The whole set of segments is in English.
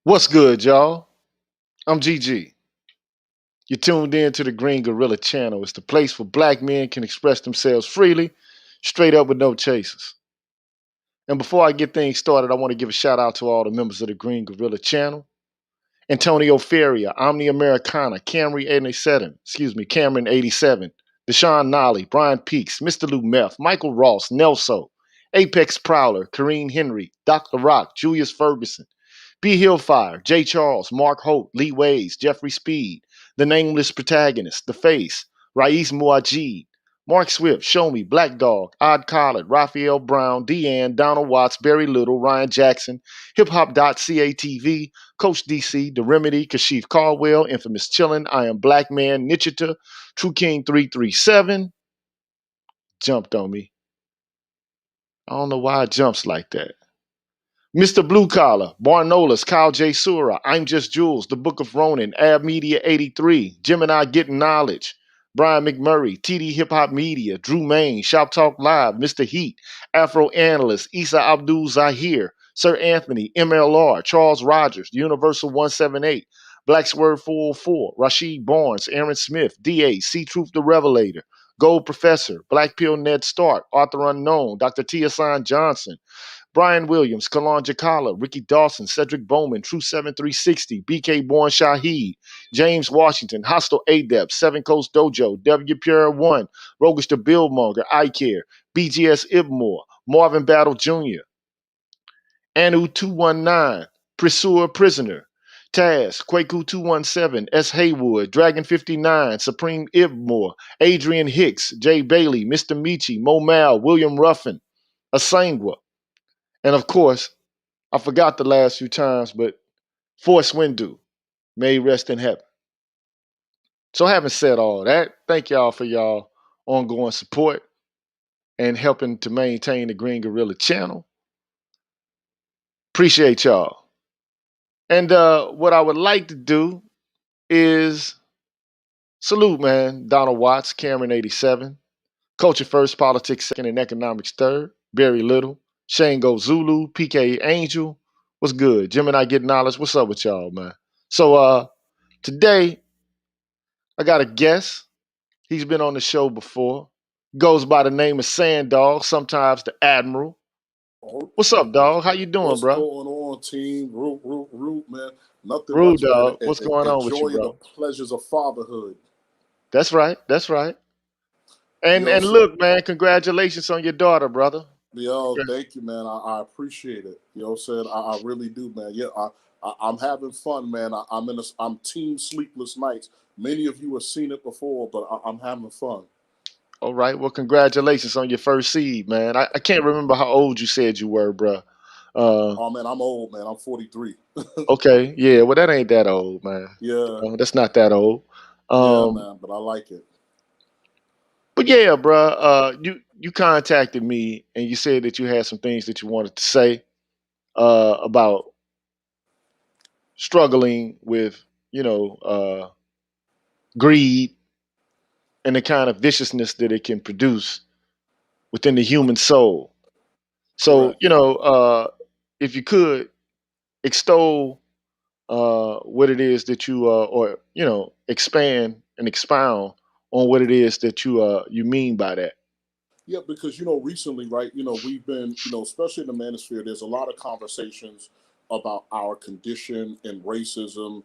What's good, y'all? I'm GG. You're tuned in to the Green Gorilla channel. It's the place where black men can express themselves freely, straight up with no chasers. And before I get things started, I want to give a shout out to all the members of the Green Gorilla channel. Antonio Feria, Omni Americana, Cameron 87, Deshaun Nolly, Brian Peaks, Mr. Lou Meth, Michael Ross, Nelso, Apex Prowler, Kareen Henry, Dr. Rock, Julius Ferguson, B. Hillfire, J. Charles, Mark Holt, Lee Ways, Jeffrey Speed, The Nameless Protagonist, The Face, Rais Muajid, Mark Swift, Show Me, Black Dog, Odd Collard, Raphael Brown, Deanne, Donald Watts, Barry Little, Ryan Jackson, Hip Hop.catv, Coach DC, The Remedy, Kashif Caldwell, Infamous Chillin', I Am Black Man, Nichita, True King 337, jumped on me. I don't know why it jumps like that. Mr. Blue Collar, Barnolas, Kyle J. Sura, I'm Just Jules, The Book of Ronin, Ab Media 83, Gemini Getting Knowledge, Brian McMurray, TD Hip Hop Media, Drew Main, Shop Talk Live, Mr. Heat, Afro Analyst, Isa Abdul Zahir, Sir Anthony, MLR, Charles Rogers, Universal 178, Black Swerve 404, Rashid Barnes, Aaron Smith, DA, C Truth the Revelator, Gold Professor, Black Pill Ned Stark, Arthur Unknown, Dr. Tiasan Johnson, Brian Williams, Kalon Jakala, Ricky Dawson, Cedric Bowman, True 7360, BK Born Shaheed, James Washington, Hostile Adept, Seven Coast Dojo, W Pure One, Rogish the Billmonger, I Care, BGS Ibmore, Marvin Battle Jr., Anu 219, Pursuer Prisoner, Taz, Kwaku 217, S. Haywood, Dragon 59, Supreme Ibmore, Adrian Hicks, Jay Bailey, Mr. Michi, Mo Mal, William Ruffin, Asangwa, and of course, I forgot the last few times, but Force Windu, may he rest in heaven. So having said all that, thank y'all for y'all ongoing support and helping to maintain the Green Gorilla channel. Appreciate y'all. And what I would like to do is salute, man, Donald Watts, Cameron 87, Culture First, Politics Second, and Economics Third, Barry Little, Shango Zulu, PK Angel. What's good? Jim and I Get Knowledge. What's up with y'all, man? So today I got a guest. He's been on the show before. Goes by the name of Sand Dog, sometimes the Admiral. Oh, What's up, dog? How you doing, what's bro? going on, team? Root, man. Nothing Rude, much, man. dog. What's going on with you, Enjoying the bro? pleasures of fatherhood. That's right. That's right. And Yo, and look, man, congratulations on your daughter, brother. yo, thank you, man. I appreciate it. You know what I'm saying? I really do, man. Yeah, I'm having fun, man. I'm team Sleepless Nights. Many of you have seen it before, but I'm having fun. All right. Well, congratulations on your first seed, man. I can't remember how old you said you were, bro. Uh, Oh man, I'm old, man. I'm 43. okay. Yeah. Well, that ain't that old, man. Yeah, That's not that old. yeah, Um, man. But I like it. but yeah, bro. You contacted me and you said that you had some things that you wanted to say about struggling with, you know, greed and the kind of viciousness that it can produce within the human soul. So, Correct. if you could extol what it is that you or expand and expound on what it is that you mean by that. Yeah, because recently, right? We've been, especially in the manosphere, there's a lot of conversations about our condition and racism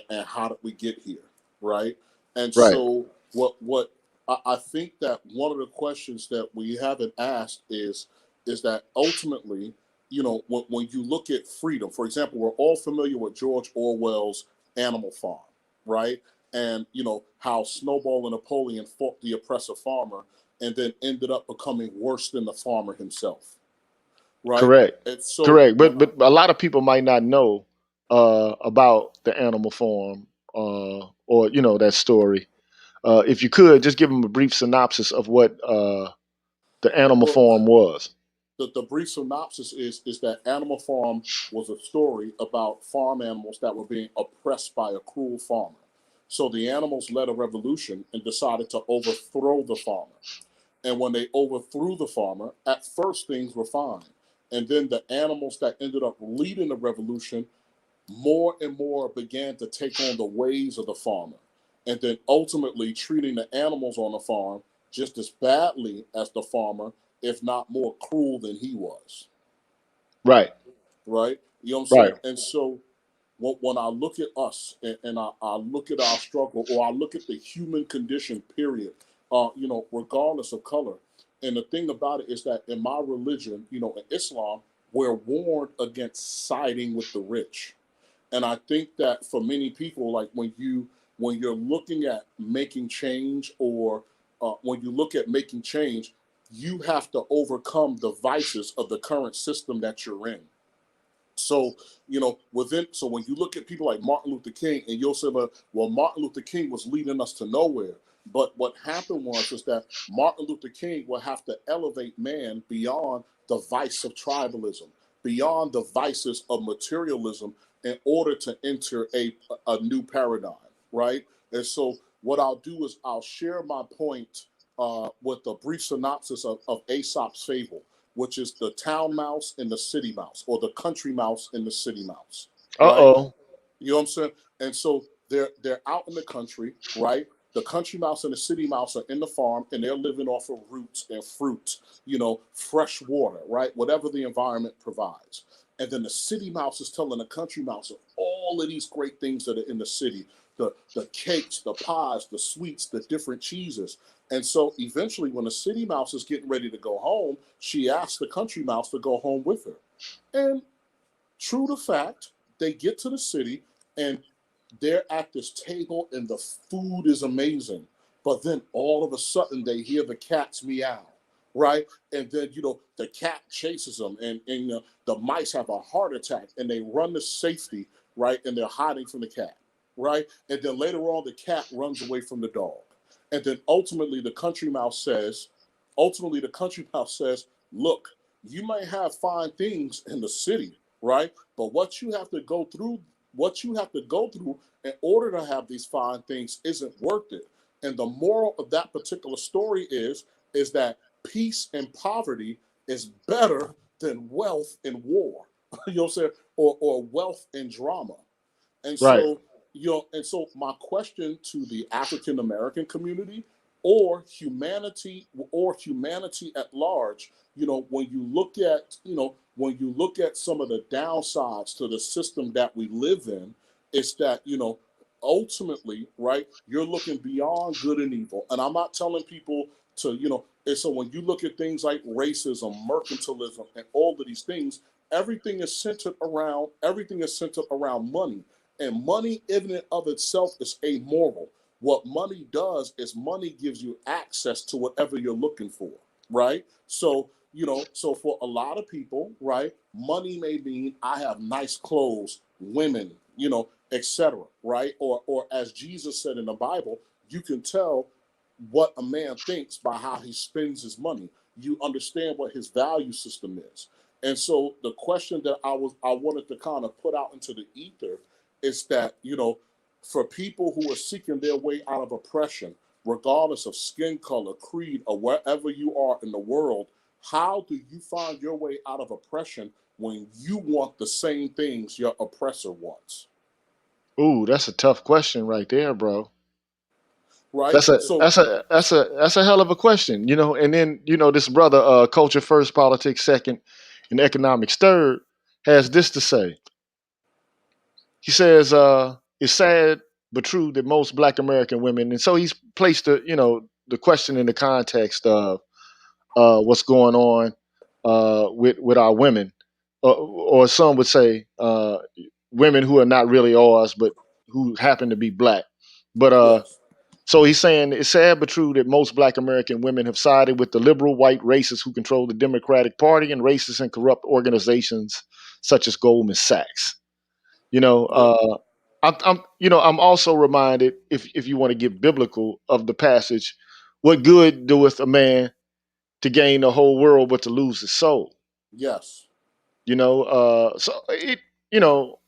and how did we get here, right? And Right. so, what I think that one of the questions that we haven't asked is that ultimately, when you look at freedom, for example, we're all familiar with George Orwell's Animal Farm, right? And how Snowball and Napoleon fought the oppressive farmer and then ended up becoming worse than the farmer himself, right? Correct. And so Correct. when But a lot of people might not know about the animal farm or that story. If you could just give them a brief synopsis of what the animal well, farm was. the brief synopsis is that Animal Farm was a story about farm animals that were being oppressed by a cruel farmer. So the animals led a revolution and decided to overthrow the farmer. And when they overthrew the farmer, at first things were fine. And then the animals that ended up leading the revolution more and more began to take on the ways of the farmer, and then ultimately treating the animals on the farm just as badly as the farmer, if not more cruel than he was. Right. Right? You know what I'm Right. saying? And so when I look at us and I look at our struggle, or I look at the human condition, period, regardless of color. And the thing about it is that in my religion, in Islam, we're warned against siding with the rich. And I think that for many people, like when you're looking at making change, or when you look at making change, you have to overcome the vices of the current system that you're in. So, so when you look at people like Martin Luther King, and you'll say, well, Martin Luther King was leading us to nowhere. But what happened was is that Martin Luther King will have to elevate man beyond the vice of tribalism, beyond the vices of materialism, in order to enter a new paradigm, right? And so what I'll do is I'll share my point with a brief synopsis of Aesop's fable, which is the town mouse and the city mouse, or the country mouse and the city mouse, Uh right? oh. You know what I'm saying? And so they're out in the country, right? The country mouse and the city mouse are in the farm, and they're living off of roots and fruit, fresh water, right? Whatever the environment provides. And then the city mouse is telling the country mouse of all of these great things that are in the city, the cakes, the pies, the sweets, the different cheeses. And so eventually, when the city mouse is getting ready to go home, she asks the country mouse to go home with her. And true to fact, they get to the city, and they're at this table, and the food is amazing. But then all of a sudden they hear the cat's meow, right? And then the cat chases them, and the mice have a heart attack, and they run to safety, right? And they're hiding from the cat, right? And then later on the cat runs away from the dog. And then ultimately the country mouse says, look, you might have fine things in the city, right? But what you have to go through in order to have these fine things isn't worth it. And the moral of that particular story is that peace and poverty is better than wealth and war. You know what I'm saying? Or wealth and drama. And Right. so, my question to the African American community, or humanity at large, when you look at some of the downsides to the system that we live in, it's that, ultimately, right, you're looking beyond good and evil. And I'm not telling people to, and so when you look at things like racism, mercantilism, and all of these things, everything is centered around money. And money in and of itself is amoral. What money does is money gives you access to whatever you're looking for, right? So for a lot of people, right, money may mean I have nice clothes, women, etc., right? Or as Jesus said in the Bible, you can tell what a man thinks by how he spends his money. You understand what his value system is. And so the question that I wanted to kind of put out into the ether is that, for people who are seeking their way out of oppression, regardless of skin color, creed, or wherever you are in the world, how do you find your way out of oppression when you want the same things your oppressor wants? Ooh, that's a tough question right there, bro. Right? That's a hell of a question, And then this brother, culture first, politics second, and economics third, has this to say. He says, "It's sad but true that most Black American women," and so he's placed the question in the context of what's going on with our women, or some would say women who are not really ours, but who happen to be Black. But Yes. so he's saying it's sad but true that most Black American women have sided with the liberal white racists who control the Democratic Party and racist and corrupt organizations such as Goldman Sachs. You know, Yeah. I'm also reminded, if you want to get biblical, of the passage, "What good doeth a man to gain the whole world but to lose his soul?" Yes. So it, you know,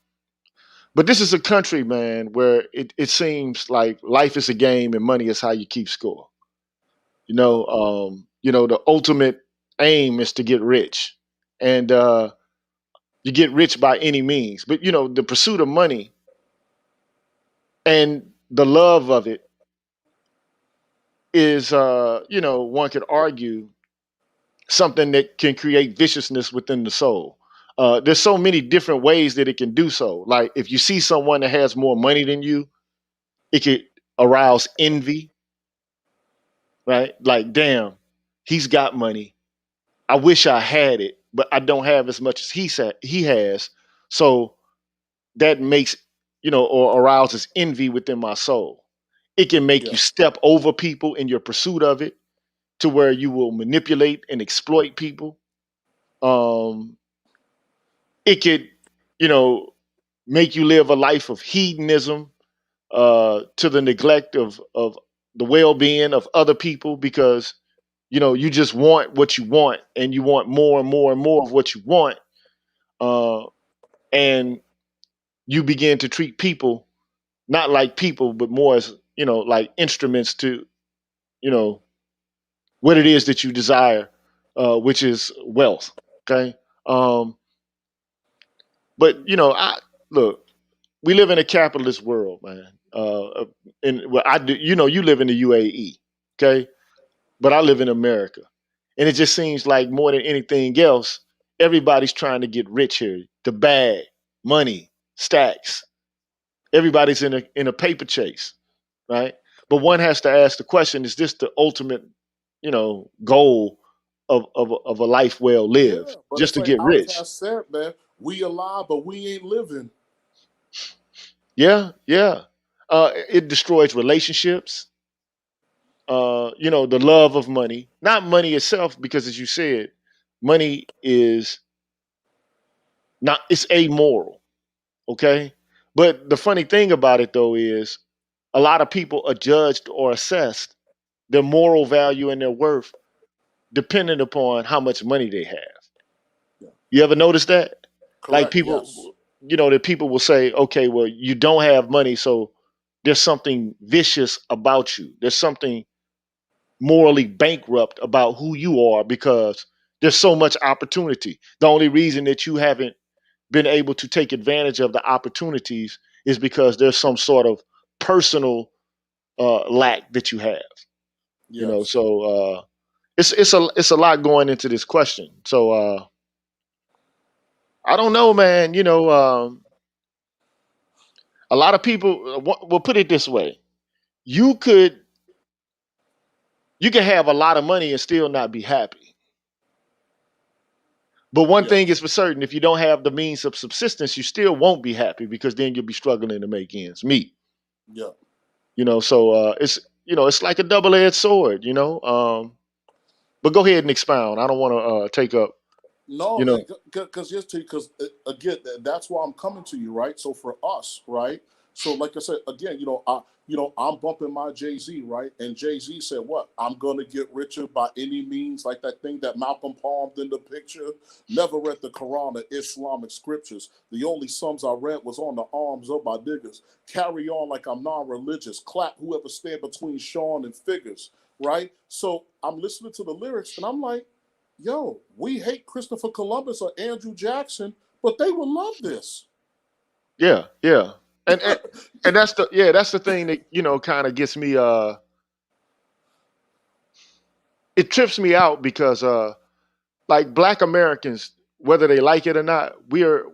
but this is a country, man, where it seems like life is a game and money is how you keep score. Yeah. The ultimate aim is to get rich, and You get rich by any means. But the pursuit of money and the love of it is, one could argue, something that can create viciousness within the soul. There's so many different ways that it can do so. Like if you see someone that has more money than you, it could arouse envy, right? Like, damn, he's got money. I wish I had it, but I don't have as much as he has. So that makes, or arouses envy within my soul. It can make Yeah. you step over people in your pursuit of it to where you will manipulate and exploit people. Um, it could, you know, make you live a life of hedonism, to the neglect of the well-being of other people, because you just want what you want, and you want more and more and more of what you want, uh, and you begin to treat people not like people, but more as like instruments to you know what it is that you desire, which is wealth. Okay. um, but I look, we live in a capitalist world, man. And well, I do. You live in the UAE, okay? But I live in America, and it just seems like more than anything else, everybody's trying to get rich here. The bag, money, stacks. Everybody's in a paper chase, right? But one has to ask the question: is this the ultimate, goal of a life well lived? Yeah. But Just it's to like get rich? Outcast said, man, we alive, but we ain't living. Yeah, yeah. It destroys relationships. The love of money, not money itself, because as you said, money is not, it's amoral, okay? But the funny thing about it though is a lot of people are judged or assessed their moral value and their worth depending upon how much money they have. Yeah. You ever notice that? Like Correct. Yes. people, that people will say, okay, well, you don't have money, so there's something vicious about you. There's something morally bankrupt about who you are because there's so much opportunity. The only reason that you haven't been able to take advantage of the opportunities is because there's some sort of personal lack that you have. Yes. So it's a lot going into this question. So I don't know, man. A lot of people will put it this way: you could you can have a lot of money and still not be happy. But one thing is Yes. for certain: if you don't have the means of subsistence, you still won't be happy, because then you'll be struggling to make ends meet. Yeah. So it's like a double-edged sword. But go ahead and expound. I don't want to take up. No, You know, because just because again, that's why I'm coming to you, right? So for us, right? So like I said, again, I'm bumping my Jay Z, right? And Jay Z said, "What? I'm gonna get richer by any means." Like that thing that Malcolm palmed in the picture. Never read the Quran or Islamic scriptures. The only sums I read was on the arms of my niggas. Carry on like I'm non-religious. Clap whoever stand between Sean and figures, right? So I'm listening to the lyrics and I'm like, yo, we hate Christopher Columbus or Andrew Jackson, but they will love this. yeah, yeah, and that's the thing that kind of gets me. It trips me out because like Black Americans, whether they like it or not, we're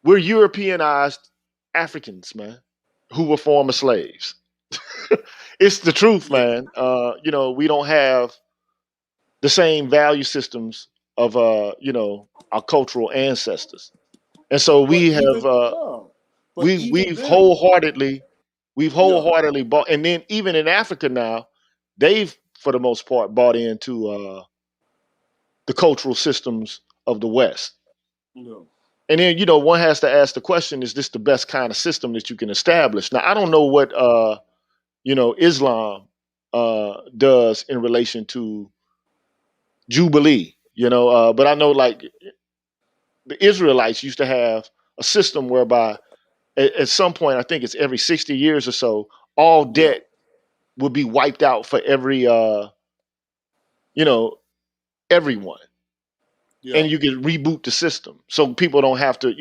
Europeanized Africans, man, who were former slaves. It's the truth, Yeah, man. We don't have the same value systems of our cultural ancestors, and so but we have even yeah, but even we've then, yeah, wholeheartedly bought. And then even in Africa now, they've for the most part bought into the cultural systems of the West. yeah, And then one has to ask the question: is this the best kind of system that you can establish? Now I don't know what Islam does in relation to Jubilee, but I know, like, the Israelites used to have a system whereby at some point, I think it's every 60 years or so, all yeah, debt would be wiped out for every you know everyone. Yeah. and you can reboot the system so people don't have to,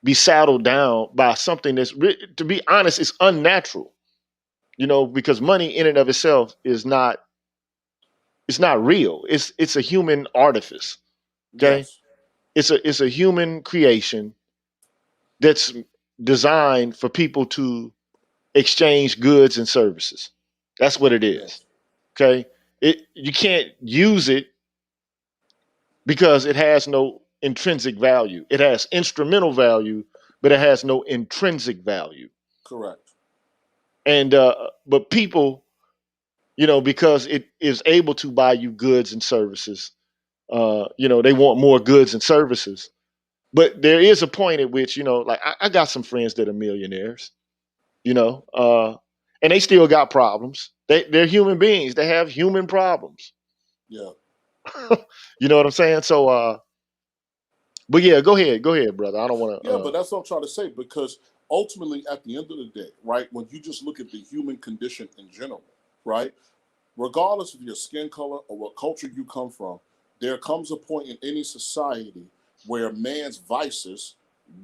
be saddled down by something that's, to be honest, it's unnatural. Because money in and of itself is not, it's not real. It's a human artifice. Okay, Yes. it's a human creation that's designed for people to exchange goods and services. That's what it is. Yes. Okay, you can't use it because it has no intrinsic value. It has instrumental value, but it has no intrinsic value. Correct. And but people, because it is able to buy you goods and services, they want more goods and services. But there is a point at which, like I got some friends that are millionaires, you know, uh, and they still got problems. They're human beings. They have human problems. Yeah. You know what I'm saying? So, but yeah, go ahead, brother. I don't want to. Yeah, but that's what I'm trying to say, because ultimately, at the end of the day, right, when you just look at the human condition in general, right, regardless of your skin color or what culture you come from, there comes a point in any society where man's vices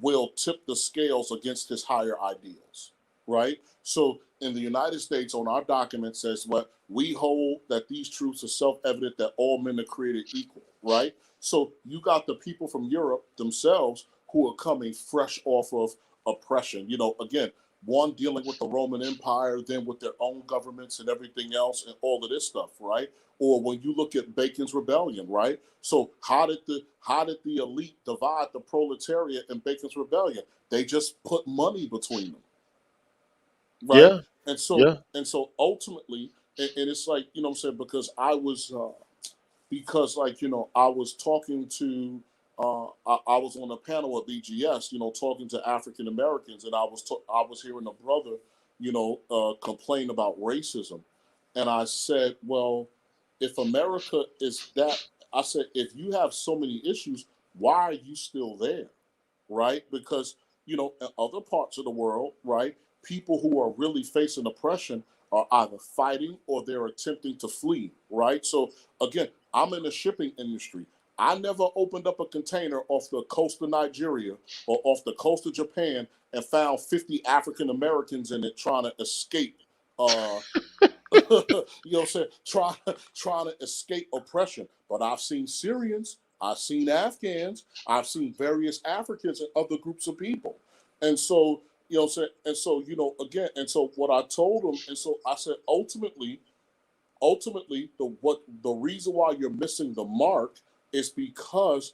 will tip the scales against his higher ideals, right? So in the United States, on our document says what we hold that these truths are self-evident that all men are created equal, right? So you got the people from Europe themselves who are coming fresh off of oppression. Again, one dealing with the Roman Empire, then with their own governments and everything else, and all of this stuff, right? Or when you look at Bacon's rebellion, right? So how did the elite divide the proletariat in Bacon's rebellion? They just put money between them, right? Yeah, And so yeah, and so ultimately, and it's like, what I'm saying, because like, I was talking to I was on a panel at BGS, talking to African Americans, and I was hearing a brother, complain about racism, and I said, well, if America is that, I said, if you have so many issues, why are you still there, right? Because in other parts of the world, right, people who are really facing oppression are either fighting or they're attempting to flee, right? So again, I'm in the shipping industry. I never opened up a container off the coast of Nigeria or off the coast of Japan and found 50 African Americans in it trying to escape. You know what I'm saying? Trying to escape oppression. But I've seen Syrians, I've seen Afghans, I've seen various Africans and other groups of people. And so, what I'm saying? And so, again, and so what I told them, and so I said, ultimately the reason why you're missing the mark is because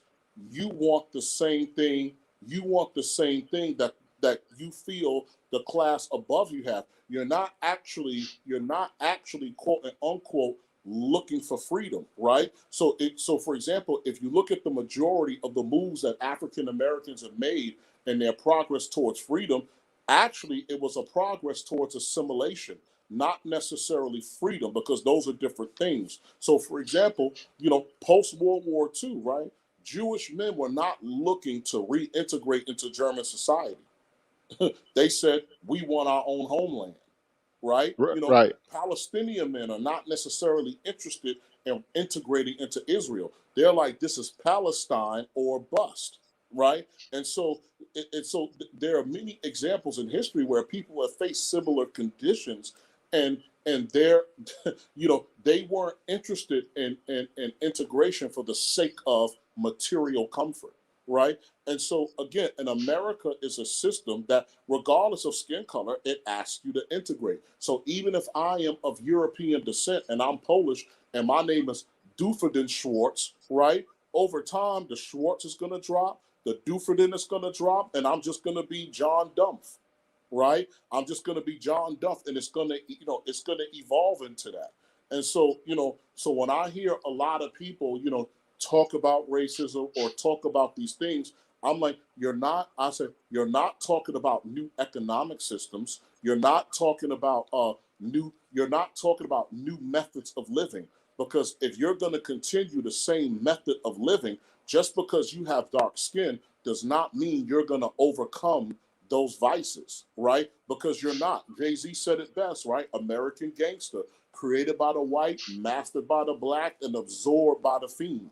you want the same thing that you feel the class above you have. You're not actually quote and unquote looking for freedom, right? So for example, if you look at the majority of the moves that African Americans have made and their progress towards freedom, actually it was a progress towards assimilation, not necessarily freedom, because those are different things. So, for example, post World War II, right? Jewish men were not looking to reintegrate into German society. They said, we want our own homeland, right? right. Palestinian men are not necessarily interested in integrating into Israel. They're like, this is Palestine or bust, right? And so, there are many examples in history where people have faced similar conditions, and they're, they weren't interested in integration for the sake of material comfort, right? And so again, in America is a system that, regardless of skin color, it asks you to integrate. So even if I am of European descent and I'm Polish and my name is Duferdin Schwartz, right? Over time, the Schwartz is going to drop, the Duferdin is going to drop, and I'm just going to be John Dumpf, right? I'm just going to be John Duff, and it's going to evolve into that. And so, so when I hear a lot of people, talk about racism or talk about these things, I'm like, you're not talking about new economic systems. You're not talking about new methods of living. Because if you're going to continue the same method of living, just because you have dark skin does not mean you're going to overcome those vices, right? Because you're not. Jay-Z said it best, right? American gangster, created by the white, mastered by the black, and absorbed by the fiend.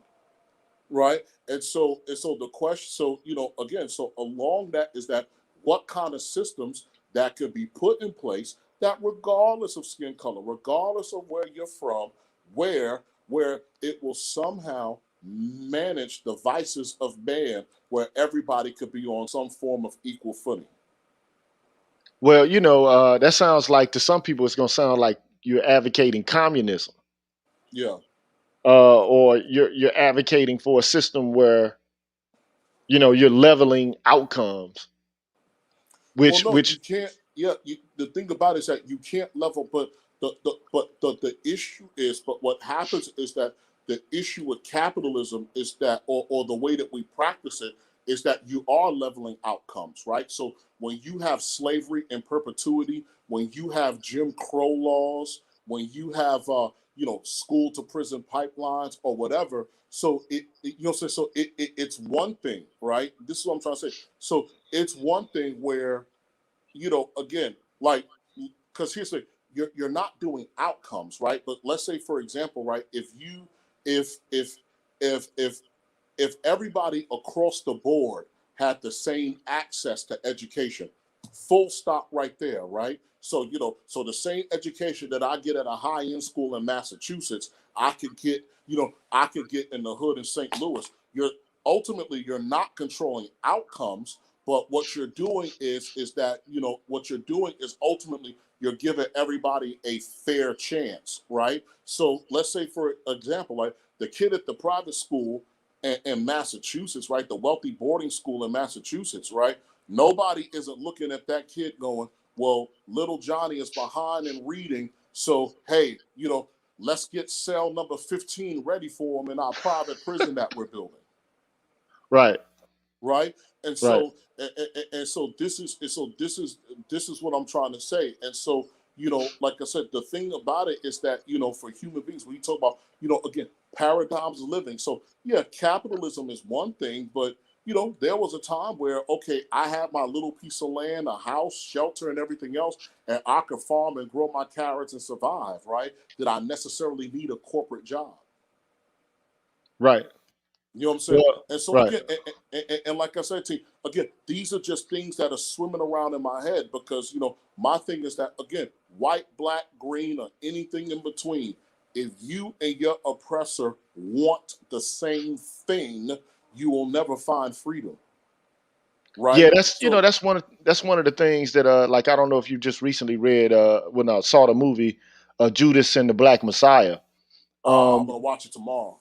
right? And so the question, so again, so along that is that what kind of systems that could be put in place that regardless of skin color, regardless of where you're from, where it will somehow manage the vices of man, where everybody could be on some form of equal footing. Well, that sounds like to some people it's going to sound like you're advocating communism, Yeah. or you're advocating for a system where you're leveling outcomes, Well, which no, you which can't. Yeah, the thing about it is that you can't level. But the issue is, but what happens is that the issue with capitalism is that, or the way that we practice it is that you are leveling outcomes, right? So when you have slavery in perpetuity, when you have Jim Crow laws, when you have school to prison pipelines or whatever, so it's one thing, right? This is what I'm trying to say. So it's one thing where again, like, because here's the, you're not doing outcomes, right? But let's say, for example, right, if if if if everybody across the board had the same access to education, full stop right there, right? So so the same education that I get at a high end school in Massachusetts, I could get in the hood in St. Louis. You're not controlling outcomes, but what you're doing is that what you're doing is ultimately you're giving everybody a fair chance, right? So let's say, for example, like the kid at the private school in Massachusetts, right? The wealthy boarding school in Massachusetts, right? Nobody isn't looking at that kid going, well, little Johnny is behind in reading. So, hey, let's get cell number 15 ready for him in our private prison that we're building. right, Right. And right. so, and so this is what I'm trying to say. And so, like I said, the thing about it is that, for human beings, when you talk about, again, paradigms of living. So yeah, capitalism is one thing, but there was a time where, okay, I had my little piece of land, a house, shelter, and everything else, and I could farm and grow my carrots and survive, right? Did I necessarily need a corporate job? Right. You know what I'm saying? Well, And so right. again, and like I said to you, again, these are just things that are swimming around in my head because my thing is that, again, white, black, green, or anything in between, if you and your oppressor want the same thing, you will never find freedom, Yeah, right? that's So, that's one of the things that like I don't know if you just recently read when I saw the movie Judas and the Black Messiah. I'm Um, gonna watch it tomorrow.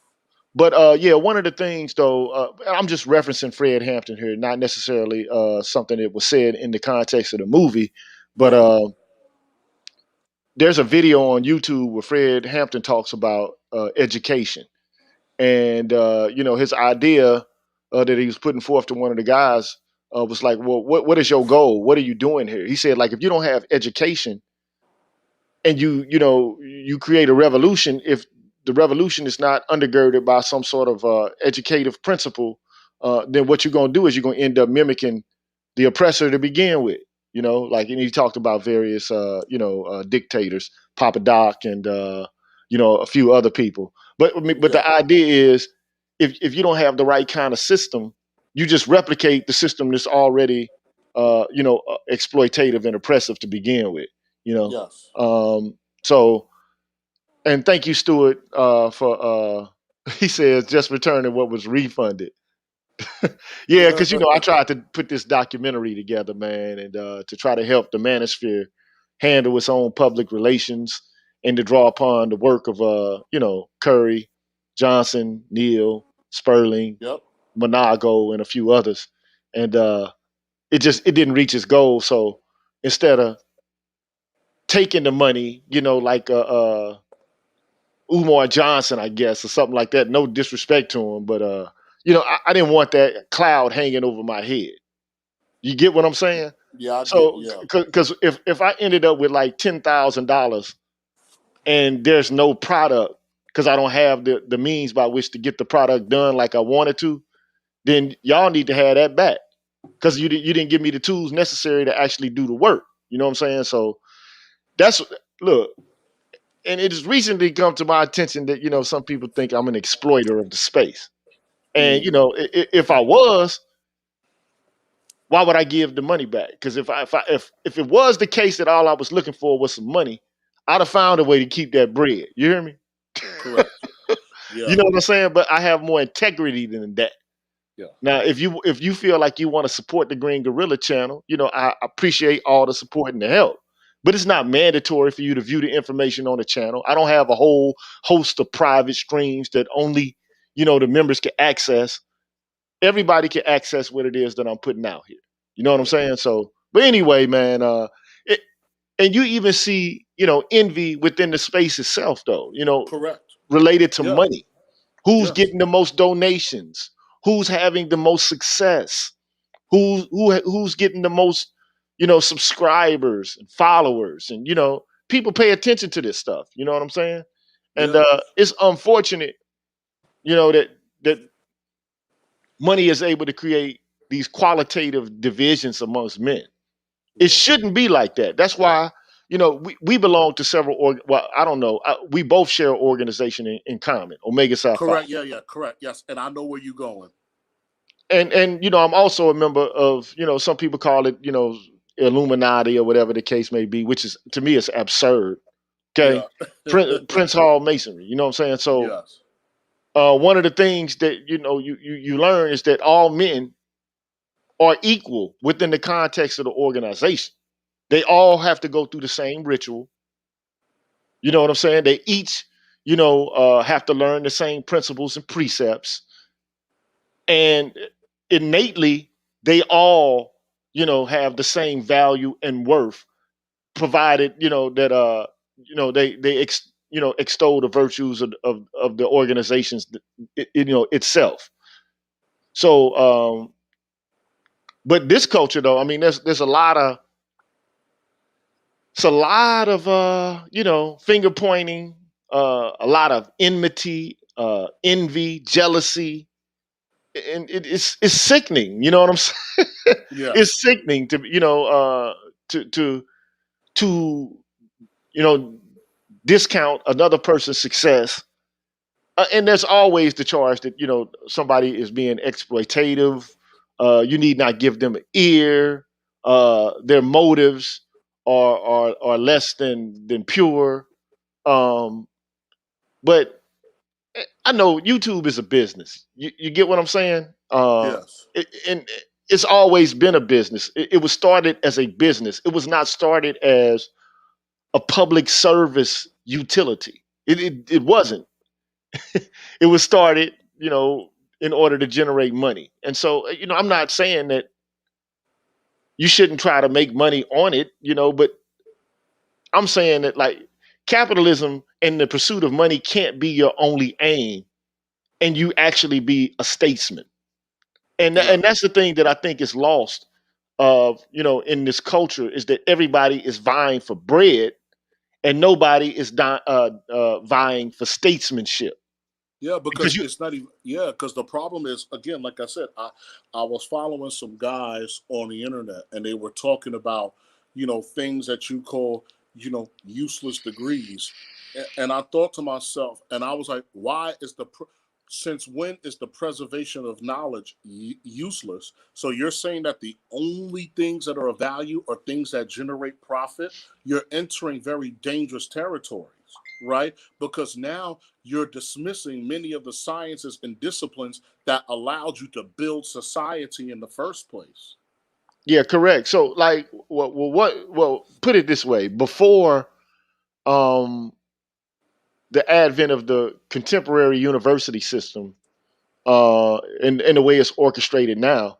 but yeah, one of the things though, I'm just referencing Fred Hampton here, not necessarily something that was said in the context of the movie, but Right. there's a video on YouTube where Fred Hampton talks about education, and his idea that he was putting forth to one of the guys was like, well, what is your goal? What are you doing here? He said, like, if you don't have education and you create a revolution, if the revolution is not undergirded by some sort of educative principle, then what you're going to do is you're going to end up mimicking the oppressor to begin with. Like, and he talked about various dictators, Papa Doc, and a few other people. But Yeah. the idea is, if you don't have the right kind of system, you just replicate the system that's already exploitative and oppressive to begin with. You know, Yes. so, and thank you, Stuart, for he says just returning what was refunded. Yeah, because I tried to put this documentary together, man, and to try to help the Manosphere handle its own public relations and to draw upon the work of Curry, Johnson, Neal, Sperling, Yep. Monago, and a few others, and it didn't reach its goal. So instead of taking the money, like Umar Johnson, I guess, or something like that. No disrespect to him, but I didn't want that cloud hanging over my head. You get what I'm saying? Yeah, I get. So, Yeah. because if I ended up with like $10,000 and there's no product because I don't have the means by which to get the product done like I wanted to, then y'all need to have that back because you didn't give me the tools necessary to actually do the work. You know what I'm saying? So that's look. And it has recently come to my attention that some people think I'm an exploiter of the space. And if I was, why would I give the money back? Because if it was the case that all I was looking for was some money, I'd have found a way to keep that bread. You hear me? Correct. You Yeah. know what I'm saying? But I have more integrity than that. Yeah. Now, if you feel like you want to support the Green Gorilla channel, I appreciate all the support and the help. But it's not mandatory for you to view the information on the channel. I don't have a whole host of private streams that only, the members can access. Everybody can access what it is that I'm putting out here. You know what I'm Yeah. saying? So, but anyway, man, it, and you even see, envy within the space itself, though, Correct. related to Yeah. money. Who's Yes. getting the most donations? Who's having the most success? Who's getting the most, subscribers and followers? And people pay attention to this stuff. You know what I'm saying? And Yeah. it's unfortunate, that money is able to create these qualitative divisions amongst men. It Yeah. shouldn't be like that. That's why, we belong to several well, I don't know. We both share an organization in common, Omega Psi Phi. Correct. Yeah. Yeah. Correct. Yes. And I know where you're going. And I'm also a member of, some people call it, Illuminati or whatever the case may be, which is, to me, it's absurd. Okay. Yeah. Prince Hall Masonry, you know what I'm saying? So Yes. one of the things that you learn is that all men are equal within the context of the organization. They all have to go through the same ritual. You know what I'm saying? They each, have to learn the same principles and precepts, and innately they all, have the same value and worth, provided that they extol the virtues of the organizations, itself. So, but this culture, though, I mean, there's a lot of it's a lot of finger pointing, a lot of enmity, envy, jealousy, and it's sickening. You know what I'm saying? Yes. It's sickening to to to you know discount another person's success. And there's always the charge that somebody is being exploitative. You need not give them an ear. Their motives are less than pure. Um, but I know YouTube is a business. You get what I'm saying? Yes. And it's always been a business. It was started as a business. It was not started as a public service utility. It wasn't. It was started, in order to generate money. And so, I'm not saying that you shouldn't try to make money on it, but I'm saying that, like, capitalism and the pursuit of money can't be your only aim, and you actually be a statesman. And Yeah. that's the thing that I think is lost of, in this culture, is that everybody is vying for bread and nobody is vying for statesmanship. Yeah, Because because you it's not even. Yeah, because the problem is, again, like I said, I was following some guys on the internet, and they were talking about things that you call useless degrees, and I thought to myself, and I was like, why is since when is the preservation of knowledge useless? So you're saying that the only things that are of value are things that generate profit? You're entering very dangerous territories, right? Because now you're dismissing many of the sciences and disciplines that allowed you to build society in the first place. Yeah, correct. So, like, put it this way: before um, the advent of the contemporary university system, and the way it's orchestrated now,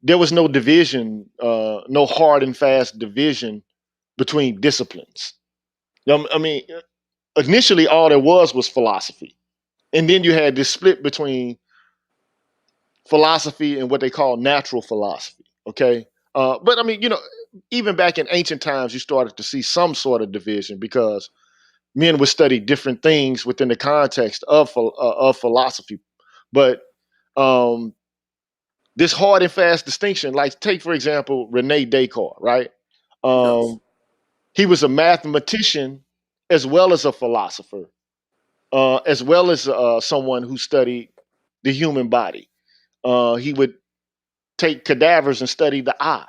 there was no division, no hard and fast division between disciplines. I mean, initially, all there was philosophy, and then you had this split between philosophy and what they call natural philosophy. Okay, but I mean, even back in ancient times, you started to see some sort of division because men would study different things within the context of philosophy. But um, this hard and fast distinction, like, take for example Rene Descartes, right? Yes. Um, he was a mathematician as well as a philosopher, as well as someone who studied the human body. he would take cadavers and study the eye.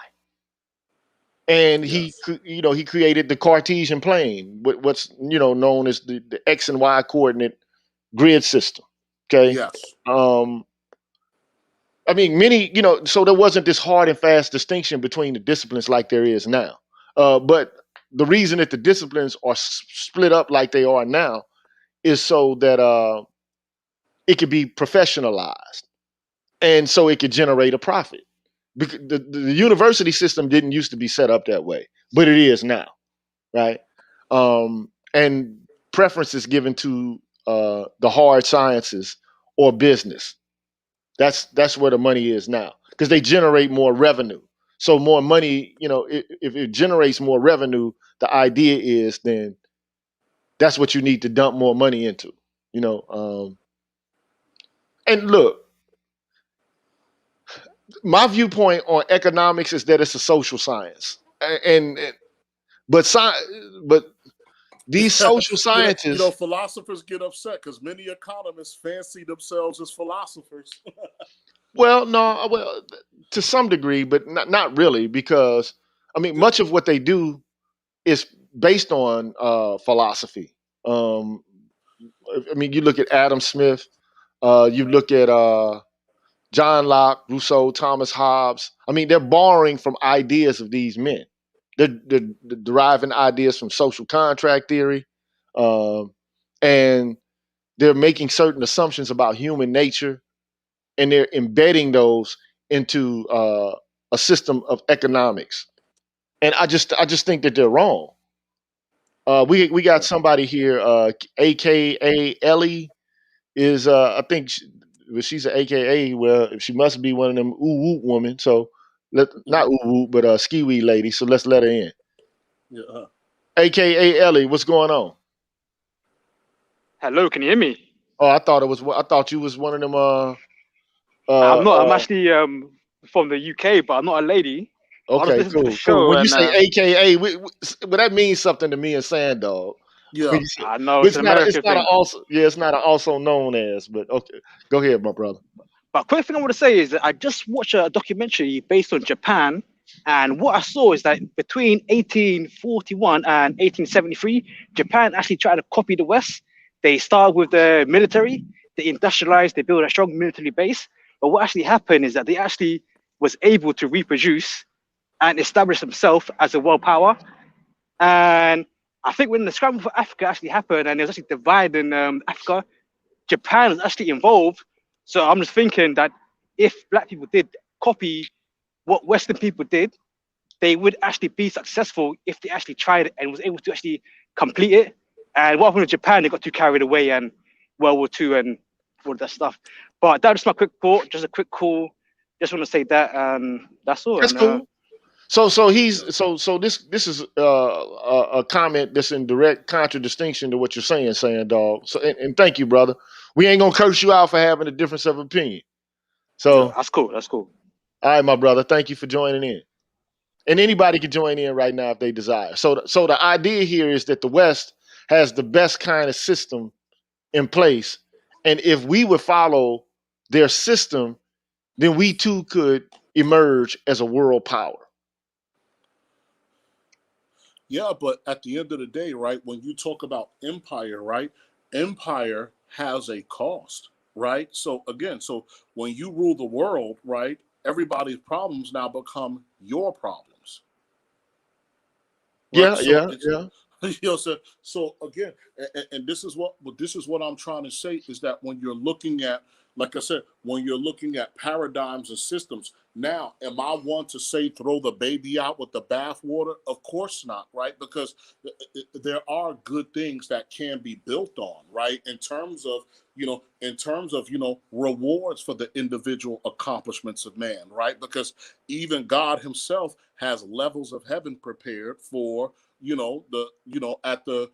And he Yes. he created the Cartesian plane, what's known as the X and Y coordinate grid system. Okay. Yes. Um, I mean, many, so there wasn't this hard and fast distinction between the disciplines like there is now. But the reason that the disciplines are split up like they are now is so that it could be professionalized and so it could generate a profit. Because the university system didn't used to be set up that way, but it is now, right? And preference is given to the hard sciences or business. That's where the money is now because they generate more revenue. So more money, if it generates more revenue, the idea is then that's what you need to dump more money into. And look, my viewpoint on economics is that it's a social science, and but but these social scientists. Philosophers get upset because many economists fancy themselves as philosophers. Well, no, well, to some degree, but not really, because I mean, Yeah. much of what they do is based on philosophy. Um, I mean, you look at Adam Smith, you look at John Locke, Rousseau, Thomas Hobbes. I mean, they're borrowing from ideas of these men. They're deriving ideas from social contract theory, um, and they're making certain assumptions about human nature, and they're embedding those into a system of economics. And I just think that they're wrong. We got Yeah. somebody here, AKA Ellie is I think she's an AKA. Well, she must be one of them ooh woo woman. So not ooh woo, but ski wee lady. So let's let her in. Yeah. AKA Ellie, what's going on? Hello, can you hear me? Oh, I thought you was one of them. I'm not. I'm Uh, actually from the UK, but I'm not a lady. But I was okay, listening to the cool, cool. show, When you and say AKA, well, that means something to me and Sand Dog. Yeah. When you say, I know but it's it's an not. It's American not a thing. also. Yeah, it's not a also known as. But okay, go ahead, my brother. But quick thing I want to say is that I just watched a documentary based on Japan, and what I saw is that between 1841 and 1873, Japan actually tried to copy the West. They started with the military, they industrialized, they built a strong military base. But what actually happened is that they actually was able to reproduce and establish themselves as a world power. And I think when the scramble for Africa actually happened and it was actually dividing Africa, Japan was actually involved. So I'm just thinking that if black people did copy what Western people did, they would actually be successful if they actually tried it and was able to actually complete it. And what happened with Japan, they got too carried away and World War II and all that stuff. But that was my quick thought, just a quick call. Just want to say that, and that's all. That's And cool. So this is a comment that's in direct contradistinction to what you're saying, dog. So and thank you, brother. We ain't gonna curse you out for having a difference of opinion. Yeah. So that's cool. That's cool. all right, my brother. Thank you for joining in. And anybody can join in right now if they desire. So the idea here is that the West has the best kind of system in place, and if we would follow their system, then we too could emerge as a world power. Yeah, but at the end of the day, right, when you talk about empire, right, empire has a cost, right? So again, so when you rule the world, right, everybody's problems now become your problems, right? Yeah, So yeah, it's yeah. so again, and this is what I'm trying to say is that when you're looking at, like I said, when you're looking at paradigms and systems, now am I one to say throw the baby out with the bathwater? Of course not, right? Because there are good things that can be built on, right? In terms of rewards for the individual accomplishments of man, right? Because even God Himself has levels of heaven prepared for at the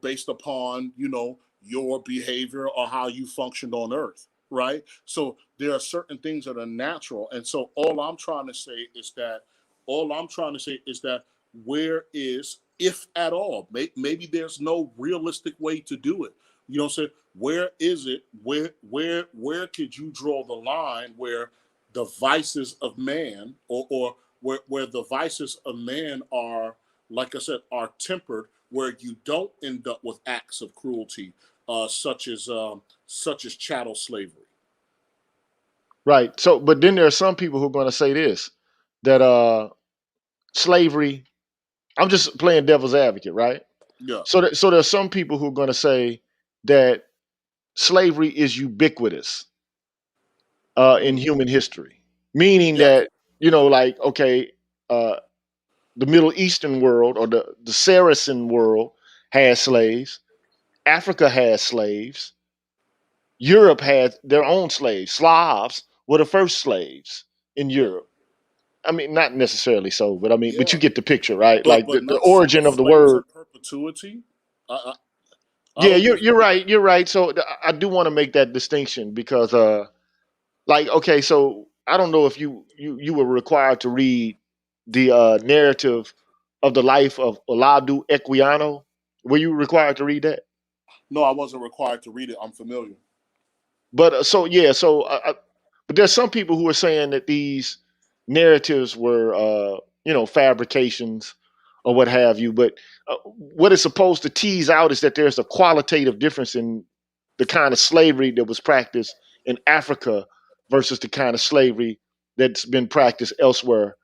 based upon your behavior or how you functioned on earth, right? So there are certain things that are natural, and so all I'm trying to say is that where is, if at all, maybe there's no realistic way to do it, You know what I'm saying? Where is it? Where could you draw the line where the vices of man, or where the vices of man are, like I said, are tempered, where you don't end up with acts of cruelty, such as chattel slavery. Right. So, but then there are some people who are going to say this, that slavery. I'm just playing devil's advocate, right? Yeah. So there are some people who are going to say that slavery is ubiquitous in Mm. human history, meaning Yes. that, like, okay, uh, the Middle Eastern world, or the Saracen world, has slaves. Africa has slaves. Europe had their own slaves. Slavs were the first slaves in Yeah. Europe. I mean, not necessarily so, but I mean, but Yeah. you get the picture, right? But Like but the not origin of the slaves word. in perpetuity. I Yeah, don't you're believe. you're right. You're right. So I do want to make that distinction because, like, okay, so I don't know if you were required to read the narrative of the life of Oladu Equiano. Were you required to read that? No, I wasn't required to read it. I'm familiar. But so yeah, but there's some people who are saying that these narratives were, fabrications or what have you. But what it's supposed to tease out is that there's a qualitative difference in the kind of slavery that was practiced in Africa versus the kind of slavery that's been practiced elsewhere,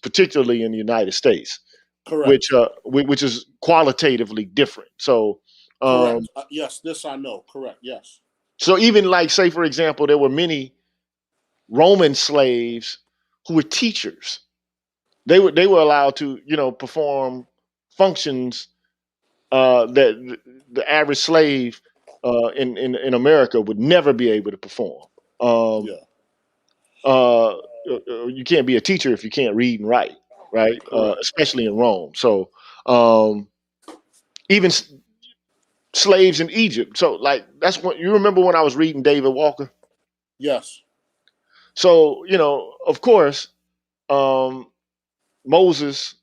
particularly in the United States, Correct. which is qualitatively different. So, um, Correct. Yes, this I know. Correct. Yes. so even like, say for example, there were many Roman slaves who were teachers. They were allowed to, perform functions that the average slave in America would never be able to perform. Um, Yeah. you can't be a teacher if you can't read and write, right? Correct. Especially in Rome. So um, even slaves in Egypt. So like that's what you remember when I was reading David Walker. Yes. So of course, um, Moses.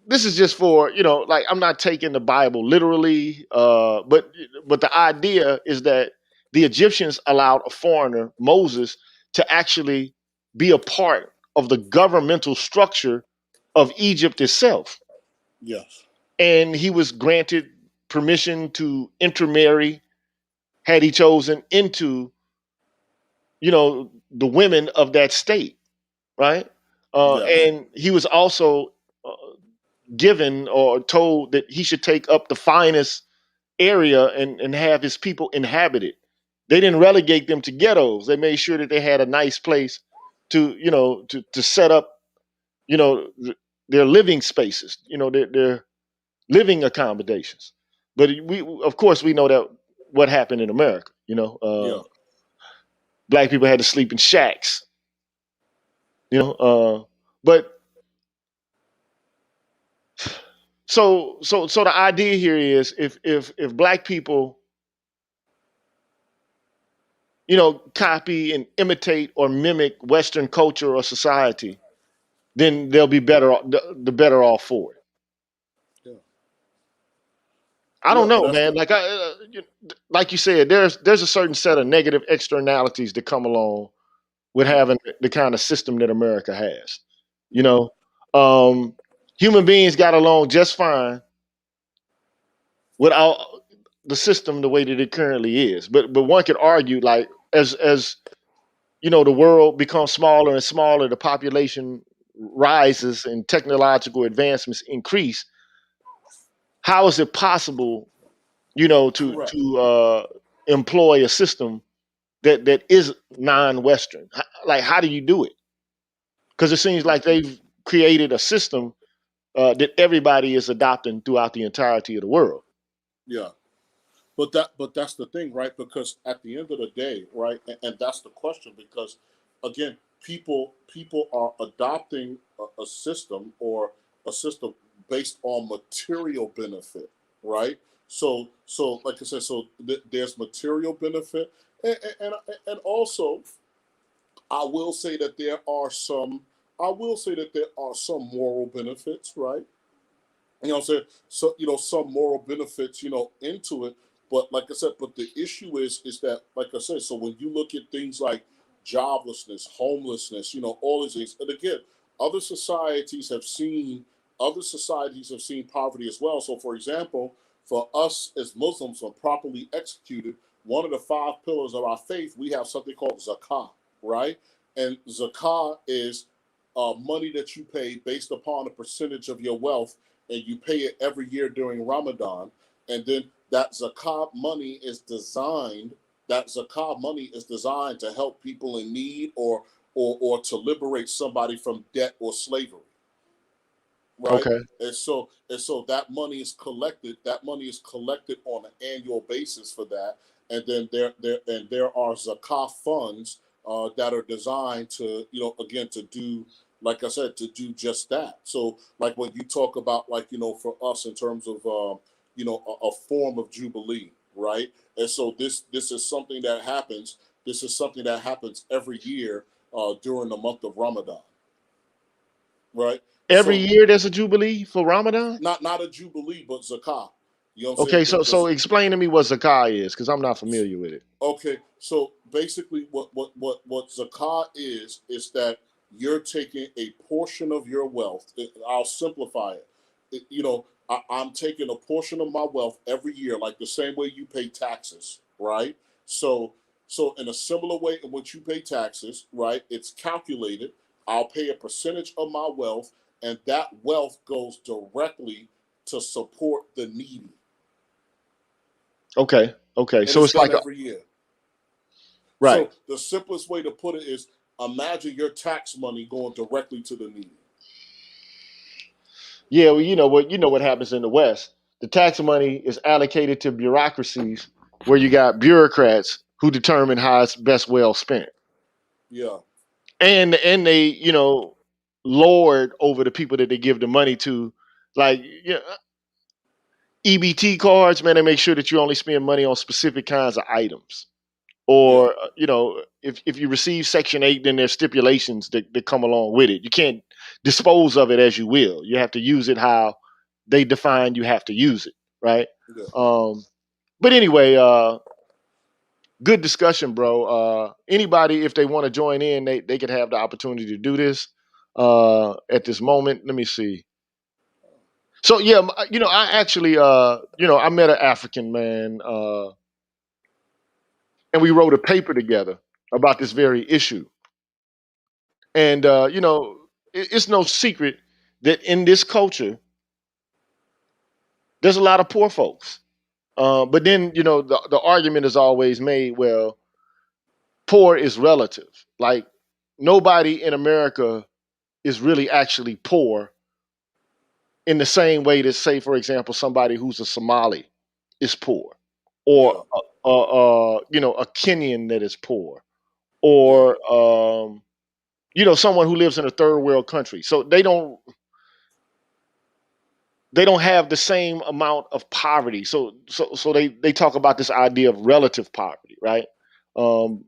This is just for, like, I'm not taking the Bible literally, but the idea is that the Egyptians allowed a foreigner, Moses, to actually be a part of the governmental structure of Egypt itself, Yes. and he was granted permission to intermarry had he chosen into, the women of that state, right? Yes. And he was also uh, given or told that he should take up the finest area and have his people inhabit it. They didn't relegate them to ghettos. They made sure that they had a nice place to set up, you know, th- their living spaces, their living accommodations. But of course, we know that what happened in America. Yeah. Black people had to sleep in shacks. But so the idea here is, if black people, copy and imitate or mimic Western culture or society, then they'll be better the better off for it. Yeah. I Yeah. don't know, That's man. Like like you said, there's a certain set of negative externalities that come along with yeah. having the kind of system that America has. You know, um, human beings got along just fine without the system the way that it currently is. But one could argue, like, as the world becomes smaller and smaller, the population rises and technological advancements increase. How is it possible, Correct. to employ a system that is non-Western? Like, how do you do it? Because it seems like they've created a system that everybody is adopting throughout the entirety of the world. Yeah. But that's the thing, right? Because at the end of the day, right, and that's the question. Because again, people are adopting a system, or a system based on material benefit, right? So like I said, there's material benefit, and also I will say that there are some. I will say that there are some moral benefits, right? You know what I'm saying? So, some moral benefits, into it. But like I said, but the issue is that, like I said, so when you look at things like joblessness, homelessness, all these things, and again, other societies have seen other societies have seen poverty as well. So, for example, for us as Muslims, when properly executed, one of the five pillars of our faith, we have something called Zakah, right? And Zakah is money that you pay based upon a percentage of your wealth, and you pay it every year during Ramadan. And then that Zakah money is designed. That Zakah money is designed to help people in need, or to liberate somebody from debt or slavery, right? Okay. And so that money is collected. That money is collected on an annual basis for that, and then there are zakah funds that are designed to, again, to do, like I said, to do just that. So like when you talk about, like, for us in terms of a form of jubilee, right? And so this is something that happens. This is something that happens every year during the month of Ramadan, right? Every So year there's a jubilee for Ramadan. not a jubilee, but zakah. You know what I'm saying? Okay, so explain to me what Zakah is, because I'm not familiar with it. Okay, so basically, what zakah is that you're taking a portion of your wealth. I'll simplify it. I'm taking a portion of my wealth every year, like the same way you pay taxes, right? So in a similar way in which you pay taxes, right? It's calculated. I'll pay a percentage of my wealth, and that wealth goes directly to support the needy, Okay, okay. and So it's it's done like every year. right. So the simplest way to put it is, imagine your tax money going directly to the needy. Yeah, well, you know what happens in the West. The tax money is allocated to bureaucracies where you got bureaucrats who determine how it's best well spent. Yeah, And they, lord over the people that they give the money to. Like, EBT cards, man, they make sure that you only spend money on specific kinds of items. yeah, Or, if you receive Section 8, then there's stipulations that come along with it. You can't dispose of it as you will. You have to use it how they define you have to use it, right? yeah. Um, but anyway, good discussion, bro. Anybody, if they want to join in, they could have the opportunity to do this at this moment. Let me see. So yeah, I actually, I met an African man, and we wrote a paper together about this very issue. And it's no secret that in this culture, there's a lot of poor folks. But then, the argument is always made, well, poor is relative. Like, nobody in America is really actually poor in the same way that, say, for example, somebody who's a Somali is poor, or Yeah, a Kenyan that is poor, yeah, or someone who lives in a third world country. So they don't have the same amount of poverty. So they talk about this idea of relative poverty, right? Um,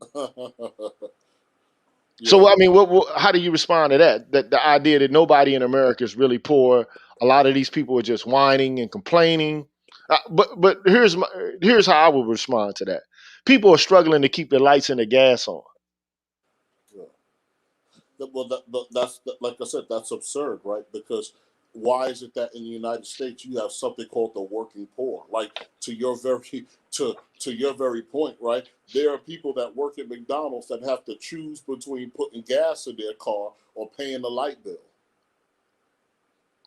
yeah. so I mean, how do you respond to that? That the idea that nobody in America is really poor. A lot of these people are just whining and complaining. But here's how I would respond to that. People are struggling to keep their lights and the gas on. Yeah. Well, like I said, that's absurd, right? Because why is it that in the United States you have something called the working poor? Like, to your very to your very point, right? There are people that work at McDonald's that have to choose between putting gas in their car or paying the light bill.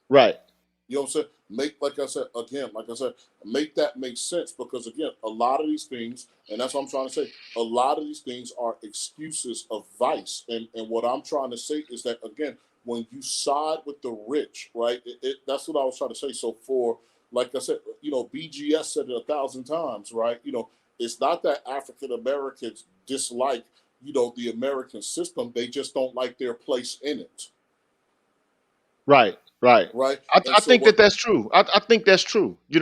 Right. You know what I'm saying? Like I said, make that make sense, because again, a lot of these things, and that's what I'm trying to say, a lot of these things are excuses of vice. And what I'm trying to say is that, again, when you side with the rich, right? That's what I was trying to say. So for, like I said, BGS said it 1,000 times, right? It's not that African Americans dislike, the American system. They just don't like their place in it, Right. Right. right? And I so think that what? that's true. I think that's true. We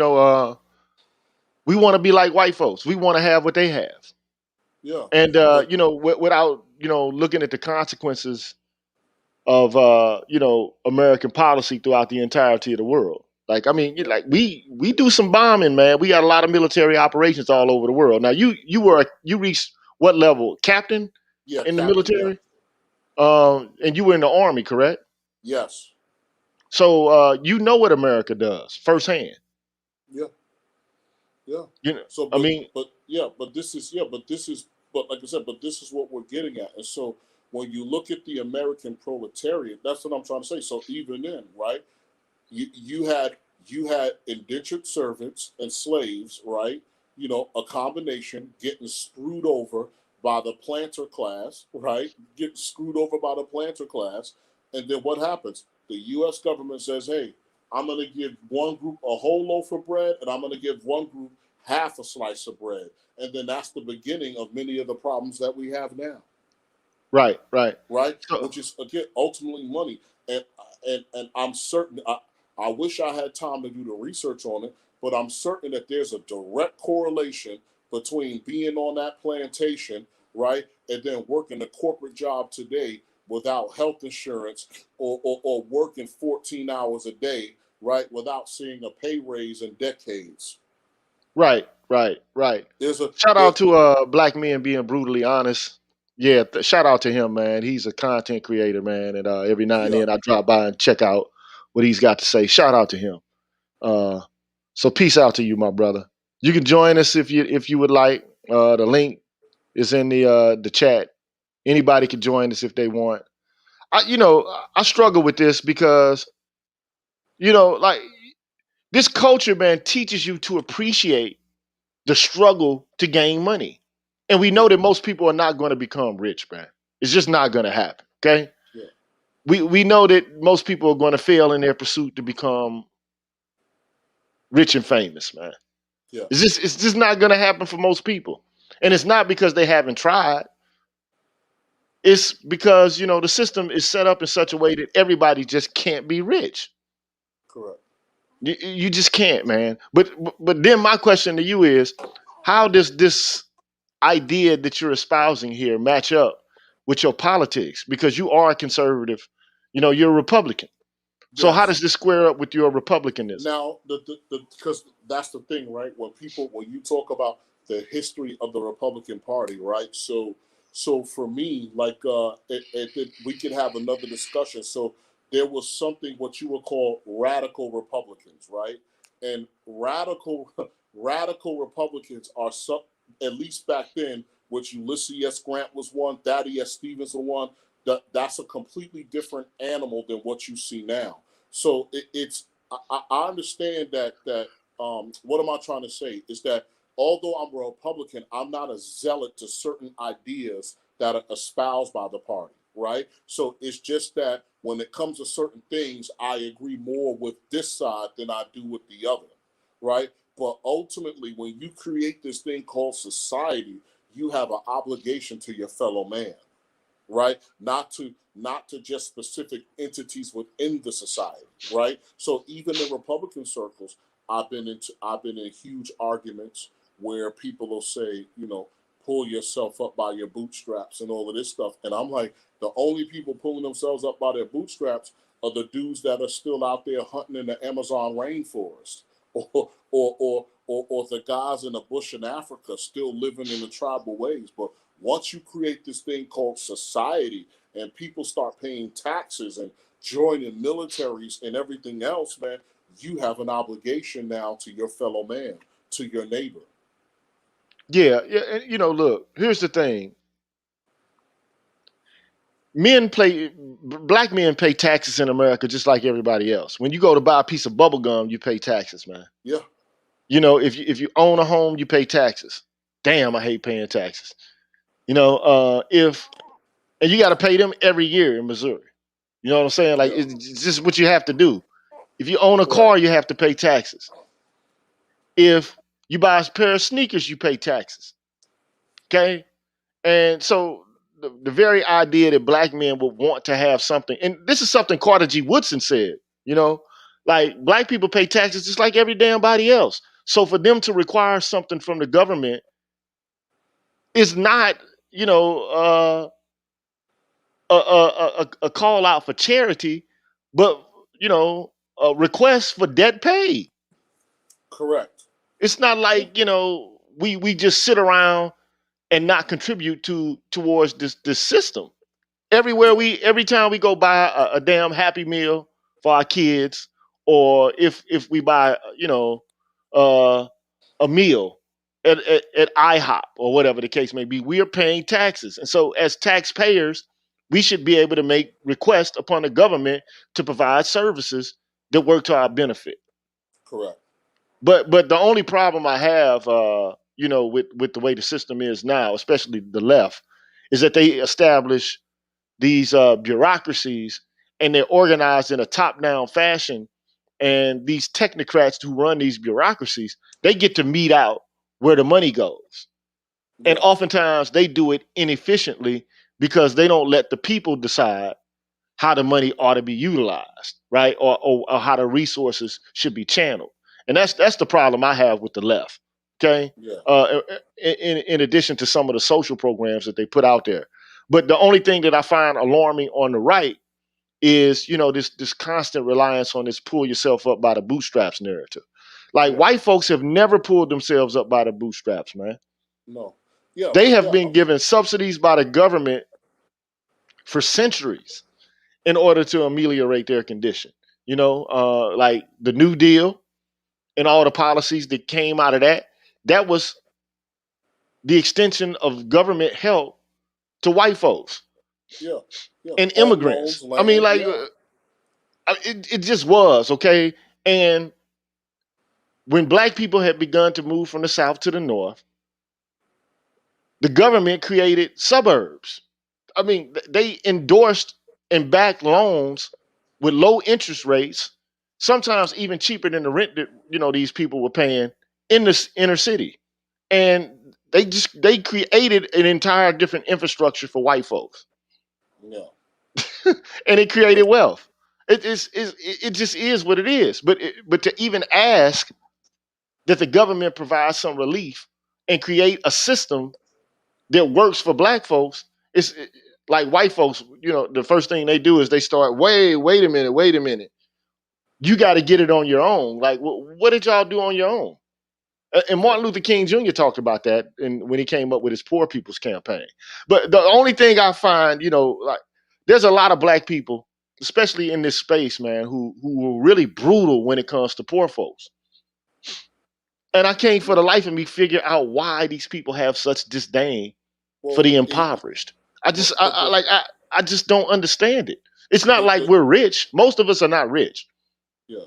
want to be like white folks. We want to have what they have. Yeah. And But without looking at the consequences of American policy throughout the entirety of the world. Like, I mean, Yeah. like we do some bombing, man. We got a lot of military operations all over the world. Now, you reached what level? Captain Yeah, in the Captain. Yeah. military? And you were in the army, correct? Yes. So you know what America does firsthand. Yeah. Yeah. You know, So, I mean, but like I said, but this is what we're getting at. And so when you look at the American proletariat, that's what I'm trying to say. So even then, right? You had indentured servants and slaves, right? A combination getting screwed over by the planter class, right? Getting screwed over by the planter class, and then what happens? The U.S. government says, "Hey, I'm going to give one group a whole loaf of bread, and I'm going to give one group half a slice of bread," and then that's the beginning of many of the problems that we have now, right, right. right? So Which is again ultimately money, and I'm certain. I wish I had time to do the research on it, but I'm certain that there's a direct correlation between being on that plantation, right, and then working a corporate job today without health insurance or working 14 hours a day, right, without seeing a pay raise in decades. right, right, right. There's a Shout there, out to Black Men Being Brutally Honest. Yeah, shout out to him, man. He's a content creator, man, and every now and yeah, then I drop by and check out what he's got to say. Shout out to him. Uh, so peace out to you, my brother. You can join us if you would like. The link is in the chat. Anybody can join us if they want. I struggle with this because like this culture, man, teaches you to appreciate the struggle to gain money. And we yeah, know that most people are not going to become rich, man. It's just not going to happen. Okay. yeah, We know that most people are going to fail in their pursuit to become rich and famous, man. yeah, It's just not going to happen for most people. And it's not because they haven't tried. It's because, the system is set up in such a way that everybody just can't be rich. correct. You just can't, man. But then my question to you is, how does this idea that you're espousing here match up with your politics? Because you are a conservative, you're a Republican. So how Yes. does this square up with your republicanism? Now, because that's the thing, right? When you talk about the history of the Republican Party, right? So for me, like, we could have another discussion. So there was something what you would call radical Republicans, right? And radical Republicans are some, at least back then, which Ulysses S. Grant was one, Thaddeus S. Stevenson one. That's a completely different animal than what you see now. So it's I understand that what am I trying to say is that although I'm a Republican, I'm not a zealot to certain ideas that are espoused by the party, right? So it's just that when it comes to certain things, I agree more with this side than I do with the other, right? But ultimately, when you create this thing called society, you have an obligation to your fellow man, right? Not to just specific entities within the society, right? So even in Republican circles, I've been in huge arguments where people will say, pull yourself up by your bootstraps and all of this stuff, and I'm like, the only people pulling themselves up by their bootstraps are the dudes that are still out there hunting in the Amazon rainforest, or the guys in the bush in Africa still living in the tribal ways. But once you create this thing called society and people start paying taxes and joining militaries and everything else, man, you have an obligation now to your fellow man, to your neighbor. Yeah, yeah. And look, here's the thing. Black men pay taxes in America just like everybody else. When you go to buy a piece of bubble gum, you pay taxes, man. Yeah, If you own a home, you pay taxes. Damn, I hate paying taxes. If and you got to pay them every year in Missouri. You know what I'm saying? Like yeah, it's just what you have to do. If you own a right, car, you have to pay taxes. If you buy a pair of sneakers, you pay taxes. Okay, and so the very idea that black men would want to have something, and this is something Carter G. Woodson said. You know, like black people pay taxes just like every damn body else. So for them to require something from the government is not, you know, a call out for charity, but requests for debt paid. Correct. It's not Yeah. like we just sit around and not contribute towards this system. Yeah. Every time we go buy a damn Happy Meal for our kids, or if we buy uh, a meal at IHOP or whatever the case may be, we are paying taxes, and so as taxpayers, we should be able to make requests upon the government to provide services that work to our benefit. Correct. But the only problem I have, with the way the system is now, especially the left, is that they establish these bureaucracies, and they're organized in a top-down fashion. And these technocrats who run these bureaucracies, they get to mete out where the money goes. And Yeah. oftentimes they do it inefficiently because they don't let the people decide how the money ought to be utilized, right? Or how the resources should be channeled. And that's the problem I have with the left. Okay. Yeah. In addition to some of the social programs that they put out there. But the only thing that I find alarming on the right is, this constant reliance on this pull yourself up by the bootstraps narrative. Like, Yeah. white folks have never pulled themselves up by the bootstraps, man. No. Yeah. They have Yeah. been given subsidies by the government for centuries in order to ameliorate their condition. Like the New Deal and all the policies that came out of that was the extension of government help to white folks Yeah. Yeah. and Home immigrants. loans, I mean, land. like, Yeah. it just was, okay? And when black people had begun to move from the South to the North, the government created suburbs. I mean, they endorsed and backed loans with low interest rates, sometimes even cheaper than the rent that these people were paying in this inner city. And they created an entire different infrastructure for white folks, Yeah. and it created wealth. It just is what it is. But to even ask that the government provides some relief and create a system that works for black folks, it's like white folks, the first thing they do is they start, wait a minute. You got to get it on your own. Like, what did y'all do on your own? And Yeah. Martin Luther King Jr. talked about that when he came up with his Poor People's Campaign. But the only thing I find, like, there's a lot of black people, especially in this space, man, who are really brutal when it comes to poor folks. And I can't for Yeah. the life of me figure out why these people have such disdain for Well, the impoverished. I but just but the I just don't understand it. It's not like the we're rich. Most of us are not rich. yeah.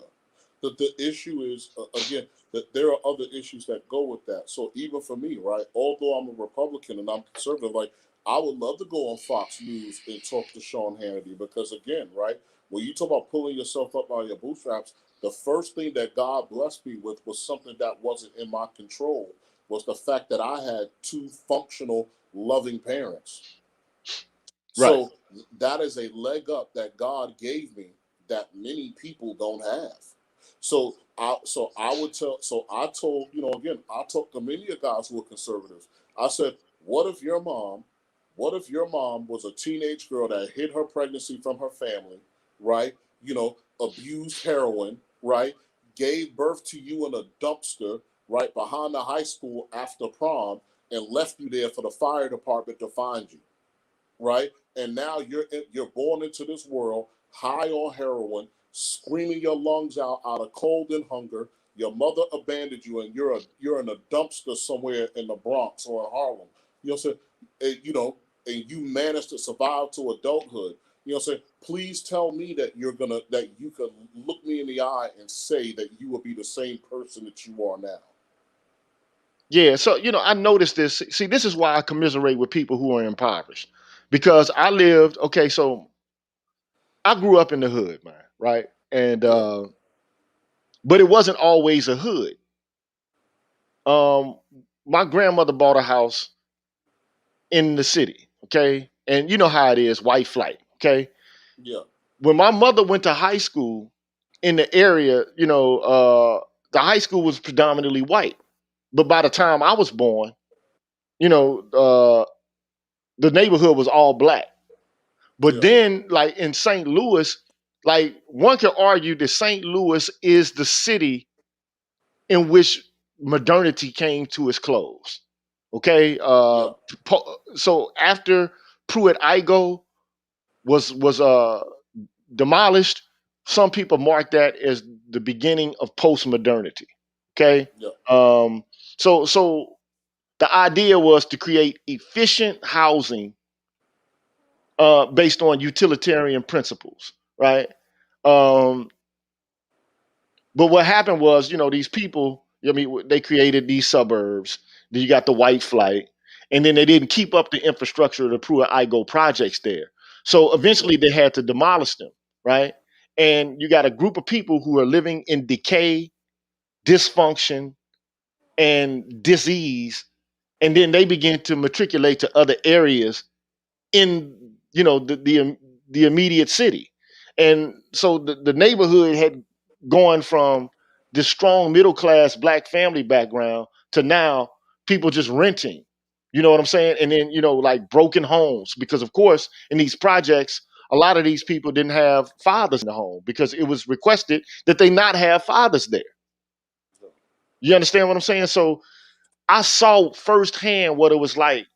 The issue is, again, that there are other issues that go with that. So even for me, right, although I'm a Republican and I'm conservative, like, I would love to go on Fox News and talk to Sean Hannity, because again, right, when you talk about pulling yourself up by your bootstraps, the first thing that God blessed me with was something that wasn't in my control, was the fact that I had two functional, loving parents. Right. So that is a leg up that God gave me that many people don't have. So I told, again, I talked to many of guys who are conservatives. I said, what if your mom was a teenage girl that hid her pregnancy from her family, right? Abused heroin, right? Gave birth to you in a dumpster, right, behind the high school after prom, and left you there for the fire department to find you, right? And now you're born into this world high on heroin, screaming your lungs out of cold and hunger. Your mother abandoned you, and you're in a dumpster somewhere in the Bronx or in Harlem. You know what I'm saying? And you managed to survive to adulthood. You know what I'm saying? Please tell me that that you could look me in the eye and say that you will be the same person that you are now. Yeah. So, I noticed this. See, this is why I commiserate with people who are impoverished. Because I lived, okay, so I grew up in the hood, man, right? And Yeah, but it wasn't always a hood. Um, my grandmother bought a house in the city, okay? And you know how it is, white flight, okay? yeah, When my mother went to high school in the area, the high school was predominantly white. But by the time I was born, you know, uh, the neighborhood was all black. But yeah, then, like in St. Louis, Like one could argue that St. Louis is the city in which modernity came to its close. Okay, Yeah. so after Pruitt-Igoe was demolished, some people mark that as the beginning of post-modernity. Okay, Yeah. um, so the idea was to create efficient housing based on utilitarian principles, right? Um, but what happened was, these people, I mean, they created these suburbs. Then you got the white flight, and then they didn't keep up the infrastructure of the Pruitt-Igoe projects there. So Yeah. eventually, they had to demolish them, right? And you got a group of people who are living in decay, dysfunction, and disease, and then they begin to matriculate to other areas in the immediate city. And so the neighborhood had gone from this strong middle class black family background to now people just renting. You know what I'm saying? And then, like broken homes, because of course in these projects a lot of these people didn't have fathers in the home because it was requested that they not have fathers there. You understand what I'm saying? So I saw firsthand what it was like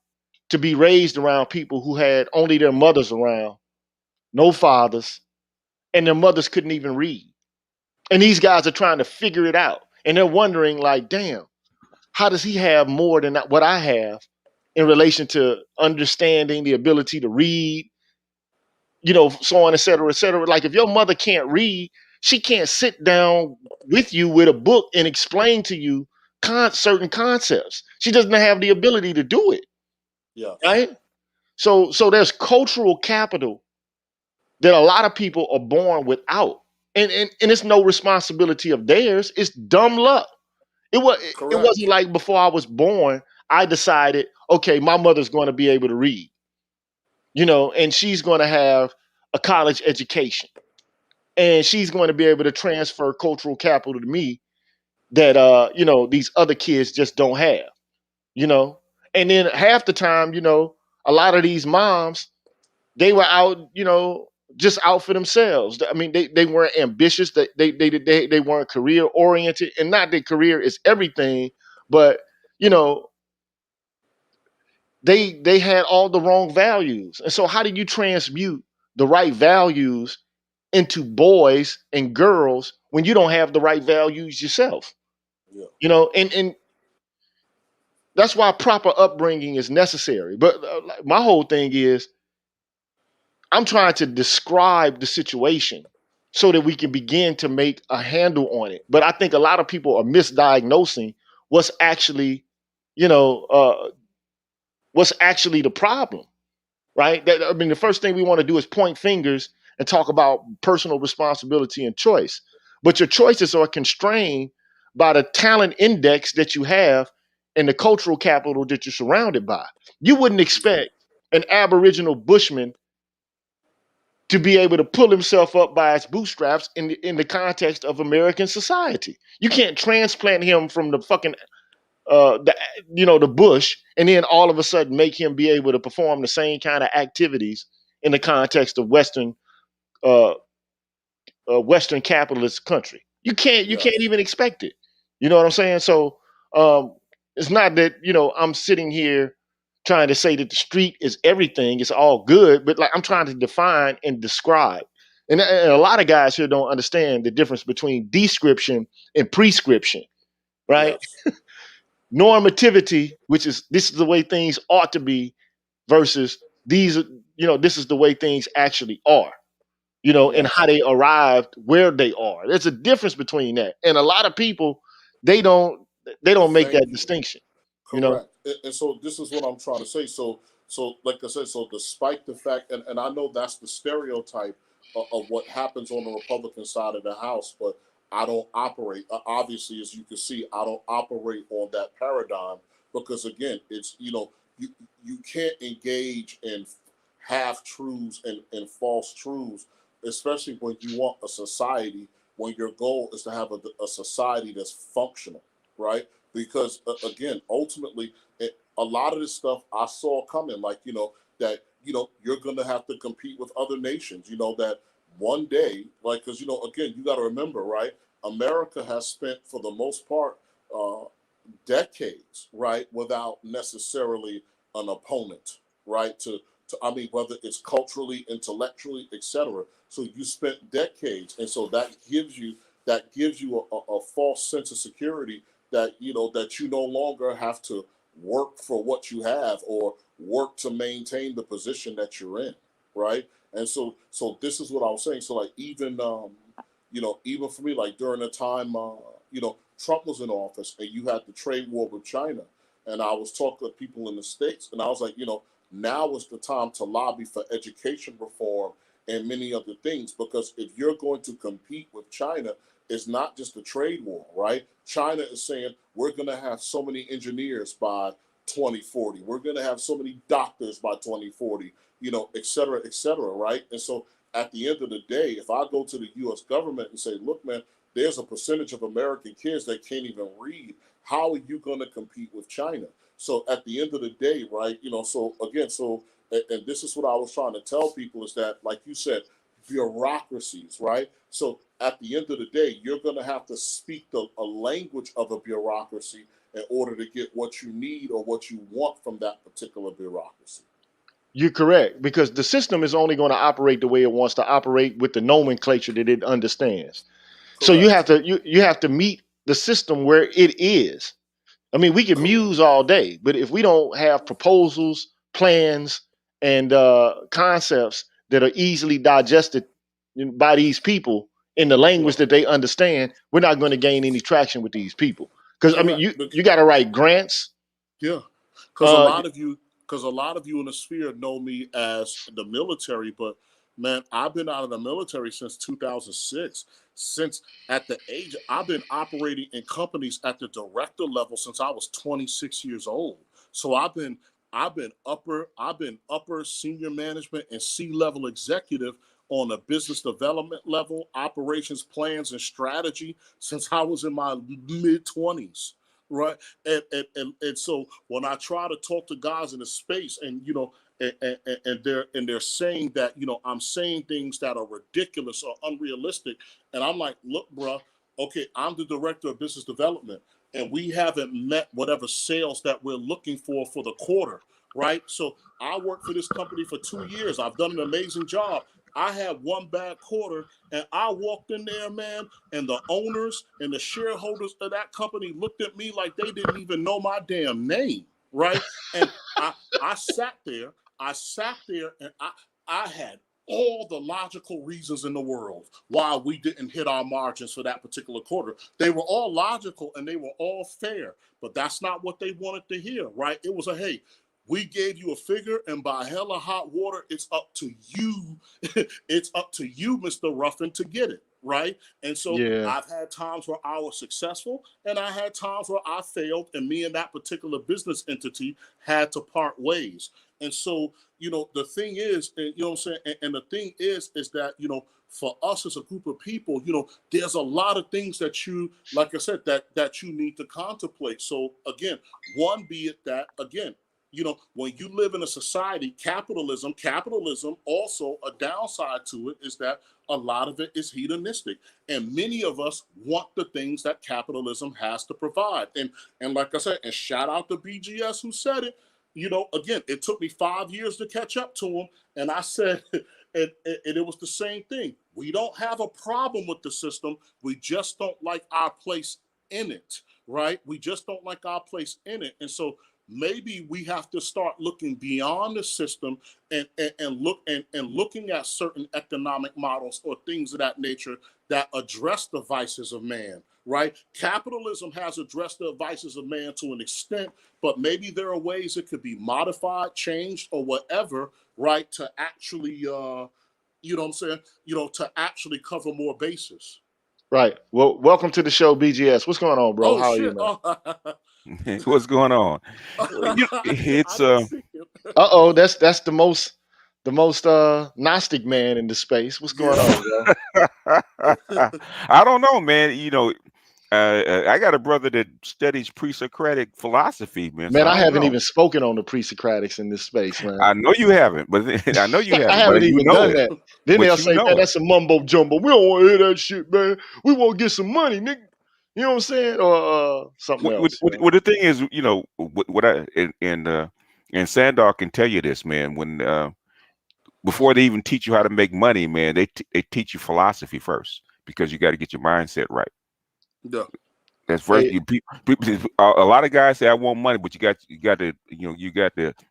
to be raised around people who had only their mothers around, no fathers, and their mothers couldn't even read. And these guys are trying to figure it out. And they're wondering, like, damn, how does he have more than what I have in relation to understanding, the ability to read, so on, et cetera, et cetera. Like, if your mother can't read, she can't sit down with you with a book and explain to you certain concepts. She doesn't have the ability to do it, Yes. right? So there's cultural capital that a lot of people are born without. And it's no responsibility of theirs. It's dumb luck. It Correct. wasn't like before I was born, I decided, okay, my mother's going to be able to read, and she's going to have a college education. And she's going to be able to transfer cultural capital to me that these other kids just don't have, you know. And then half the time, a lot of these moms, they were out, just out for themselves. I mean, they weren't ambitious. They weren't career oriented, and not that career is everything, but you know, they had all the wrong values. And so, how do you transmute the right values into boys and girls when you don't have the right values yourself? Yeah. And that's why proper upbringing is necessary. But like, my whole thing is I'm trying to describe the situation so that we can begin to make a handle on it. But I think a lot of people are misdiagnosing what's actually, you know, uh, what's actually the problem, right? I mean, the first thing we want to do is point fingers and talk about personal responsibility and choice. But your choices are constrained by the talent index that you have and the cultural capital that you're surrounded by. You wouldn't expect an Aboriginal bushman to be able to pull himself up by his bootstraps in the context of American society. You can't transplant him from the fucking the the bush and then all of a sudden make him be able to perform the same kind of activities in the context of uh, Western capitalist country. You can't Yes. even expect it. You know what I'm saying? So um, it's not that I'm sitting here trying to say that the street is everything. It's all good, but like I'm trying to define and describe. And a lot of guys here don't understand the difference between description and prescription, right? Yes. Normativity, which is this is the way things ought to be, versus this is the way things actually are, and Yes. how they arrived where they are. There's a difference between that. And a lot of people, they don't they don't make Thank that you. distinction, you know. Correct. And so this is what I'm trying to say. So like I said, so despite the fact, and I know that's the stereotype of what happens on the Republican side of the House, but I don't operate. Obviously, as you can see, I don't operate on that paradigm because again, it's you can't engage in half truths and false truths, especially when you want a society when your goal is to have a society that's functional, right? Because again, ultimately, a lot of this stuff I saw coming, like that you're going to have to compete with other nations. one day, like, because, again, you got to remember, right? America has spent, for the most part, uh, decades, right, without necessarily an opponent, right? I mean, whether it's culturally, intellectually, etc. So you spent decades, and so that gives you a false sense of security that that you no longer have to work for what you have or work to maintain the position that you're in, right? And so this is what I was saying. So like even for me, like during the time Trump was in office and you had the trade war with China, and I was talking to people in the States, and I was like, now is the time to lobby for education reform and many other things, because if you're going to compete with China, it's not just a trade war, right? China is saying we're going to have so many engineers by 2040. We're going to have so many doctors by 2040, et cetera, right? And so at the end of the day, if I go to the U.S. government and say, look, man, there's a percentage of American kids that can't even read. How are you going to compete with China? So at the end of the day, right, so again, and this is what I was trying to tell people is that, like you said, bureaucracies, right? So at the end of the day, you're going to have to speak a language of a bureaucracy in order to get what you need or what you want from that particular bureaucracy. You're correct, because the system is only going to operate the way it wants to operate with the nomenclature that it understands. So you have Correct. to you have to meet the system where it is. I mean, we can muse all day, but if we don't have proposals, plans, and concepts that are easily digested by these people in the language Correct. that they understand, we're not going to gain any traction with these people. Because I mean, Correct. you got to write grants. Yeah, because Uh, a lot of you in the sphere know me as the military, but man, I've been out of the military since 2006. Since at the age, I've been operating in companies at the director level since I was 26 years old. So I've been upper senior management and C-level executive on a business development level, operations plans and strategy since I was in my mid 20s, right? And so when I try to talk to guys in the space, and they're saying that I'm saying things that are ridiculous or unrealistic, and I'm like, look, bro, okay, I'm the director of business development, and we haven't met whatever sales that we're looking for the quarter, right? So I worked for this company for 2 years. I've done an amazing job. I had one bad quarter, and I walked in there, man, and the owners and the shareholders of that company looked at me like they didn't even know my damn name, right? And I sat there, and I had all the logical reasons in the world why we didn't hit our margins for that particular quarter. They were all logical and they were all fair, but that's not what they wanted to hear, right? It was hey, we gave you a figure, and by hell of hot water, it's up to you. It's up to you, Mr. Ruffin, to get it, right? And so yeah, I've had times where I was successful, and I had times where I failed, and me and that particular business entity had to part ways. And so, the thing is, and, you know what I'm saying? And the thing is that, for us as a group of people, there's a lot of things that you, like I said, that you need to contemplate. So again, one be it that, again, when you live in a society, capitalism also, a downside to it is that a lot of it is hedonistic. And many of us want the things that capitalism has to provide. And like I said, and shout out to BGS who said it, again, it took me 5 years to catch up to him. And I said, and it was the same thing. We don't have a problem with the system. We just don't like our place in it, right? We just don't like our place in it. And so maybe we have to start looking beyond the system and looking at certain economic models or things of that nature that address the vices of man, right? Capitalism has addressed the vices of man to an extent, but maybe there are ways it could be modified, changed, or whatever, right, to actually what I'm saying, to actually cover more bases. right. Well, welcome to the show, BGS. What's going on, bro? Oh How are you, shit. man? Oh, What's going on? I It's didn't see it. Oh, that's the most Gnostic man in the space. What's going Yeah. on, bro? I don't know, man. I got a brother that studies pre-Socratic philosophy, man. So Man, I I don't haven't know. even spoken on the pre-Socratics in this space, man. I know you haven't, but I know you I haven't, haven't but you even know done it. that. Then they'll But you say, know man, it. that's a mumbo jumbo. We don't want to hear that shit, man. We want to get some money, nigga. You know what I'm saying? Or something else. You know? What the thing is, you know, what I and Sandor can tell you this, man. When before they even teach you how to make money, man, they teach you philosophy first because you got to get your mindset right. Yeah. That's first. Hey, A lot of guys say I want money, but you got to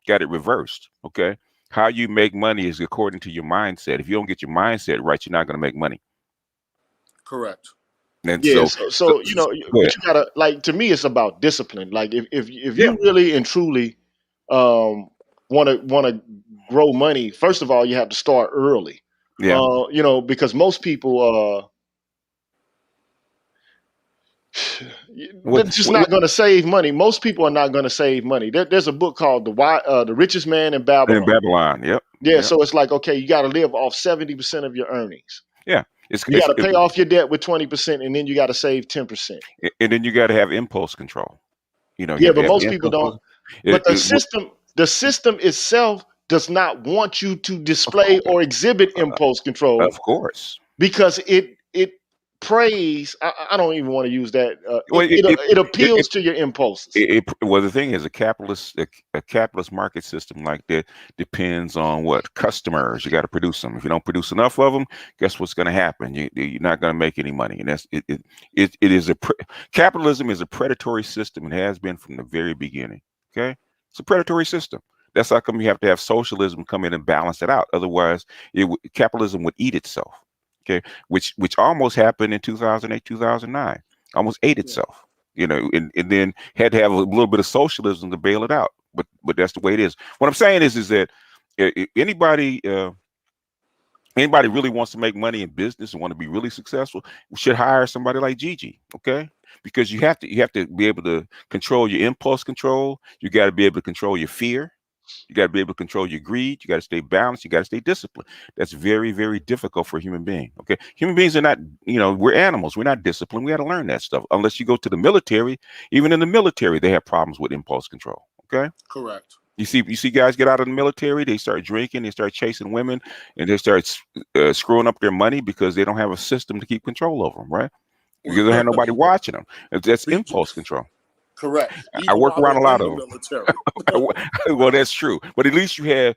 got it reversed. Okay, how you make money is according to your mindset. If you don't get your mindset right, you're not going to make money. Correct. And yeah, so, so you know, go but ahead. you gotta like to me, it's about discipline. Like if Yeah, you really and truly um want to grow money, first of all, you have to start early. yeah. You know, because most people they're just What not going to save money. Most people are not going to save money. There's a book called the Richest Man in in Babylon. Babylon? Yep, Yeah, yep. so it's like, okay, you got to live off 70% of your earnings. Yeah, You got to pay off your debt with 20%, and then you got to save 10%. and then you got to have impulse control. You know, you Yeah, have to but have most people don't. impulse. But It, it, the system itself does not want you to of display course, or exhibit impulse control of course. because it prays. I don't even want to use that. Well, It appeals to your impulses. well, the thing is, a capitalist market system like that depends on what customers. You got to produce them. If you don't produce enough of them, guess what's going to happen? You're not going to make any money. And it is capitalism is a predatory system and has been from the very beginning. Okay, it's a predatory system. That's how come you have to have socialism come in and balance it out. Otherwise, capitalism would eat itself. Okay, which almost happened in 2008, 2009. Almost ate Yeah. itself. You know, and then had to have a little bit of socialism to bail it out. But that's the way it is. What I'm saying is that anybody anybody really wants to make money in business and want to be really successful should hire somebody like Gigi. Okay, because you have to be able to control your impulse control. You got to be able to control your fear. You got to be able to control your greed. You got to stay balanced. You got to stay disciplined. That's very, very difficult for a human being. Okay. Human beings are not, we're animals. We're not disciplined. We got to learn that stuff. Unless you go to the military, even in the military, they have problems with impulse control. Okay. Correct. You see guys get out of the military, they start drinking, they start chasing women, and they start screwing up their money because they don't have a system to keep control over them, right? Because they don't have nobody watching them. That's impulse control. Correct. I Even work while around a they're lot in the of them. military. Well, that's true, but at least at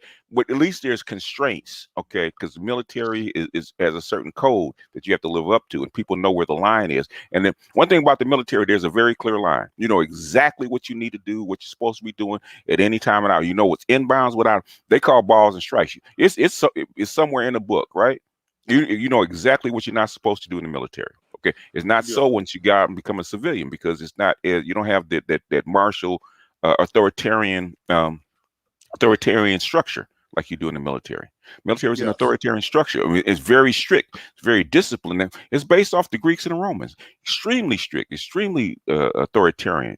least there's constraints, okay? Because the military is has a certain code that you have to live up to, and people know where the line is. And then one thing about the military, there's a very clear line. You know exactly what you need to do, what you're supposed to be doing at any time and out. You know what's inbounds, without. They call balls and strikes. It's somewhere in the book, right? You know exactly what you're not supposed to do in the military. Okay, it's not Yeah. so once you go out and become a civilian, because it's not you don't have that martial authoritarian structure like you do in the military. Military is an Yes. authoritarian structure. I mean, it's very strict, it's very disciplined. It's based off the Greeks and the Romans. Extremely strict, extremely authoritarian.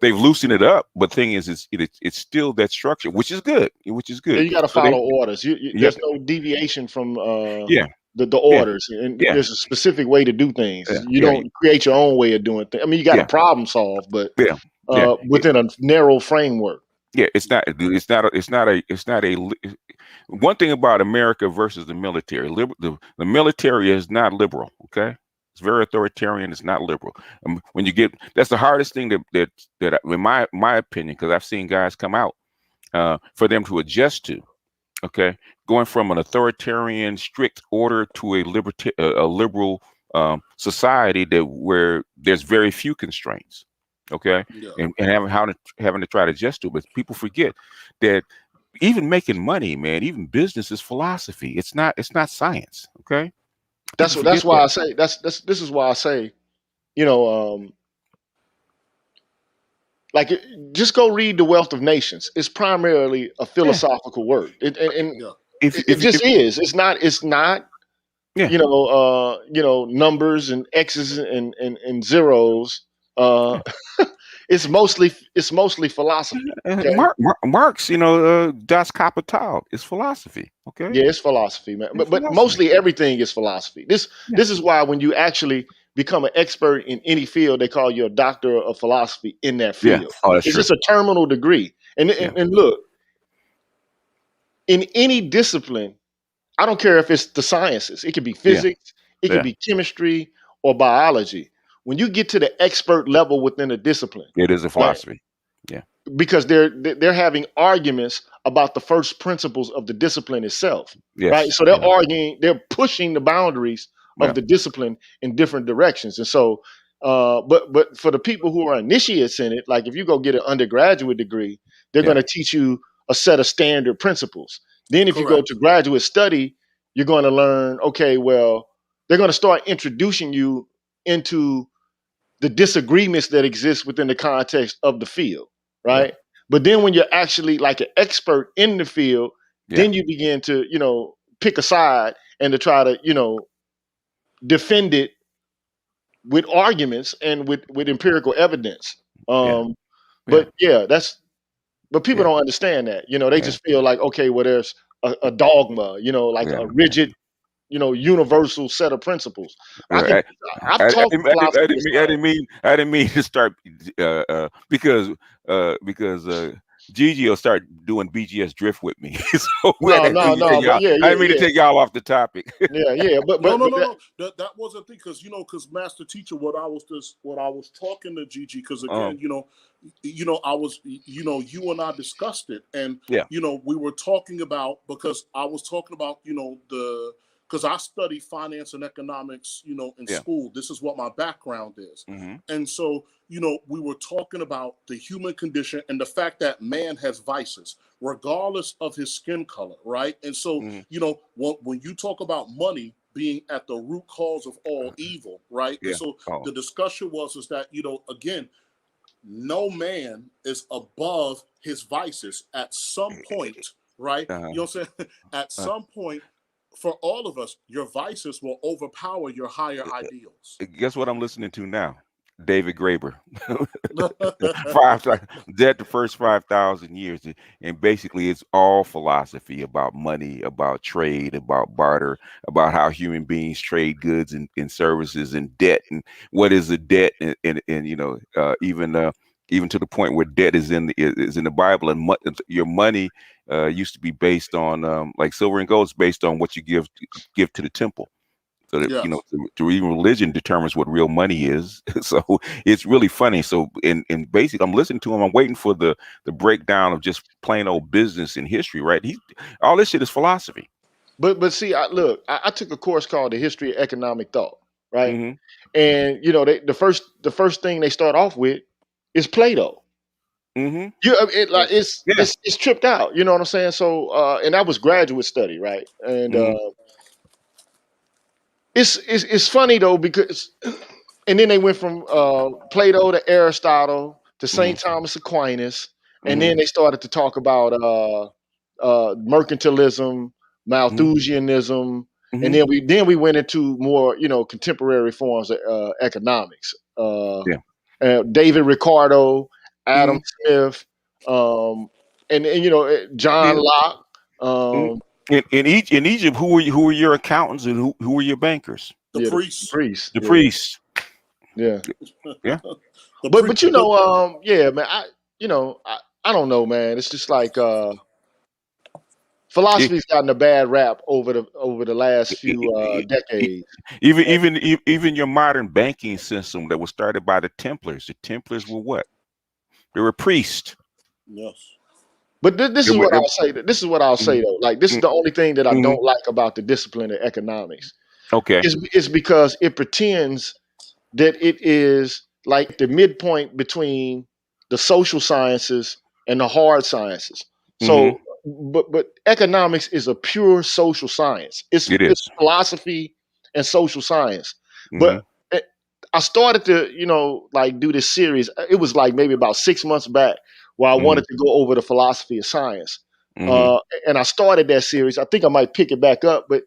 They've loosened it up, but the thing is, it's still that structure, which is good, which is Yeah, good. you got to So they, follow orders. yeah, There's no deviation from yeah, the yeah, orders, and yeah, there's a specific way to do things. yeah, You yeah, don't create your own way of doing things. I mean, you got to yeah, problem solve, but yeah, yeah. within a narrow framework. Yeah, one thing about America versus the military. The military is not liberal. Okay, it's very authoritarian. It's not liberal. When you get, that's the hardest thing that in my opinion, because I've seen guys come out for them to adjust to. Okay, going from an authoritarian, strict order to a liberal society where there's very few constraints. Okay, Yeah. and having to try to adjust to it. But people forget that even making money, man, even business is philosophy. It's not science. Okay, people That's forget why that. I say this is why I say, you know, like just go read The Wealth of Nations. It's primarily a Yeah, philosophical work. And Yeah. it if just is. It's not yeah. numbers and x's and zeros. Uh, it's mostly philosophy. Okay, Marx, Das Kapital is philosophy. Okay, yeah, it's philosophy, man. it's But philosophy. mostly everything is philosophy. This Yeah, this is why when you actually become an expert in any field, they call you a doctor of philosophy in that Yeah. field. Oh, that's It's true. just a terminal degree. And look, in any discipline, I don't care if it's the sciences. It could be physics, it could be chemistry or biology. When you get to the expert level within a discipline, It is a right, philosophy. because they're having arguments about the first principles of the discipline itself, right? Yes. So they're arguing, they're pushing the boundaries of the discipline in different directions. And so, but for the people who are initiates in it, like if you go get an undergraduate degree, they're going to teach you a set of standard principles. Then if you go Correct. to graduate study, you're going to learn, okay, well, they're going to start introducing you into the disagreements that exist within the context of the field, right? But then when you're actually like an expert in the field, then you begin to, pick a side and to try to, defend it with arguments and with empirical evidence. But but people don't understand that. They just feel like, okay, well, there's a dogma, like a rigid, universal set of principles. I've I taught philosophy of science. didn't mean to start because Gigi will start doing BGS drift with me. So No, but I didn't mean to take y'all off the topic. but No. That wasn't the thing, because Master Teacher, what I was talking to Gigi, because again, I was, you and I discussed it, and we were talking about, because I was talking about, because I study finance and economics, in school. This is what my background is. And so, we were talking about the human condition and the fact that man has vices, regardless of his skin color, right? And so, when you talk about money being at the root cause of all evil, right? And so the discussion is that, again, no man is above his vices at some point, right? You know what I'm saying? At some point, for all of us, your vices will overpower your higher ideals. Guess what I'm listening to now? David Graeber. The first 5,000 years, and basically it's all philosophy about money, about trade, about barter, about how human beings trade goods and services, and debt, and what is a debt, and even to the point where debt is in the Bible, and your money used to be based on like silver and gold is based on what you give to the temple. So that, even religion determines what real money is. So it's really funny. So in basically, I'm listening to him. I'm waiting for the breakdown of just plain old business and history. Right? All this shit is philosophy. But see, I took a course called the History of Economic Thought, right? And the first thing they start off with is Plato. It's tripped out. You know what I'm saying? So and that was graduate study, right? And it's funny though, because and then they went from Plato to Aristotle to St. Thomas Aquinas, and then they started to talk about mercantilism, Malthusianism, and then we went into more contemporary forms of economics. David Ricardo, Adam Smith, and John Locke. In Egypt, who were your accountants, and who were your bankers? The priests. The priests. Yeah. But man, I don't know, man. It's just like philosophy's gotten a bad rap over the last few decades. Even your modern banking system that was started by the Templars. The Templars were what? They were priests. Yes. But this is what I'll say. This is what I'll say though. Like, this is the only thing that I don't like about the discipline of economics. Okay. It's because it pretends that it is like the midpoint between the social sciences and the hard sciences. So, but economics is a pure social science. It's philosophy and social science. But I started to, like, do this series. It was like maybe about 6 months back, where I wanted to go over the philosophy of science. And I started that series. I think I might pick it back up, but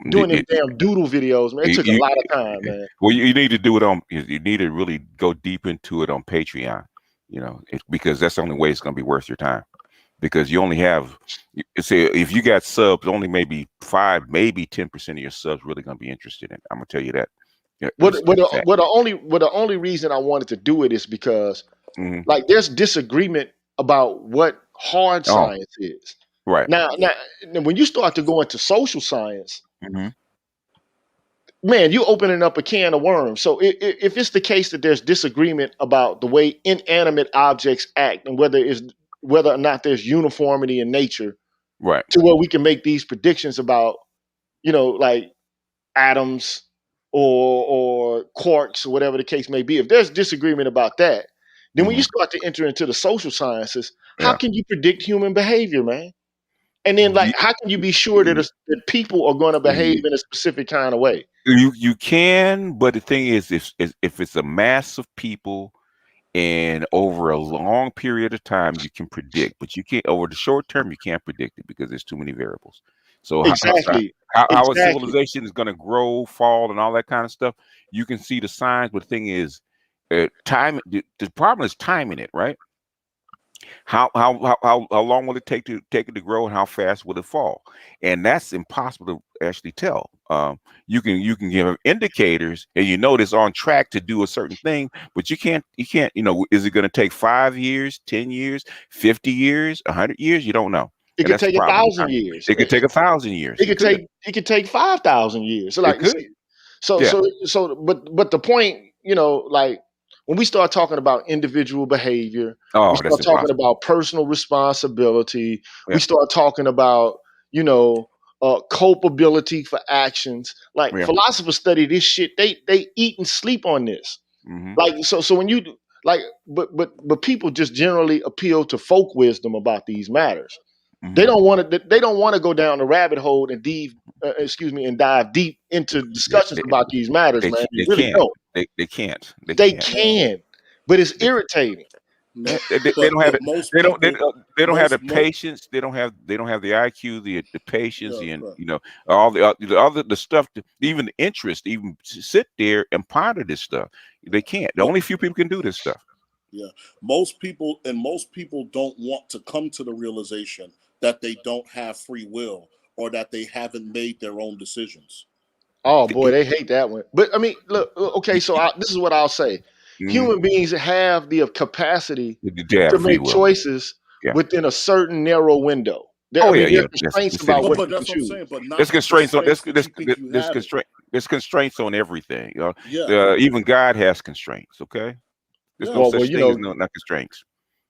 doing them damn doodle videos, man, it took a lot of time, man. Well, you need to do it on. You need to really go deep into it on Patreon. Because that's the only way it's going to be worth your time. Because you only have, say, if you got subs, only maybe 5, maybe 10% of your subs really going to be interested in it. I'm going to tell you that. Yeah, What it's what a the, fact. what the only reason I wanted to do it is because Mhm. like there's disagreement about what hard Oh, science is. right. Now when you start to go into social science, Mhm. man, you opening up a can of worms. So if it's the case that there's disagreement about the way inanimate objects act and whether or not there's uniformity in nature Right. to where we can make these predictions about, like atoms or quarks or whatever the case may be. If there's disagreement about that, then when you Mhm. start to enter into the social sciences, how Yeah. can you predict human behavior, man? And then, like, You, how can you be sure that people are going to behave you, in a specific kind of way? you can, but the thing is, if it's a mass of people and over a long period of time, you can predict, but you can't over the short term. You can't predict it because there's too many variables. So Exactly. how a Exactly. civilization is going to grow, fall, and all that kind of stuff, you can see the signs. But the thing is, time. The problem is timing it, right? How long will it take it to grow, and how fast will it fall? And that's impossible to actually tell. You can give indicators, and you know it's on track to do a certain thing, but you can't. Is it going to take 5 years, 10 years, 50 years, 100 years? You don't know, It and could that's the take a problem. thousand years. It could take 1,000 years. It could. It could take 5,000 years. So It like, could. see, so Yeah. so so, but the point, like when we start talking about individual behavior, we Oh, that's start talking impossible. about personal responsibility, we Yeah. start talking about you know culpability for actions. Like Yeah. philosophers study this shit. They eat and sleep on this. Hmm. Like so when you like, but people just generally appeal to folk wisdom about these matters. They Hmm. don't want to. They don't want to go down the rabbit hole and and dive deep into They, discussions they, about these matters, they, man. They they really can't. don't. They can't. They They can't. No, can, but it's They irritating. no. They don't have But it. most They don't. people, They don't have the most, patience. They don't have the IQ, the patience, yeah, and correct. all the other the stuff. Even the interest, even sit there and ponder this stuff. They can't. The Mo- only few people can do this stuff. yeah, most people don't want to come to the realization that they don't have free will or that they haven't made their own decisions. Oh boy, The- they hate that one. But I mean, look, okay. So this is what I'll say: Mhm. human beings have the capacity They to have free make will. choices Yeah. within a certain narrow window. Oh yeah, There yeah. are constraints That's it. about what But you can that's what I'm choose. saying. But There's not the constraints on constraints that you think you have it. there's constraints on everything. Yeah, Even God has constraints. Okay. There's no yeah. Well, such thing as no not constraints.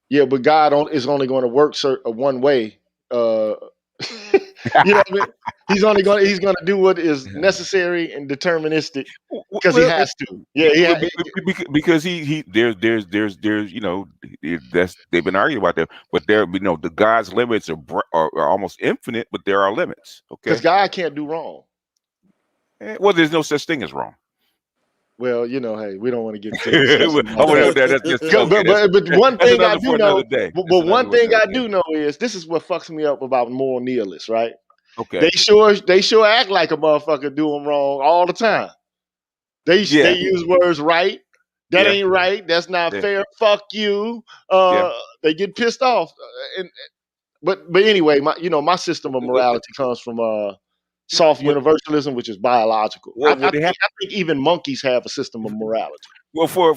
yeah, but is only going to work one way. Uh, you know what I mean? He's gonna do what is necessary and deterministic because he Well, has to. Yeah, yeah. because he there's that's they've been arguing about that, but the God's limits are almost infinite, but there are limits. Because Okay. God can't do wrong. Well, there's no such thing as wrong. Well, hey, we don't want to get into a Well, discussion about oh, that. that's just okay. But one That's thing I another do for another know, day. That's but another one for thing another I day. do know is this is what fucks me up about moral nihilists, right? Okay. They sure act like a motherfucker do them wrong all the time. They Yeah. use words right. That Yeah. ain't right. That's not Yeah. fair. Fuck you. Yeah. They get pissed off. And but anyway, my system of morality comes from soft But universalism, which is biological. well, what they have. I think even monkeys have a system of morality. Well, for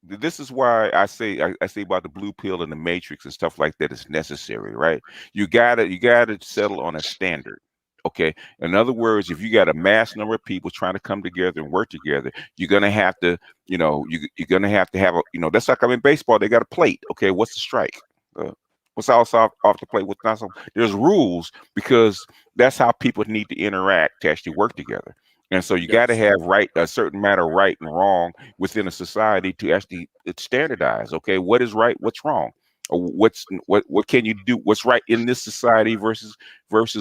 this is why I say about the blue pill and the matrix and stuff like that is necessary, right? You gotta settle on a standard. Okay. In other words, if you got a mass number of people trying to come together and work together, you're gonna have to, you're gonna have to have that's like in baseball, they got a plate. Okay, what's the strike? Uh, what's else off the plate? What's not so? There's rules because that's how people need to interact to actually work together. And so you got to Yes. have a certain amount of right and wrong within a society to actually standardize. Okay, what is right? What's wrong? Or what can you do? What's right in this society versus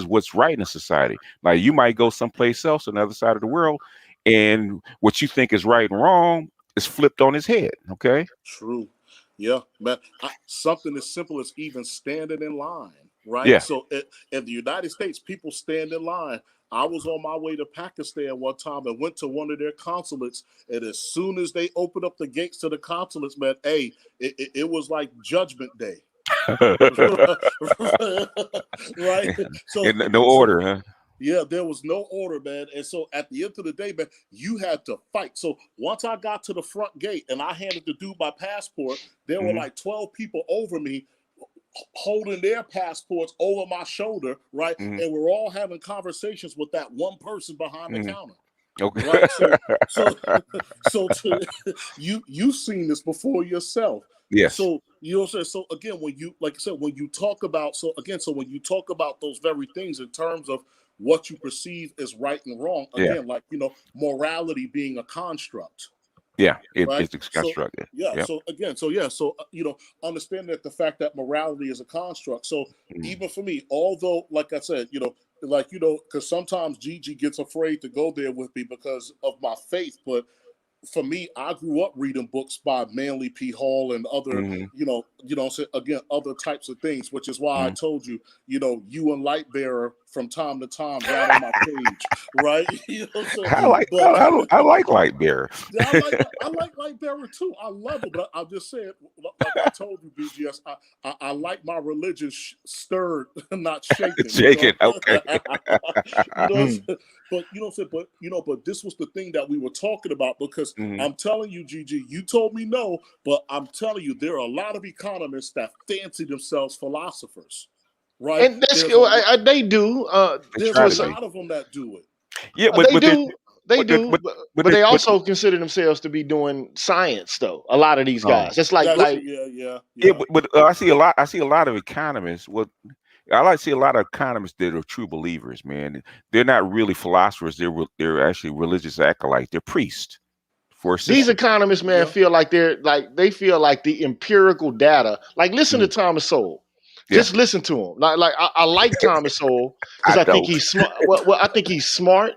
what's right in a society? Like you might go someplace else on the other side of the world, and what you think is right and wrong is flipped on his head. Okay. True. Yeah, man. Something as simple as even standing in line, right? Yeah. So in the United States, people stand in line. I was on my way to Pakistan one time and went to one of their consulates. And as soon as they opened up the gates to the consulates, man, hey, it was like Judgment Day. Right? So, No order, huh? there was no order, man. And so at the end of the day, man, you had to fight. So once I got to the front gate and I handed the dude my passport, there were like 12 people over me holding their passports over my shoulder, right? And we're all having conversations with that one person behind the counter. Okay. Right. So you've seen this before yourself. Yes. So you know what I'm saying? So again, when you, like I said, when you talk about when you talk about those very things in terms of what you perceive as right and wrong, again, like, you know, morality being a construct. Yeah, right? it's constructed. So again, you know, understand that the fact that morality is a construct. So even for me, although, like I said, you know, because sometimes Gigi gets afraid to go there with me because of my faith, but for me, I grew up reading books by Manly P. Hall and other, again, other types of things, which is why I told you, you know, you and Lightbearer from time to time right on my page, right? You know, I like Lightbearer. I like Lightbearer too. I love it, but I just said, like I told you, BGS, I like my religion stirred, not shaken. Shaken, okay. But this was the thing that we were talking about, because I'm telling you, Gigi, you told me no, but I'm telling you, there are a lot of economists that fancy themselves philosophers, right? And that's they do. There's a lot of them that do it. Yeah, but they also consider themselves to be doing science, though. A lot of these guys. It's like but I see a lot of economists. I like to see a lot of economists that are true believers, man. They're not really philosophers. They're actually religious acolytes. They're priests. These economists, man, feel like they feel like the empirical data. Like, listen to Thomas Sowell. Just listen to him. I like Thomas Sowell because I think he's smart. Well, I think he's smart.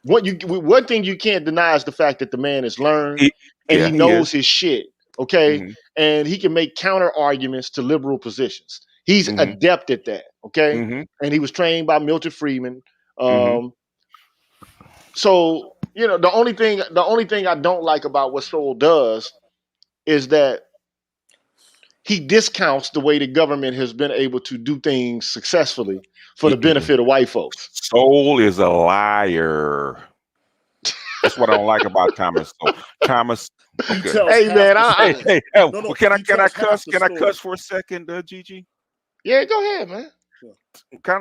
One thing you can't deny is the fact that the man is learned and he knows his shit. Okay, and he can make counter arguments to liberal positions. He's adept at that. Okay, and he was trained by Milton Friedman. So, you know, the only thing I don't like about what Sowell does is that he discounts the way the government has been able to do things successfully for the benefit of white folks. Sowell is a liar. That's what I don't like about Thomas. Thomas, hey man, can I cuss? Can I cuss for a second, Gigi? Yeah, go ahead, man.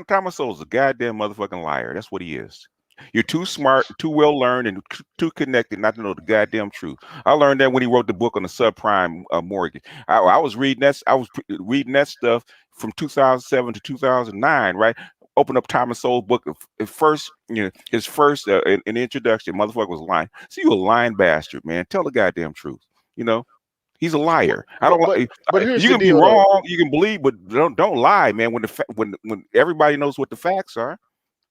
Thomas Sowell's a goddamn motherfucking liar. That's what he is. You're too smart, too well learned, and too connected not to know the goddamn truth. I learned that when he wrote the book on the subprime mortgage. I was reading that. I was reading that stuff from 2007 to 2009. Right. Open up Thomas Sowell's book. His first in the introduction, motherfucker was lying. So you a lying bastard, man. Tell the goddamn truth. You know. He's a liar. I don't like. But here's you the can deal, be wrong. though. You can believe, but don't lie, man. When everybody knows what the facts are.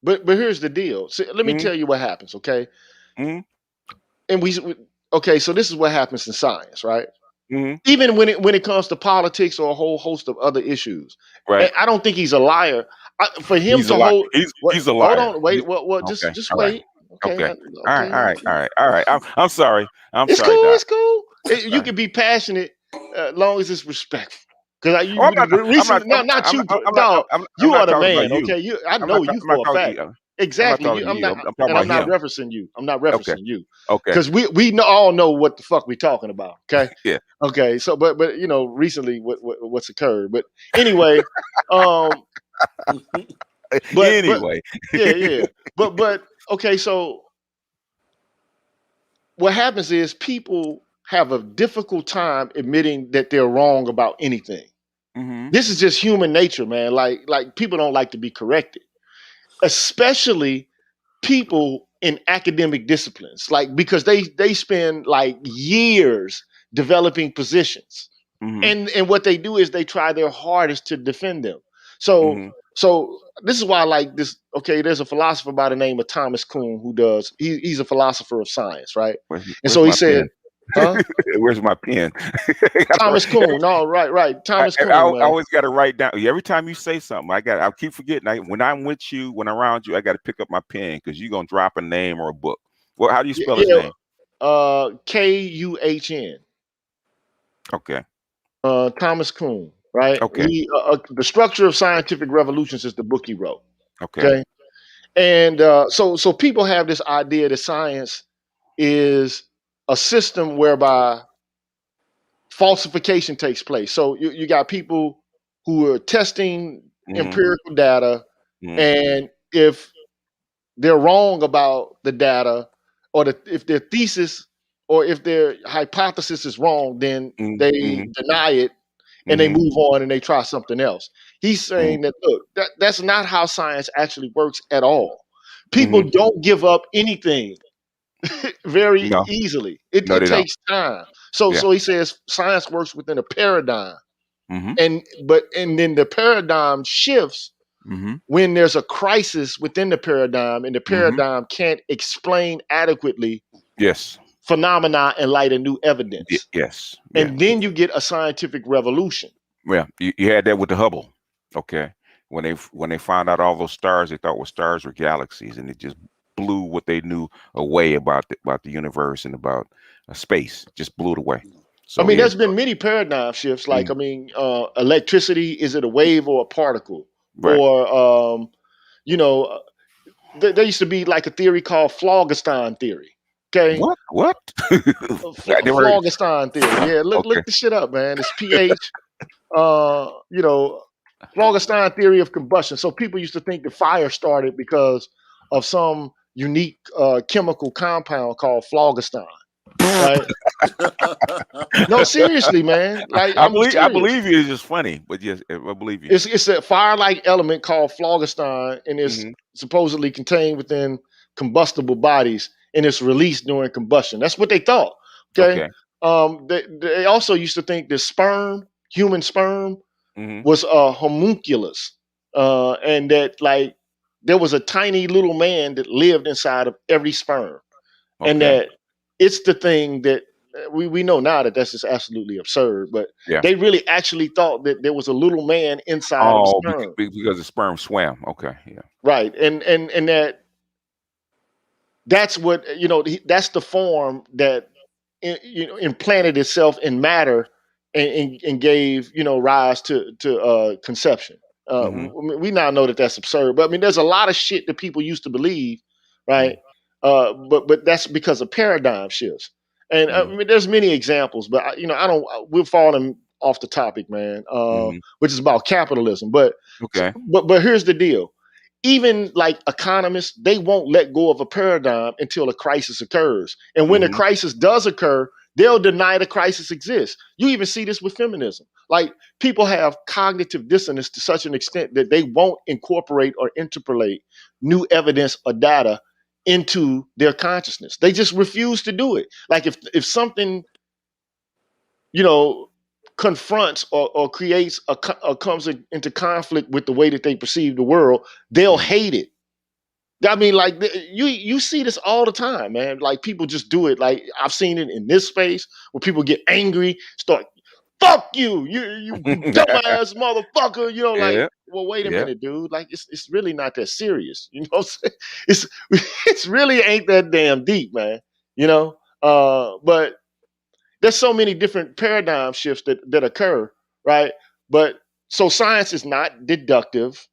But here's the deal. So let me tell you what happens, okay? And so this is what happens in science, right? Even when it comes to politics or a whole host of other issues, right? I don't think he's a liar. For him he's to hold, he's a liar. Hold on, wait. Well, just wait. Okay. All right. I'm sorry. It's sorry, cool. Doc. It's cool. You can be passionate as long as it's respectful. Because you are the man. Okay, I know you for a fact. Exactly. I'm not referencing you. I'm not referencing you. Okay. Because we all know what the fuck we're talking about. Okay. Yeah. Okay. So, but you know, recently what's occurred. But anyway, But okay. So what happens is people have a difficult time admitting that they're wrong about anything. This is just human nature, man. Like people don't like to be corrected, especially people in academic disciplines, like because they spend like years developing positions, and what they do is they try their hardest to defend them. So this is why I like this. Okay, there's a philosopher by the name of Thomas Kuhn he's a philosopher of science, right? And so he said. Huh? Where's my pen? Thomas Kuhn. No, right. Thomas Kuhn. I always got to write down. Every time you say something, I keep forgetting. When I'm with you, when I'm around you, I got to pick up my pen because you're gonna drop a name or a book. Well, how do you spell his name? Kuhn. Okay. Thomas Kuhn. Right. Okay. The Structure of Scientific Revolutions is the book he wrote. Okay. And so people have this idea that science is a system whereby falsification takes place. So you got people who are testing empirical data, and if they're wrong about the data, or if their thesis or if their hypothesis is wrong, then they deny it and they move on and they try something else. He's saying that, look, that's not how science actually works at all. People don't give up anything very No, easily. no, It they don't. takes time. So Yeah. so he says science works within a paradigm. Mm-hmm. And then the paradigm shifts Mm-hmm. when there's a crisis within the paradigm and the paradigm can't explain adequately Yes. phenomena in light of new evidence. Yes. Yeah. And then you get a scientific revolution. Well, you had that with the Hubble. Okay. When they found out all those stars they thought were stars were galaxies, and it just blew what they knew away about the universe and about space. Just blew it away. I So mean, yeah. there's been many paradigm shifts. Like, I mean, electricity, is it a wave or a particle? Right. Or, you know, there used to be like a theory called phlogiston theory. Okay. What? I never heard. Phlogiston theory. Yeah, look Okay. this shit up, man. It's PH. You know, phlogiston theory of combustion. So people used to think the fire started because of some unique chemical compound called phlogiston. Right? No, seriously, man. Like, I I'm believe serious. you. It's just funny, but yes, I believe you. It's a fire-like element called phlogiston, and it's supposedly contained within combustible bodies, and it's released during combustion. That's what they thought. Okay. They also used to think that human sperm, was a homunculus, and that like there was a tiny little man that lived inside of every sperm, and that it's the thing that we know now that that's just absolutely absurd, but Yeah. they really actually thought that there was a little man inside of a Oh, sperm. because the sperm swam. Okay. Yeah. Right. And that's what, that's the form that implanted itself in matter and gave, rise to conception. We now know that that's absurd, but I mean, there's a lot of shit that people used to believe, right? But that's because of paradigm shifts. And I mean, there's many examples, but we're falling off the topic, man, which is about capitalism. But here's the deal. Even like economists, they won't let go of a paradigm until a crisis occurs. And when a crisis does occur, they'll deny the crisis exists. You even see this with feminism. Like, people have cognitive dissonance to such an extent that they won't incorporate or interpolate new evidence or data into their consciousness. They just refuse to do it. Like, if something, confronts or creates or comes into conflict with the way that they perceive the world, they'll hate it. I mean, like, you see this all the time, man. Like, people just do it. Like, I've seen it in this space where people get angry, start, fuck you dumbass motherfucker. Like, well, wait a minute, dude. Like, it's really not that serious. You know what I'm saying? It's really ain't that damn deep, man. But there's so many different paradigm shifts that occur, right? But so science is not deductive,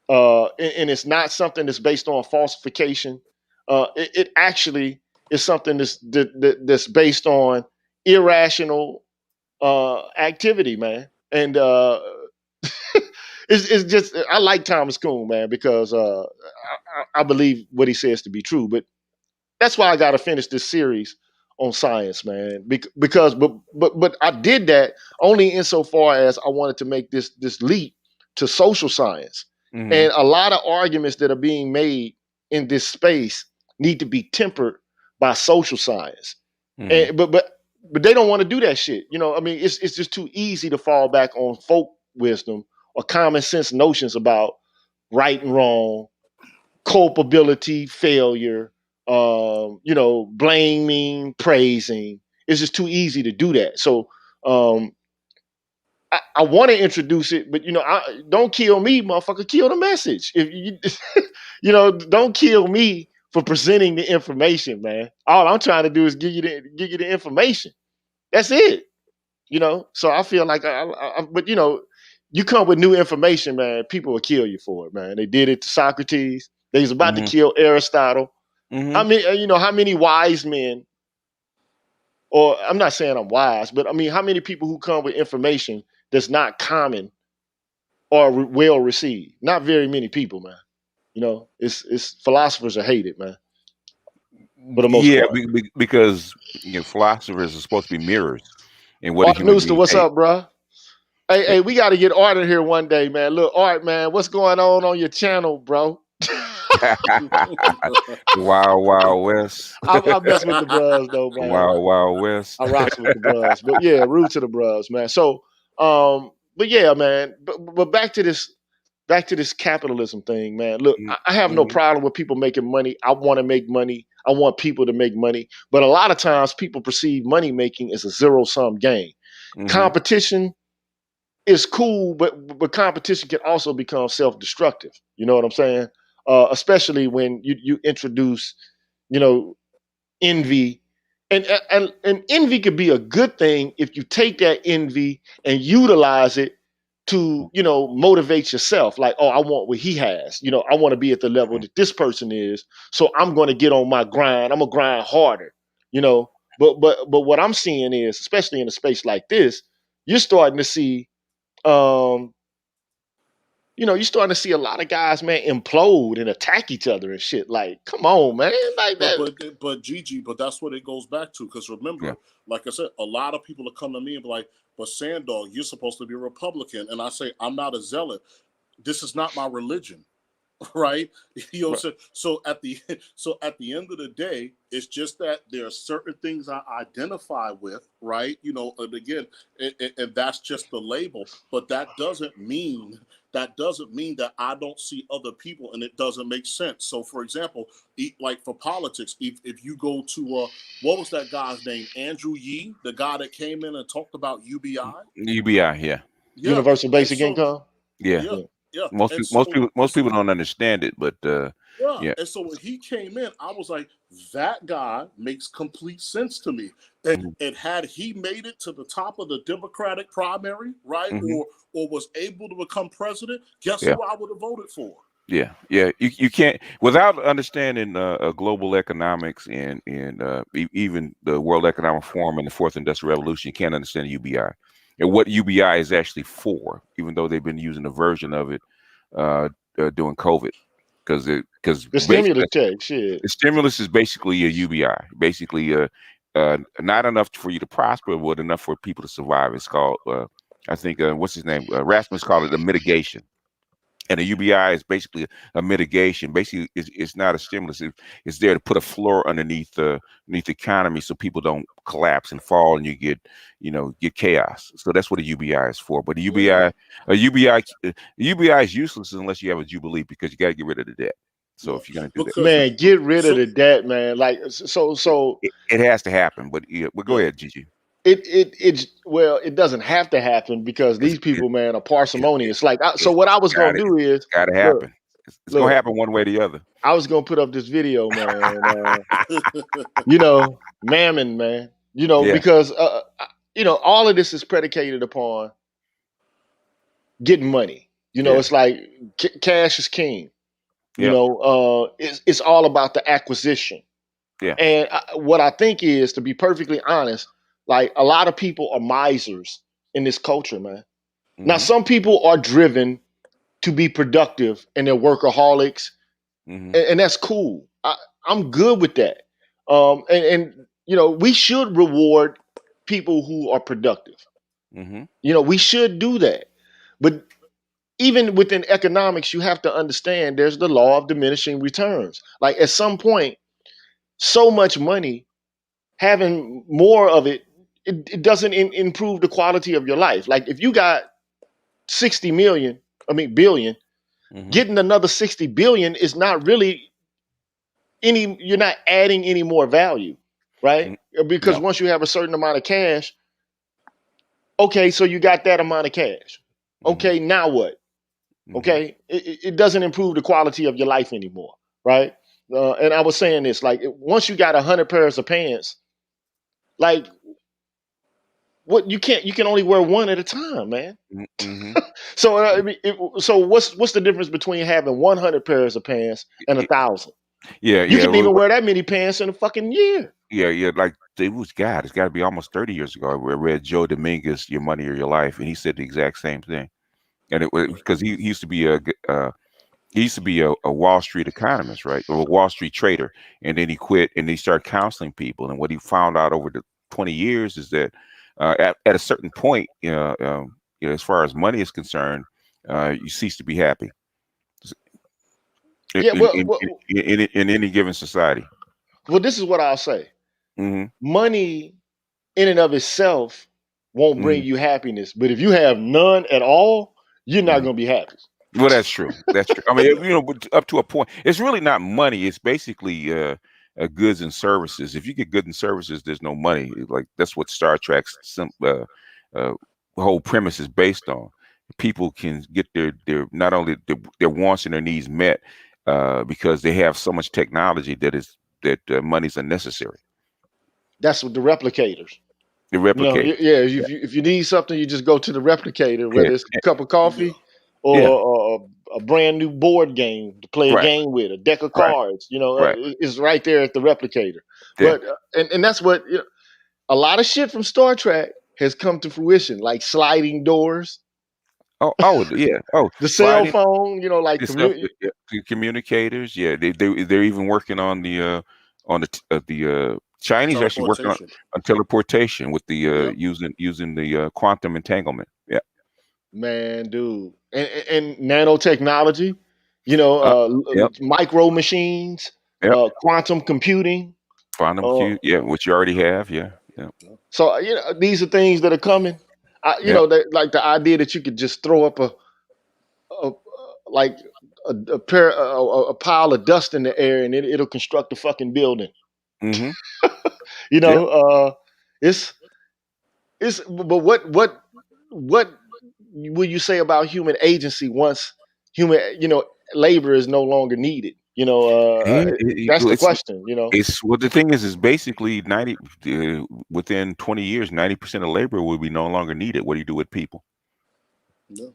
and it's not something that's based on falsification. It actually is something that's based on irrational activity, man. And it's just, I like Thomas Kuhn, man, because I believe what he says to be true. But that's why I got to finish this series on science, man. Because but I did that only insofar as I wanted to make this leap to social science. And a lot of arguments that are being made in this space need to be tempered by social science. And but they don't want to do that shit. I mean, it's just too easy to fall back on folk wisdom or common sense notions about right and wrong, culpability, failure, blaming, praising. It's just too easy to do that. So I want to introduce it, but don't kill me, motherfucker. Kill the message. If you, don't kill me for presenting the information, man. All I'm trying to do is give you the information. That's it. So I feel like, but you come with new information, man. People will kill you for it, man. They did it to Socrates. They was about to Mhm. kill Aristotle. Mhm. I mean, how many wise men, or I'm not saying I'm wise, but I mean, how many people who come with information that's not common or well received? Not very many people, man. It's philosophers are hated, man, for the most Yeah, part. because philosophers are supposed to be mirrors, and what a Art human Nooster, being what's hate. up, bro? Hey, we got to get Art in here one day, man. Look, Art, man, what's going on your channel, bro? Wild Wild West. I mess with the bros though, man. Wild Wild West. I rocks with the bros, but yeah, rude to the bros, man. So, but yeah, man. But back to this capitalism thing, man. Look, I have no Mhm. problem with people making money. I want to make money. I want people to make money. But a lot of times, people perceive money making as a zero sum game. Mhm. Competition is cool, but competition can also become self destructive. You know what I'm saying? Especially when you introduce, you know, envy, and envy could be a good thing if you take that envy and utilize it to motivate yourself. Like, oh, I want what he has. I want to be at the level that this person is, so I'm going to get on my grind. I'm gonna grind harder. You know, but what I'm seeing is, especially in a space like this, you're starting to see um, you're starting to see a lot of guys, man, implode and attack each other and shit. Like, come on, man. Like But that. but Gigi, but that's what it goes back to. Because Yeah. remember, like I said, a lot of people will come to me and be like, "But Sandog, you're supposed to be a Republican," and I say, "I'm not a zealot. This is not my religion." Right? Right. So at the end of the day, it's just that there are certain things I identify with, right? And again, and that's just the label, but that doesn't mean that I don't see other people and it doesn't make sense. So for example, like for politics, if you go to what was that guy's name? Andrew Yee, the guy that came in and talked about UBI. UBI. Yeah. Yeah. Universal And basic so income. Yeah. yeah, Yeah. yeah. Most And people, most so people, most people don't understand it, but yeah, yeah. and so when he came in, I was like, that guy makes complete sense to me. And, Mhm. and had he made it to the top of the Democratic primary, right, Mhm. or was able to become president, guess Yeah. who I would have voted for? Yeah, yeah. You can't without understanding global economics and even the World Economic Forum and the Fourth Industrial Revolution. You can't understand UBI and what UBI is actually for. Even though they've been using a version of it during COVID, because The basically stimulus check, shit. the stimulus is basically a UBI, basically not enough for you to prosper, but enough for people to survive. It's called I think what's his name? Rasmus called it a mitigation. And a UBI is basically a mitigation. Basically, it's not a stimulus. It's there to put a floor underneath the economy so people don't collapse and fall, and you get chaos. So that's what a UBI is for. But a Yeah, UBI, a UBI, a UBI is useless unless you have a jubilee because you got to get rid of the debt. So yeah. if you're gonna do that, Because Man, get rid of so the debt, man. Like, so it has to happen. But yeah, well, go yeah, ahead, Gigi. it doesn't have to happen because It's these people, man, are parsimonious. Like, so it's what I was got gonna it. do is, It's got to look, happen. It's gonna look, happen one way or the other. I was gonna put up this video, man. Mammon, man. Yeah. Because all of this is predicated upon getting money. Yeah. It's like cash is king. Yep. It's all about the acquisition. Yeah. And what I think is, to be perfectly honest, like a lot of people are misers in this culture, man. Now, Hmm. some people are driven to be productive and they're workaholics, Hmm. and that's cool. I'm good with that. And we should reward people who are productive. Hmm. We should do that. But even within economics, you have to understand there's the law of diminishing returns. Like at some point, so much money, having more of it doesn't improve the quality of your life. Like if you got 60 million, I mean billion, Hmm. getting another 60 billion is not really you're not adding any more value, right? Because No. once you have a certain amount of cash, okay, so you got that amount of cash. Hmm. Okay, now what? Hmm. Okay, it doesn't improve the quality of your life anymore, right? And I was saying this, like once you got 100 pairs of pants, like What you can only wear one at a time, man. Mm-hmm. So I mean, so what's the difference between having 100 pairs of pants and 1,000? Yeah, You yeah, can even wear that many pants in a fucking year. yeah. Like it was God. It's got to be almost 30 years ago. I read Joe Dominguez, "Your Money or Your Life," and he said the exact same thing. And it was because he used to be a Wall Street economist, right, or a Wall Street trader, and then he quit and he started counseling people. And what he found out over the 20 years is that at a certain point, as far as money is concerned, you cease to be happy Yeah, in any given society. well, this is what I'll say. Hmm. Money in and of itself won't bring Hmm. you happiness, but if you have none at all, you're not Hmm. going to be happy. Well, that's true. That's true. I mean, but up to a point, it's really not money. It's basically goods and services. If you get goods and services, there's no money. Like that's what Star Trek's whole premise is based on. People can get their not only their wants and their needs met because they have so much technology that money's unnecessary. That's what the replicators. The You know, replicators. yeah. If you need something, you just go to the replicator, Yeah. whether it's a cup of coffee Yeah. or a brand new board game to play a Right. game with, a deck of Right. cards. You know, Right. it's right there at the replicator. Yeah. But and that's what a lot of shit from Star Trek has come to fruition, like sliding doors, Oh, yeah. Oh, the cell sliding. phone. You know, like It's stuff, the communicators. Yeah, they're even working on the Chinese are actually working on teleportation with the using the quantum entanglement. Yeah, man, dude, and nanotechnology. You know, yep, micro machines, yep. quantum computing. Quantum Q. Yeah, which you already have. Yeah, yeah, So these are things that are coming. yeah. Like the idea that you could just throw up a like a pile of dust in the air and it'll construct a fucking building. Mm-hmm. You Yeah. know, it's but what will you say about human agency once human labor is no longer needed? That's the question. It's well. The thing is basically 90 within 20 years, 90% of labor will be no longer needed. What do you do with people? Yeah.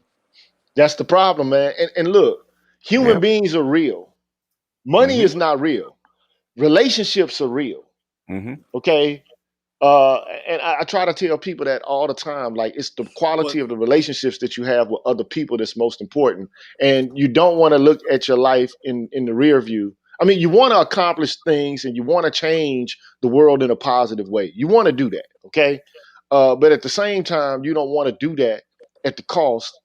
That's the problem, man. And look, human Yep. beings are real. Money Mm-hmm. is not real. Relationships are real. Mm-hmm. Okay. And I try to tell people that all the time. Like, it's the quality of the relationships that you have with other people that's most important. And you don't want to look at your life in the rear view. I mean, you want to accomplish things and you want to change the world in a positive way. You want to do that, okay? But at the same time, you don't want to do that at the cost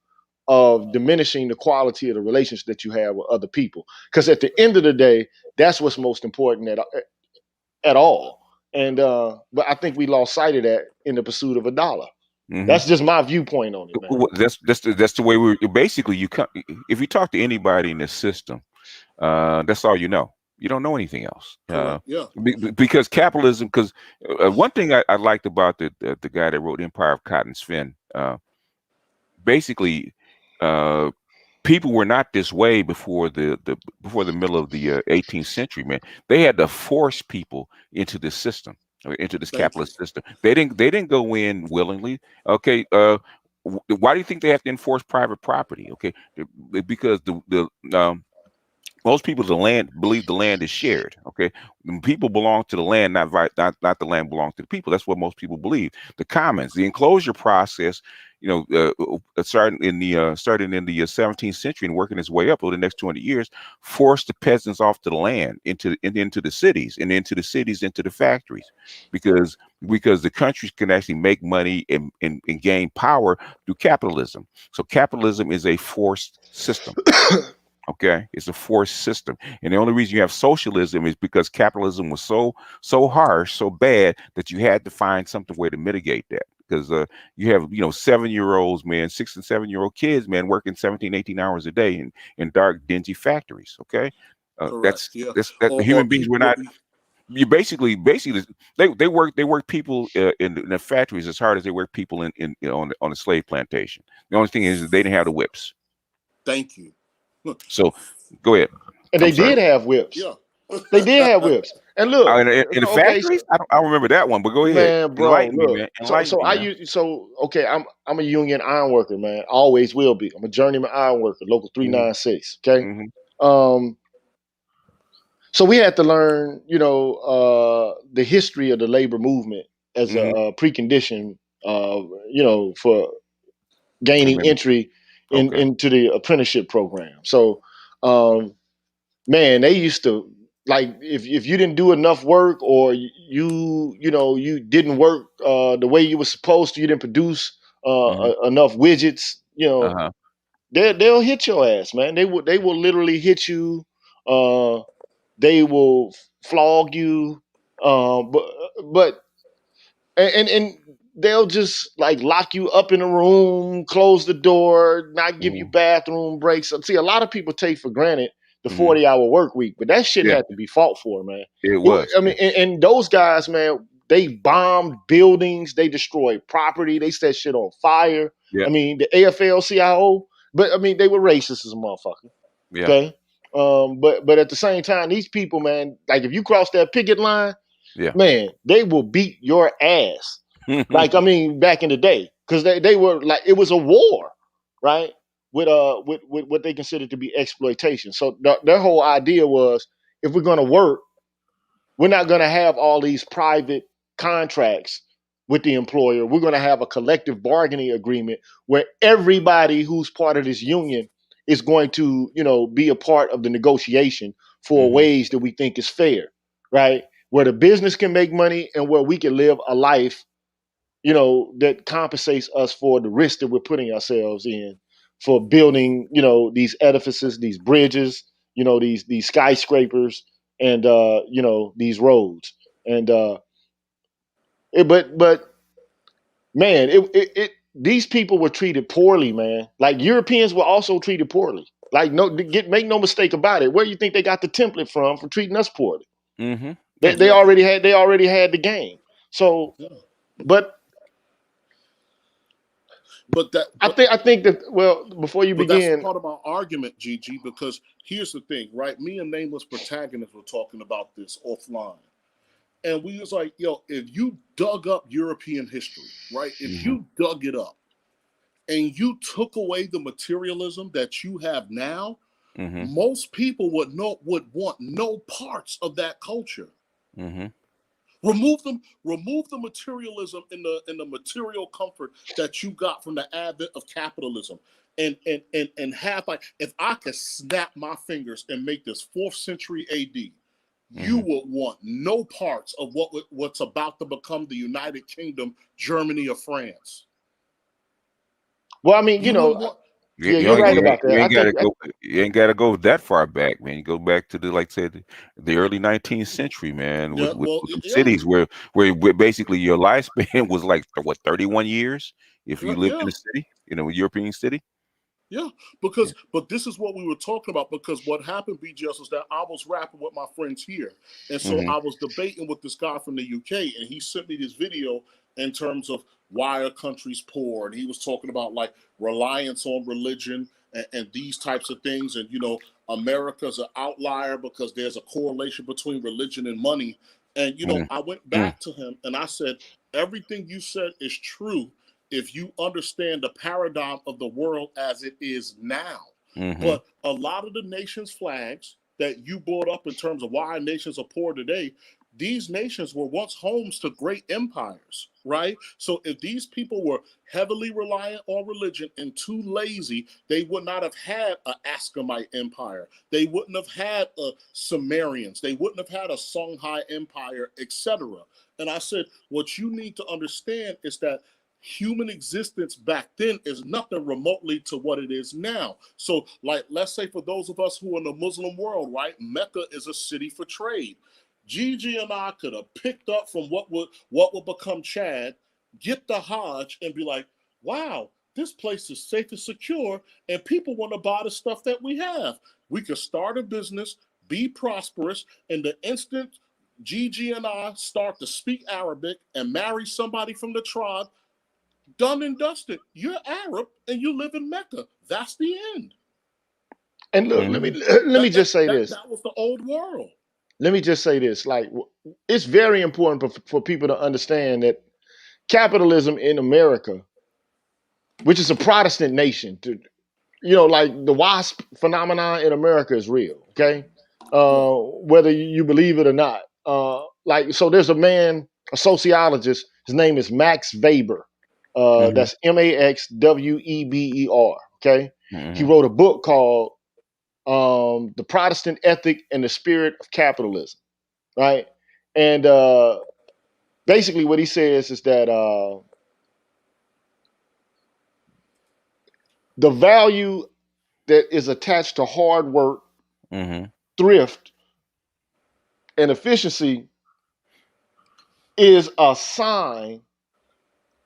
of diminishing the quality of the relationship that you have with other people. Because at the end of the day, that's what's most important at all. And but I think we lost sight of that in the pursuit of a dollar. Mm-hmm. That's just my viewpoint on it, man. That's the way we basically if you talk to anybody in the system, that's all you know. You don't know anything else. Yeah. Because capitalism. Because one thing I liked about the guy that wrote Empire of Cotton Sven, basically, people were not this way before the middle of the 18th century. Man, they had to force people into this system, into this capitalist system. They didn't go in willingly. Okay, why do you think they have to enforce private property? Okay, because most people believe the land is shared. Okay, when people belong to the land, not the land belongs to the people. That's what most people believe. The commons, the enclosure process, starting in the 17th century and working its way up over the next 200 years, forced the peasants off to the land, into the cities, and into the factories, because the countries can actually make money and gain power through capitalism. So capitalism is a forced system. Okay, it's a forced system, and the only reason you have socialism is because capitalism was so harsh, so bad that you had to find something way to mitigate that. Because you have 7-year-olds, man, 6 and 7-year-old kids, man, working 17, 18 hours a day in dark, dingy factories. Okay, that's human beings were not. You basically they work people in the factories as hard as they work people on the slave plantation. The only thing is that they didn't have the whips. Thank you. So go ahead. And they did have whips. Yeah. They did have whips. And look, in the okay, so, factories, I don't remember that one, but go ahead, man, bro, enlighten me, look. man, So enlighten so me I now. use so okay. I'm a union iron worker, man. Always will be. I'm a journeyman iron worker, local Mm-hmm. 396. Okay. Mm-hmm. So we had to learn, the history of the labor movement as a, Mm-hmm. precondition, for gaining Commitment. entry Okay. into the apprenticeship program. So, man, they used to, like, if you didn't do enough work, or you didn't work the way you were supposed to, you didn't produce Mm-hmm. enough widgets, Uh-huh. they'll hit your ass, man. They will literally hit you. Uh, they will flog you, but and they'll just like lock you up in a room, close the door, not give you Mm-hmm. bathroom breaks. See, a lot of people take for granted the Mm-hmm. 40-hour work week, but that shit Yeah, had to be fought for, man. it was. I Yeah. mean, and those guys, man, they bombed buildings, they destroyed property, they set shit on fire. Yeah. I mean, the AFL-CIO, but I mean, they were racist as a motherfucker. Yeah. Okay. But at the same time, these people, man, like if you cross that picket line, Yeah. man, they will beat your ass. Like, I mean, back in the day, because they were like, it was a war, right? With what they considered to be exploitation. So their whole idea was, if we're gonna work, we're not going to have all these private contracts with the employer. We're going to have a collective bargaining agreement where everybody who's part of this union is going to, be a part of the negotiation for a Mm-hmm. wage that we think is fair, right? Where the business can make money and where we can live a life, that compensates us for the risk that we're putting ourselves in for building, these edifices, these bridges, these skyscrapers, and these roads. And but man, it these people were treated poorly, man. Like Europeans were also treated poorly. Like, make no mistake about it. Where do you think they got the template from for treating us poorly? Mm-hmm. They, Yeah. they Yeah, already had the game. So, yeah. but But that, I think that, well, before you but that's begin, part of our argument, Gigi. Because here's the thing, right? Me and Nameless Protagonist were talking about this offline, and we was like, yo, if you dug up European history, right? If Mm-hmm. you dug it up and you took away the materialism that you have now, Mm-hmm. most people would want no parts of that culture. Mm-hmm. Remove the materialism in the material comfort that you got from the advent of capitalism. And have, like, if I could snap my fingers and make this 4th century AD, you Mm-hmm. would want no parts of what's about to become the United Kingdom, Germany, or France. well, I mean, You wouldn't want. You, yeah, you, you're You ain't, right wouldn't. about that. I think, you ain't gotta go that far back, man. You go back to the, like I said, the early 19th century, man, Yeah. Well. with some Yeah. cities where basically your lifespan was like what 31 years if you lived in Yeah. a city, a European city. Yeah, Yeah. but this is what we were talking about, because what happened, BGS, was that I was rapping with my friends here. And so Mm-hmm. I was debating with this guy from the UK, and he sent me this video in terms of why are countries poor. And he was talking about, like, reliance on religion and these types of things. And, America's an outlier because there's a correlation between religion and money. And, I went Mm-hmm. back to him and I said, everything you said is true if you understand the paradigm of the world as it is now. Mm-hmm. But a lot of the nation's flags that you brought up in terms of why nations are poor today, these nations were once homes to great empires, right? So if these people were heavily reliant on religion and too lazy, they would not have had an Ascamite empire. They wouldn't have had a Sumerians. They wouldn't have had a Songhai empire, etc. And I said, what you need to understand is that human existence back then is nothing remotely to what it is now. So, like, let's say for those of us who are in the Muslim world, right, Mecca is a city for trade. Gigi and I could have picked up from what would become Chad, get the Hajj, and be like, wow, this place is safe and secure, and people want to buy the stuff that we have. We could start a business, be prosperous, and the instant Gigi and I start to speak Arabic and marry somebody from the tribe, done and dusted. You're Arab and you live in Mecca. That's the end. and look, let me Mm-hmm. let me That that just say that this. that was the old world. let me just say this: like, it's very important for people to understand that capitalism in America, which is a Protestant nation, like the WASP phenomenon in America is real. Okay, Right. whether you believe it or not. So there's a sociologist. His name is Max Weber. Mm-hmm. That's Maxweber. Okay, he Mm-hmm. wrote a book called "The Protestant Ethic and the Spirit of Capitalism." Right, and basically what he says is that the value that is attached to hard work, Mm-hmm. thrift, and efficiency is a sign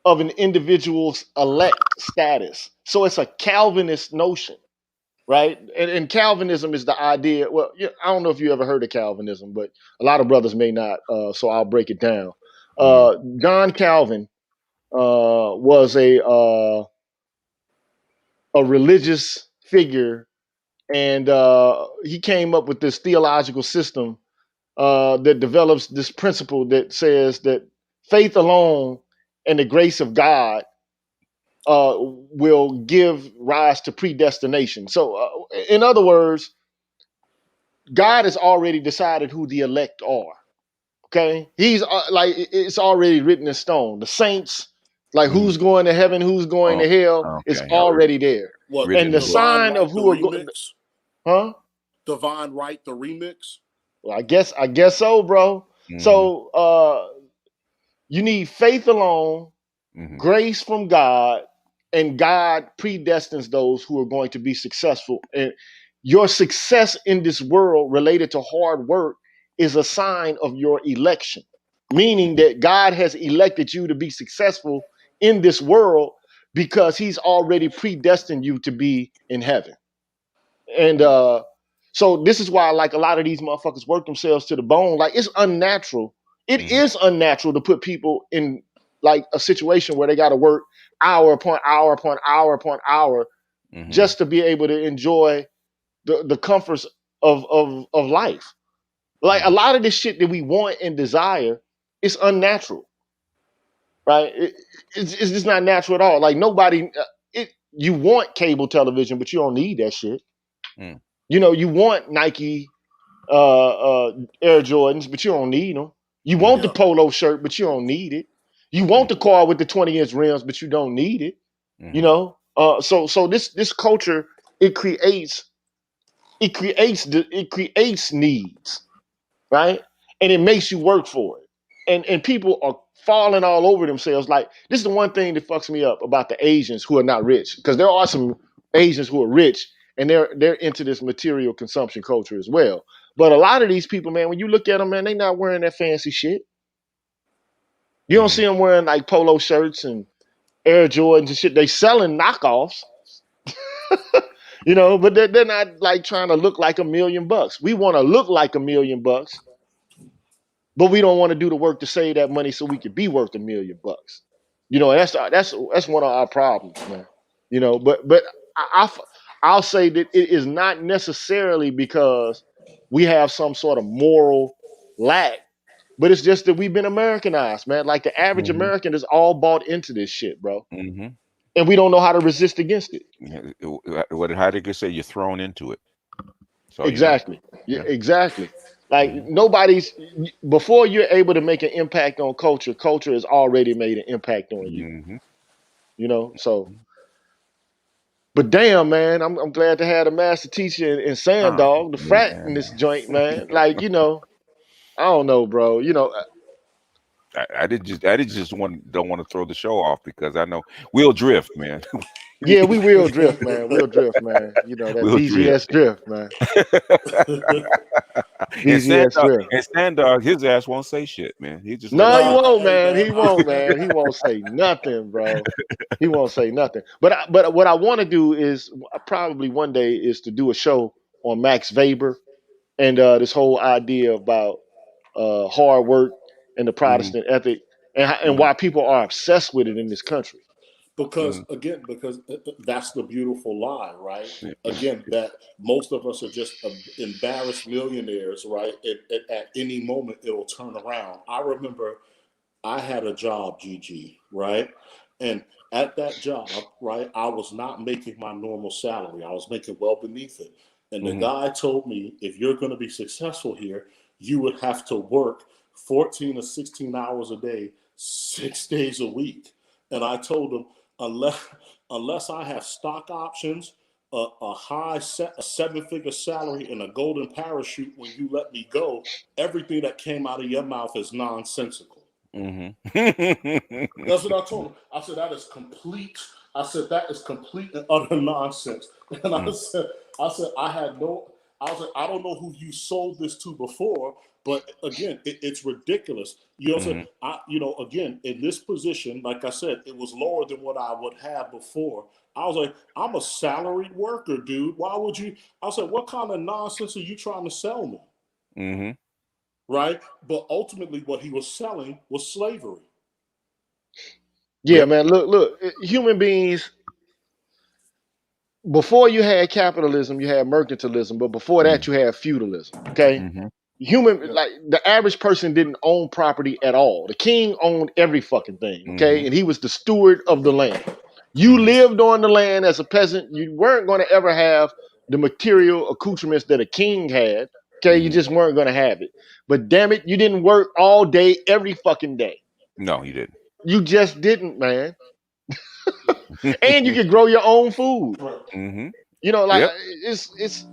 of an individual's elect status. So it's a Calvinist notion, right? And Calvinism is the idea. Well, I don't know if you ever heard of Calvinism, but a lot of brothers may not. So I'll break it down. Mm-hmm. John Calvin was a religious figure, and he came up with this theological system that develops this principle that says that faith alone and the grace of God will give rise to predestination. So, in other words, God has already decided who the elect are. Okay, He's like it's already written in stone. The saints, like Mm-hmm. who's going to heaven, who's going Oh, to hell, is okay. already there. What And Written the in the book. Divine sign of Right the who are going, remix? huh? Divine Right the remix? Well, I guess so, bro. Mm-hmm. So you need faith alone, Mm-hmm. grace from God, and God predestines those who are going to be successful. And your success in this world related to hard work is a sign of your election, meaning that God has elected you to be successful in this world because He's already predestined you to be in heaven. And so this is why like a lot of these motherfuckers work themselves to the bone. Like it's unnatural. It Mm-hmm. is unnatural to put people in like a situation where they got to work hour upon hour upon hour upon hour Mm-hmm. just to be able to enjoy the comforts of life. Like a lot of this shit that we want and desire, it's unnatural, right? It's just not natural at all. Like nobody, you want cable television, but you don't need that shit. Mm-hmm. You want Nike Air Jordans, but you don't need them. You want Mm-hmm. the Yeah. polo shirt, but you don't need it. You want the car with the 20-inch rims, but you don't need it. Mm-hmm. So this culture it creates it creates needs, right? And it makes you work for it. And people are falling all over themselves. Like this is the one thing that fucks me up about the Asians who are not rich, because there are some Asians who are rich and they're into this material consumption culture as well. But a lot of these people, man, when you look at them, man, they not wearing that fancy shit. You don't Mm-hmm. see them wearing like polo shirts and Air Jordans and shit. They selling knockoffs, but they're not like trying to look like $1 million. We want to look like $1 million, but we don't want to do the work to save that money so we could be worth $1 million. That's one of our problems, man. But I, I'll say that it is not necessarily because we have some sort of moral lack, but it's just that we've been Americanized, man. Like the average Mm-hmm. American is all bought into this shit, bro, Mm-hmm. and we don't know how to resist against it. What Heidegger say? You're thrown into it. That's all you know. Exactly. Yeah, Yeah. exactly. Like Mm-hmm. nobody's before you're able to make an impact on culture, culture has already made an impact on you. Mm-hmm. So but damn man, I'm glad to have the master teacher in Sand Oh, Dog, the frat in man. this joint, man. Like, I don't know, bro. I did just don't want to throw the show off because I know we'll drift, man. Yeah, we will drift, man. We'll drift, man. That We'll drift. BGS drift, man. and Sand BGS Dog, drift. and Sand Dog, his ass won't say shit, man. He just let it No, he Nah, rip. won't, hey man. man, He won't, man. He won't say nothing, bro. He won't say nothing. But what I want to do is probably one day is to do a show on Max Weber and this whole idea about hard work and the Mm-hmm. Protestant ethic and Mm-hmm. why people are obsessed with it in this country. Because again, because that's the beautiful lie, right? Again, that most of us are just embarrassed millionaires, right? At any moment, it'll turn around. I remember I had a job, GG, right? And at that job, right, I was not making my normal salary. I was making well beneath it. And the guy told me, if you're going to be successful here, you would have to work 14 or 16 hours a day, 6 days a week. And I told him, unless I have stock options, a 7-figure salary, and a golden parachute when you let me go, everything that came out of your mouth is nonsensical. That's what I told him. I said, that is complete. I said, that is complete and utter nonsense. And I said, I was like, I don't know who you sold this to before, but again, it's ridiculous. You know what I'm saying? Again, in this position, like I said, it was lower than what I would have before. I was like, I'm a salaried worker, dude. Why would you? I said, what kind of nonsense are you trying to sell me? Right? But ultimately, what he was selling was slavery. Yeah, man. Look. Human beings. Before you had capitalism, you had mercantilism, but before that, you had feudalism. Okay, like the average person didn't own property at all. The king owned every fucking thing. Okay, and he was the steward of the land. You lived on the land as a peasant. You weren't going to ever have the material accoutrements that a king had. Okay, you just weren't going to have it. But damn it, you didn't work all day, every fucking day. No, you didn't. You just didn't, man. And you could grow your own food. You know, like it's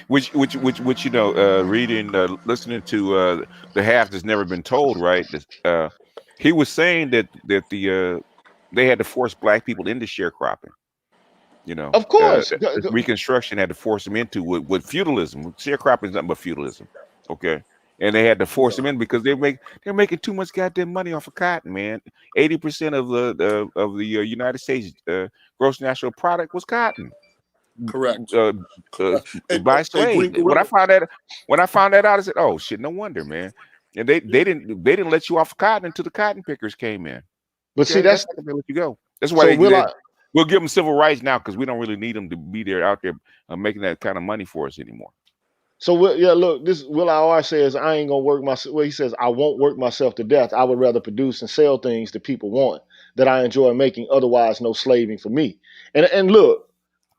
which reading, listening to the half that's never been told, right? He was saying that they had to force black people into sharecropping. Of course, Reconstruction had to force them into with feudalism. Sharecropping is nothing but feudalism. Okay. And they had to force them in because they're making too much goddamn money off of cotton, man. 80% of the United States gross national product was cotton. Correct. By slaves. When I found that out, I said, "Oh shit, no wonder, man." And they didn't let you off cotton until the cotton pickers came in. But see, that's how they let you go. That's why we'll give them civil rights now because we don't really need them to be there out there making that kind of money for us anymore. So look, this Will I.R. says I ain't gonna work myself. Well, he says I won't work myself to death. I would rather produce and sell things that people want that I enjoy making. Otherwise, no slaving for me. And look,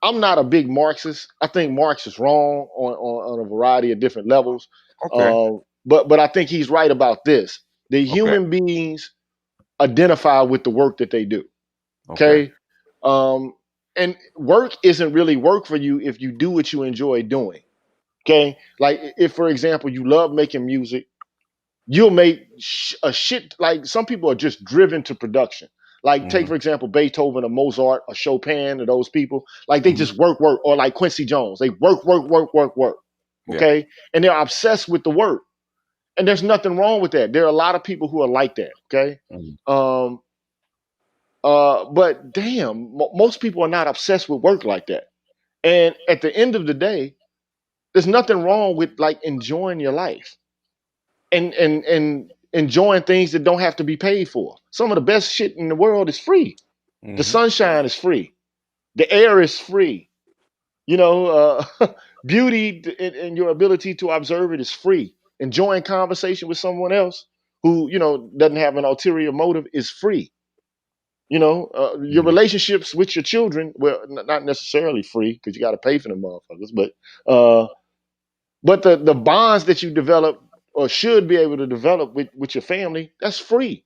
I'm not a big Marxist. I think Marx is wrong on a variety of different levels. Okay. But I think he's right about this. The human beings identify with the work that they do. Okay. And work isn't really work for you if you do what you enjoy doing. Okay. Like if, for example, you love making music, you'll make a shit. Like some people are just driven to production. Like take, for example, Beethoven or Mozart or Chopin or those people. Like they just work. Or like Quincy Jones. They work. Okay. Yeah. And they're obsessed with the work. And there's nothing wrong with that. There are a lot of people who are like that. Okay. But damn, most people are not obsessed with work like that. And at the end of the day, there's nothing wrong with like enjoying your life and enjoying things that don't have to be paid for. Some of the best shit in the world is free. The sunshine is free. The air is free. Beauty and your ability to observe it is free. Enjoying conversation with someone else who, doesn't have an ulterior motive is free. Your relationships with your children, well, not necessarily free because you got to pay for them motherfuckers, but the bonds that you develop or should be able to develop with your family, that's free.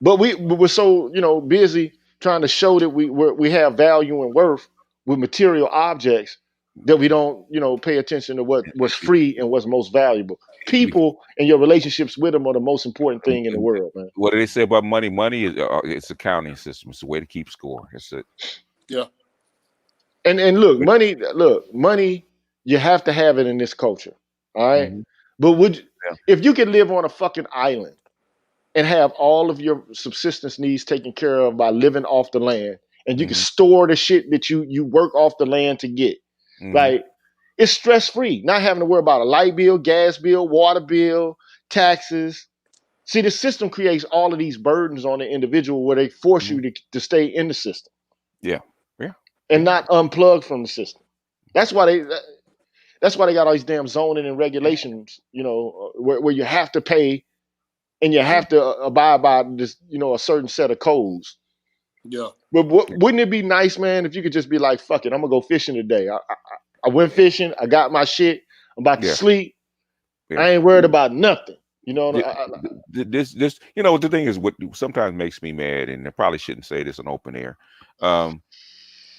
But we're so busy trying to show that we have value and worth with material objects that we don't pay attention to what's free and what's most valuable. People and your relationships with them are the most important thing in the world, man. What do they say about money? Money is it's a counting system. It's a way to keep score. That's it. Yeah. And look, money, you have to have it in this culture. All right. But if you could live on a fucking island and have all of your subsistence needs taken care of by living off the land, and you can store the shit that you work off the land to get, like it's stress free, not having to worry about a light bill, gas bill, water bill, taxes, See, the system creates all of these burdens on the individual where they force you to stay in the system. Yeah. Yeah. And not unplug from the system. That's why they got all these damn zoning and regulations, where you have to pay and you have to abide by this, a certain set of codes. Yeah. But wouldn't it be nice, man, if you could just be like, fuck it, I'm gonna go fishing today. I went fishing, I got my shit, I'm about to sleep. Yeah. I ain't worried about nothing. This the thing is, what sometimes makes me mad, and I probably shouldn't say this in open air.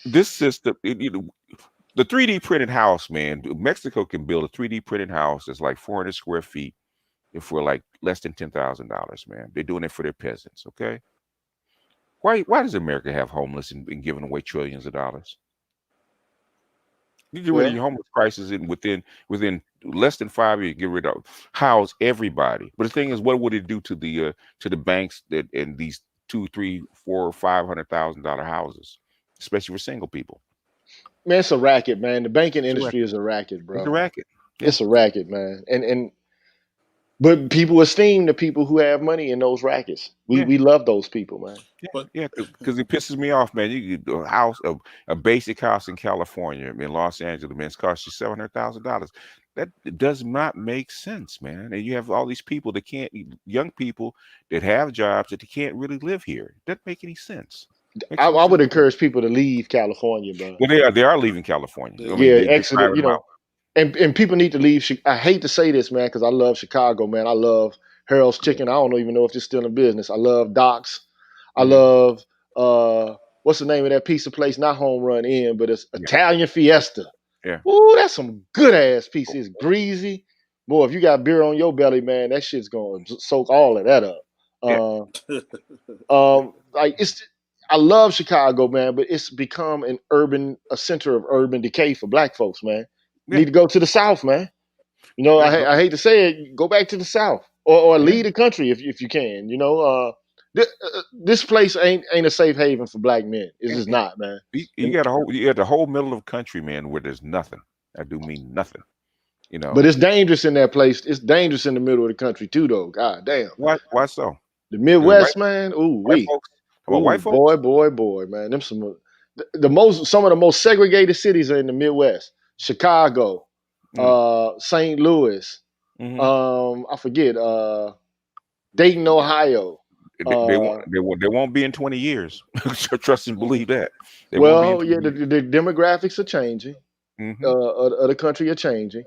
This system, the 3D printed house, man. Mexico can build a 3D printed house that's like 400 square feet for like less than $10,000, man. They're doing it for their peasants. Okay. Why does America have homeless and giving away trillions of dollars? You get rid of your homeless crisis within less than 5 years. Get rid of, house everybody. But the thing is, what would it do to the banks that and these $200,000, $300,000, $400,000, $500,000 houses, especially for single people? Man, it's a racket, man. The banking industry is a racket, bro. It's a racket. Yeah. It's a racket, man. But people esteem the people who have money in those rackets. We love those people, man. Because it pisses me off, man. You get a house, a basic house in California, in Los Angeles, man, it's cost you $700,000. That does not make sense, man. And you have all these people that can't, young people that have jobs that they can't really live here. It doesn't make any sense. I would encourage people to leave California, bro. Well, they are leaving California. Exodus, and people need to leave. I hate to say this, man, because I love Chicago, man. I love Harold's Chicken. I don't even know if it's still in business. I love Doc's. I love what's the name of that pizza place? Not Home Run Inn, but it's Italian Fiesta. Yeah. Ooh, that's some good ass pizza. It's greasy. Boy, if you got beer on your belly, man, that shit's gonna soak all of that up. I love Chicago, man, but it's become a center of urban decay for black folks, man. You need to go to the South, man. I hate to say it, go back to the South or leave the country if you can. This place ain't a safe haven for black men. It's just not, man. You got the whole middle of the country, man, where there's nothing. I do mean nothing. But it's dangerous in that place. It's dangerous in the middle of the country too, though. God damn. Why so? The Midwest, man. Ooh, white folks. Boy, man. Them some of the most segregated cities are in the Midwest. Chicago, St. Louis. I forget. Dayton, Ohio. They won't be in 20 years. Trust and believe that. The demographics are changing. Of the country are changing.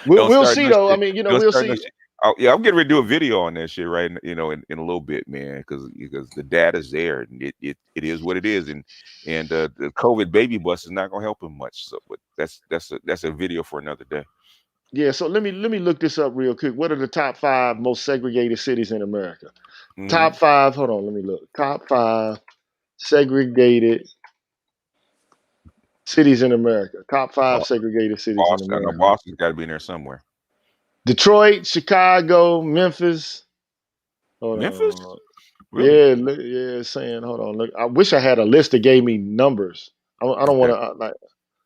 We'll see, though. I mean, we'll see. I'm getting ready to do a video on that shit, right? In a little bit, man, because the data's there, and it is what it is, and the COVID baby bus is not gonna help him much. So, but that's a video for another day. Yeah, so let me look this up real quick. What are the top 5 most segregated cities in America? Top 5. Hold on, let me look. Top 5 segregated cities in America. Top 5 segregated cities in America. Boston's got to be in there somewhere. Detroit, Chicago, Memphis. Memphis? Really? Yeah, saying, hold on. Look, I wish I had a list that gave me numbers. I don't want to like.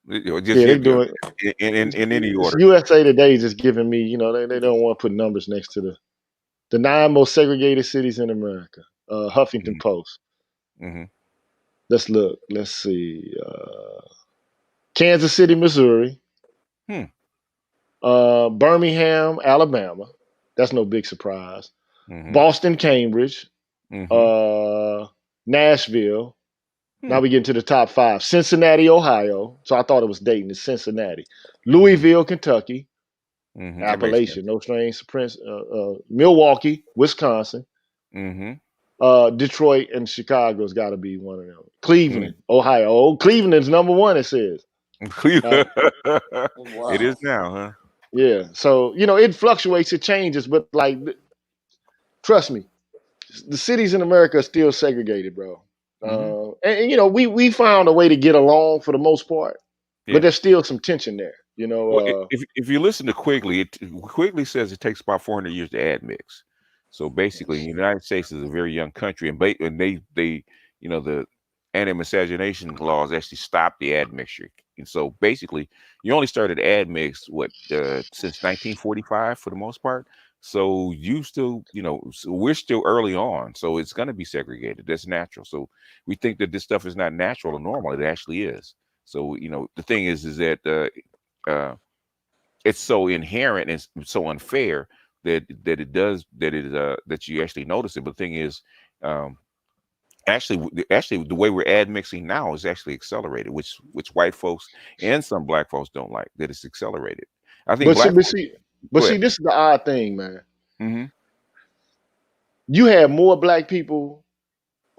They're doing in any order. USA Today is just giving me, they don't want to put numbers next to the 9 most segregated cities in America. Huffington Post. Let's look. Let's see. Kansas City, Missouri. Birmingham, Alabama. That's no big surprise. Boston, Cambridge. Nashville. Now we get into the top 5. Cincinnati, Ohio. So I thought it was Dayton. It's Cincinnati. Louisville, Kentucky. Appalachian. No strange prince. Milwaukee, Wisconsin. Detroit and Chicago's got to be one of them. Cleveland, Ohio. Oh, Cleveland's number 1, it says. Cleveland. Wow. It is now, huh? Yeah. So, it fluctuates, it changes, but like, trust me, the cities in America are still segregated, bro. And we found a way to get along for the most part, but there's still some tension there. Well, if you listen to Quigley, Quigley says it takes about 400 years to admix. So basically, the United States is a very young country, and they the anti-miscegenation laws actually stop the admixture. And so basically, you only started admix since 1945 for the most part. So you still, so we're still early on. So it's going to be segregated. That's natural. So we think that this stuff is not natural or normal. It actually is. So the thing is that it's so inherent and so unfair that that you actually notice it. But the thing is, actually the way we're admixing now is actually accelerated, which white folks and some black folks don't like that it's accelerated. I think But see, black but folks. see, but Go see, ahead. this is the odd thing, man. Mm-hmm. You have more black people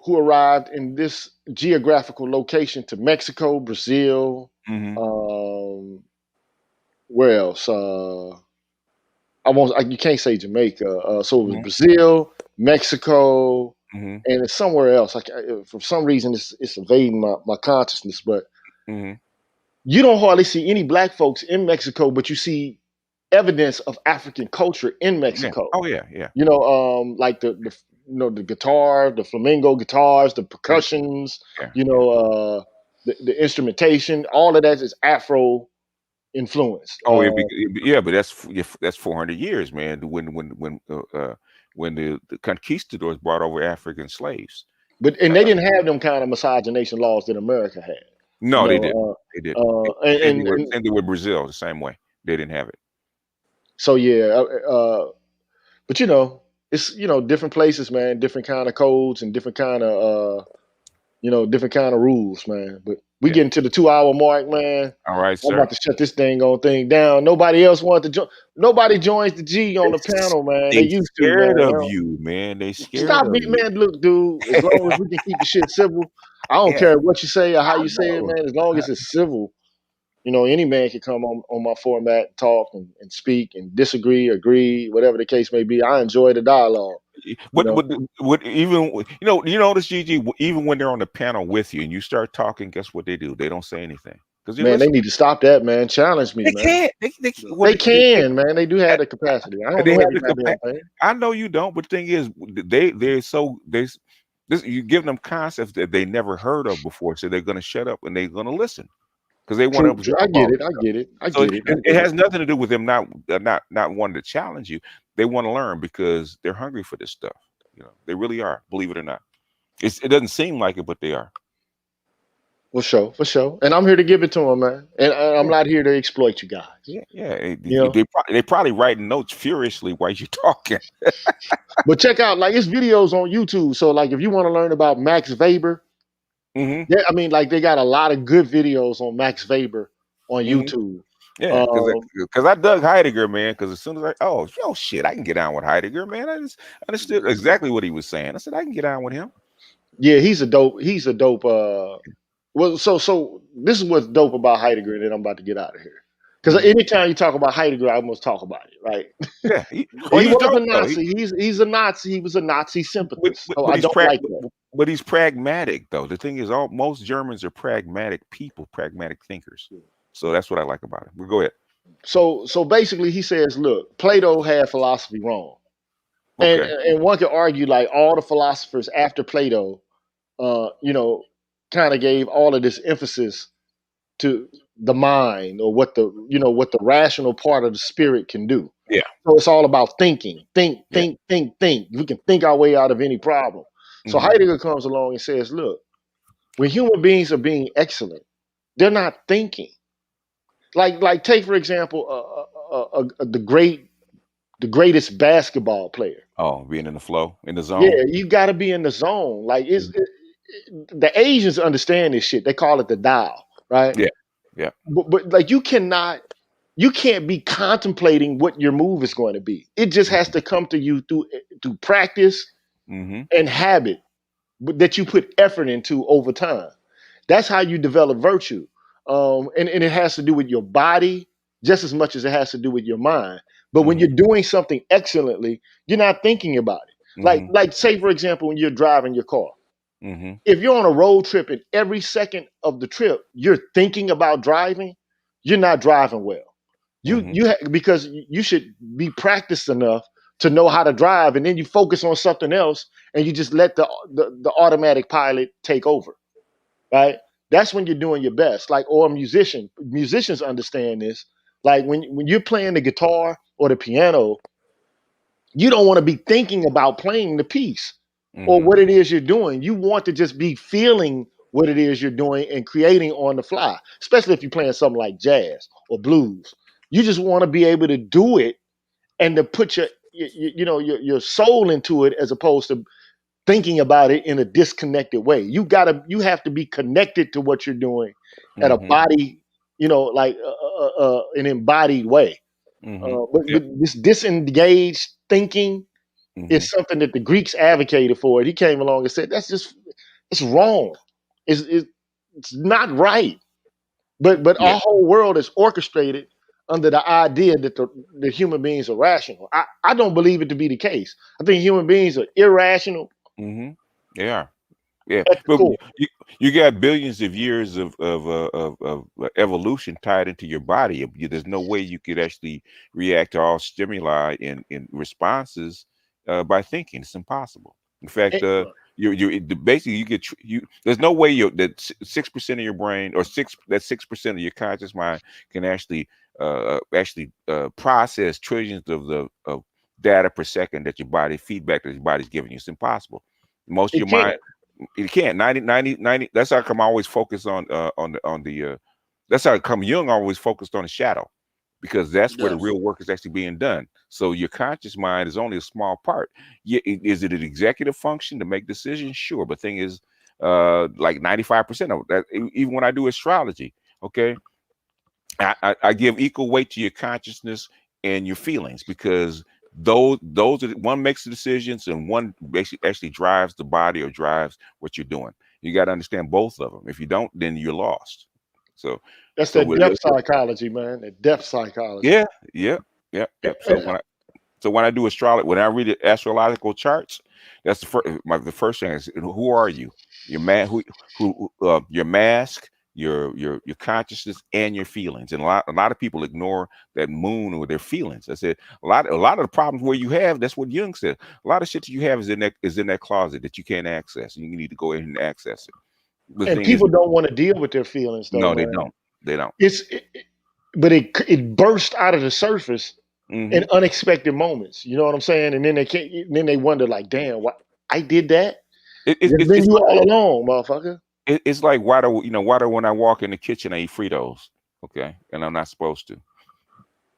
who arrived in this geographical location to Mexico, Brazil, Mm-hmm. where else? You can't say Jamaica. So it was Mm-hmm. Brazil, Mexico, Mm-hmm. and it's somewhere else. For some reason, it's evading my consciousness. But Mm-hmm. you don't hardly see any black folks in Mexico, but you see evidence of African culture in Yeah. Mexico. Oh yeah. Yeah. Like the guitar, the flamenco guitars, the Yeah. percussions, Yeah. the instrumentation, all of that is Afro influenced. Oh, yeah, but that's 400 years, man. When the conquistadors brought over African slaves. And they didn't have them kind of miscegenation laws that America had. You No, they didn't. know, They didn't. Same thing with Brazil, the same way. They didn't have it. so yeah, but it's different places, man, different kind of codes and different kind of different kind of rules, man. But we Yeah. getting to the 2 hour mark, man. All right, I'm about sir. to shut this thing down. Nobody else wanted to join. Nobody joins the G on the panel, man. They They used to, man. scared of you, man. They scared Stop of me, you. man. Look, dude. As long as we can keep the shit civil, I don't Yeah, care what you say or how I you say it, know. man. As long as it's civil, any man can come on my format, and talk and speak and disagree, agree, whatever the case may be. I enjoy the dialogue. What even you notice, Gigi, even when they're on the panel with you and you start talking, guess what they do? They don't say anything because you're Man, they listening. need to stop that, man. Challenge me, They man. can't. They can, man. They do have the capacity. I don't They know have every the goddamn capacity. thing. I know you don't, but the thing is, you give them concepts that they never heard of before, so they're going to shut up and they're going to listen because they want to True, true. I absorb get all it. this I stuff. get it. I So get it. I it get it. has nothing to do with them not wanting to challenge you. They want to learn because they're hungry for this stuff. They really are. Believe it or not, it doesn't seem like it, but they are. For sure, for sure. And I'm here to give it to them, man. And I'm Yeah, not here to exploit you guys. yeah, yeah. You know. They probably writing notes furiously while you're talking. But check out, like, it's videos on YouTube. So, like, if you want to learn about Max Weber, Hmm. like, they got a lot of good videos on Max Weber on Hmm. YouTube. Yeah, because I dug Heidegger, man. Because as soon as shit, I can get down with Heidegger, man. I just understood exactly what he was saying. I said I can get down with him. Yeah, he's a dope. He's a dope. Well, so this is what's dope about Heidegger, and then I'm about to get out of here. Because Hmm. anytime you talk about Heidegger, I must talk about it, right? Yeah, He he's was a dope though. Nazi. He's a Nazi. He was a Nazi sympathist. So But I he's don't like that. but he's pragmatic though. The thing is, most Germans are pragmatic people, pragmatic thinkers. So that's what I like about him. We'll go ahead. So basically, he says, look, Plato had philosophy wrong, and Okay. and one could argue like all the philosophers after Plato, uh, you know, kind of gave all of this emphasis to the mind or what the rational part of the spirit can do. Yeah. So it's all about thinking, Yeah. think. We can think our way out of any problem. So Hmm. Heidegger comes along and says, look, when human beings are being excellent, they're not thinking. Like take for example, the greatest basketball player. Oh, being in the flow, in the Yeah, zone. you got to be in the zone. Like Mhm. the Asians understand this shit. They call it the Tao, right? Yeah. Yeah. But like you can't be contemplating what your move is going to be. It just has to come to you through practice Hmm. and habit, but that you put effort into over time. That's how you develop virtue. And it has to do with your body just as much as it has to do with your mind. But when Hmm. you're doing something excellently, you're not thinking about it. Like, Hmm. like say, for example, when you're driving your car, Hmm. if you're on a road trip and every second of the trip you're thinking about driving, you're not driving well. Hmm. Because you should be practiced enough to know how to drive, and then you focus on something else, and you just let the automatic pilot take over, right? that's when you're doing your best. Like, or a musician. Musicians understand this. Like when you're playing the guitar or the piano, you don't want to be thinking about playing the piece or Mm-hmm. what it is you're doing. You want to just be feeling what it is you're doing and creating on the fly, especially if you're playing something like jazz or blues. You just want to be able to do it and to put your soul into it, as opposed to thinking about it in a disconnected way. You have to be connected to what you're doing at a Mm-hmm. body, like an embodied way. Mm-hmm. But this disengaged thinking Mm-hmm. is something that the Greeks advocated for. He came along and said it's wrong. It's not right. But Yeah. our whole world is orchestrated under the idea that the human beings are rational. I don't believe it to be the case. I think human beings are irrational Mm-hmm. They are. Yeah, at the but core. you got billions of years of evolution tied into your body. There's no way you could actually react to all stimuli in responses by thinking. It's impossible. In fact, And, basically you get you. There's no way that 6% of your brain or 6% of your conscious mind can actually process trillions of data per second that your body feedback that your body's giving you. It's impossible. Most of it your mind can't. you can't 90. That's how come I always focus on the that's how come Jung always focused on the shadow, because that's where the Yes. real work is actually being done. So your conscious mind is only a small part. Yeah, is it an executive function to make decisions? Sure, but thing is, like 95% of that. Even when I do astrology, okay, I give equal weight to your consciousness and your feelings, because those are one makes the decisions and one basically actually drives the body or drives what you're doing. You got to understand both of them. If you don't, then you're lost. So That's so that with depth psychology, man. That depth psychology. yeah, yeah, yeah, yeah. So when I do astrology, when I read the astrological charts, that's the first thing is, who are you? Your man, your mask, your consciousness, and your feelings. And a lot of people ignore that moon or their feelings. I said a lot of the problems where you have, that's what Jung said. A lot of shit that you have is in that closet that you can't access, and you need to go ahead and access it. The And thing is, people don't want to deal with their feelings, though, no, they man. don't. They don't. But it burst out of the surface in Hmm. unexpected moments. You know what I'm saying? And then they can't. Then they wonder, like, damn, what I did that. It's been It's you like all along, motherfucker. it's like why do when I walk in the kitchen I eat Fritos, okay, and I'm not supposed to.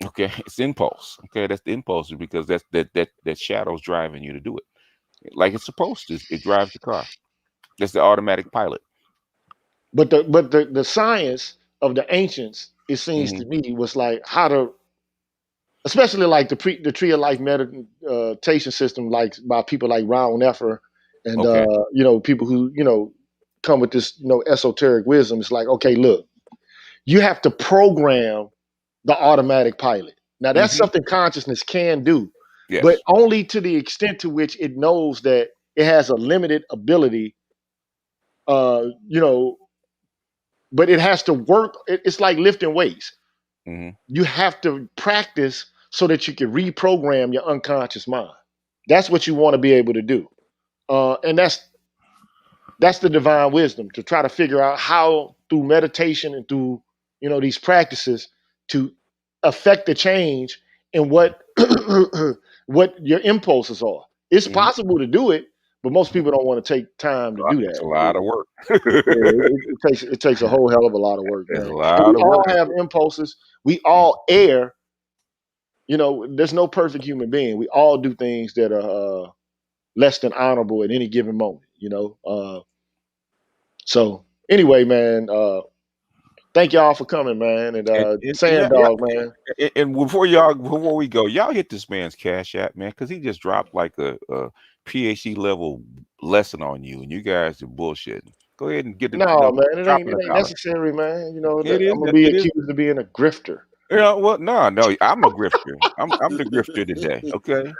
Okay, it's impulse. Okay, that's the impulse, because that shadow's driving you to do it like it's supposed to. It drives the car. That's the automatic pilot. But the science of the ancients, it seems Hmm. to me, was like how to, especially like the tree of life meditation system, like by people like Ron Nefer, and Okay. people who come with this esoteric wisdom. It's like, okay, look, you have to program the automatic pilot. Now that's Hmm. something consciousness can do, but Yes. only to the extent to which it knows that it has a limited ability. Uh, you know, but it has to work. It's like lifting weights. Hmm. You have to practice so that you can reprogram your unconscious mind. That's what you want to be able to do, and that's the divine wisdom, to try to figure out how, through meditation and through these practices, to affect the change in what what your impulses are. It's Hmm. possible to do it, but most people don't want to take time to do It's that. a lot of work. It takes a whole hell of a lot of work, It's a man. And lot we of all work. have impulses. We all err. There's no perfect human being. We all do things that are less than honorable at any given moment. So anyway, man, thank y'all for coming, man. And Yeah, Sand yeah. Dog, man. And before we go, y'all hit this man's cash app, man, because he just dropped like a PhD level lesson on you, and you guys are bullshitting. Go ahead and No, man, it drop ain't in it the ain't dollar. necessary, man. It I'm is. gonna be It is. accused of being a grifter. You know what? No, I'm a grifter. I'm the grifter today. Okay,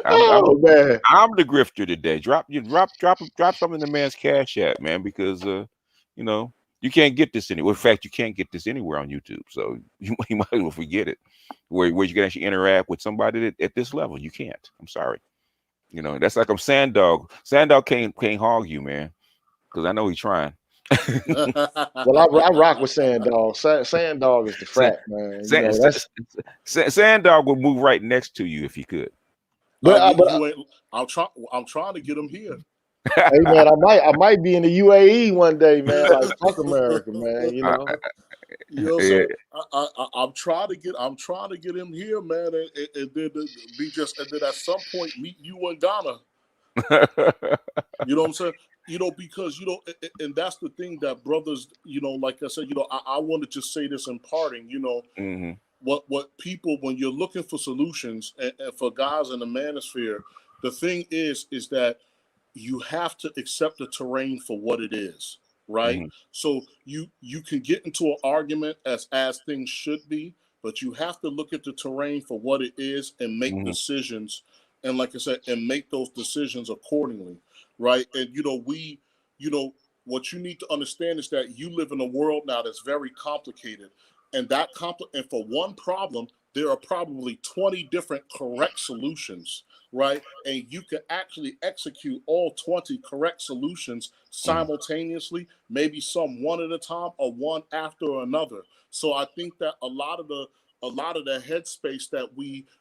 I'm I'm Oh man. I'm the grifter today. Drop something in the man's cash app, man, because you know, you can't get this anywhere. In fact, you can't get this anywhere on YouTube. So you might as well forget it. Where you can actually interact with somebody at this level. You can't. I'm sorry. That's like I'm Sand Dog. Sand Dog can't hog you, man. Because I know he's trying. Well, I rock with Sand Dog. Sand Dog is the frat, man. You know, that's Sand Dog would move right next to you if he could. You ain't. I'm trying to get him here. Hey man, I might be in the UAE one day, man. Like fuck America, man. You know. You know what I'm saying? I'm trying to get him here, man, and then be just, and then at some point meet you in Ghana. You know what I'm saying? You know, because you know, and that's the thing that brothers, you know, like I said, you know, I want to just say this in parting, you know, what people, when you're looking for solutions and for guys in the manosphere, the thing is that you have to accept the terrain for what it is, right? So you can get into an argument as things should be, but you have to look at the terrain for what it is and make decisions. And like I said, and make those decisions accordingly, right? And you know, what you need to understand is that you live in a world now that's very complicated, and and for one problem, there are probably 20 different correct solutions, right? And you can actually execute all 20 correct solutions simultaneously, maybe some one at a time or one after another. So I think that a lot of the headspace that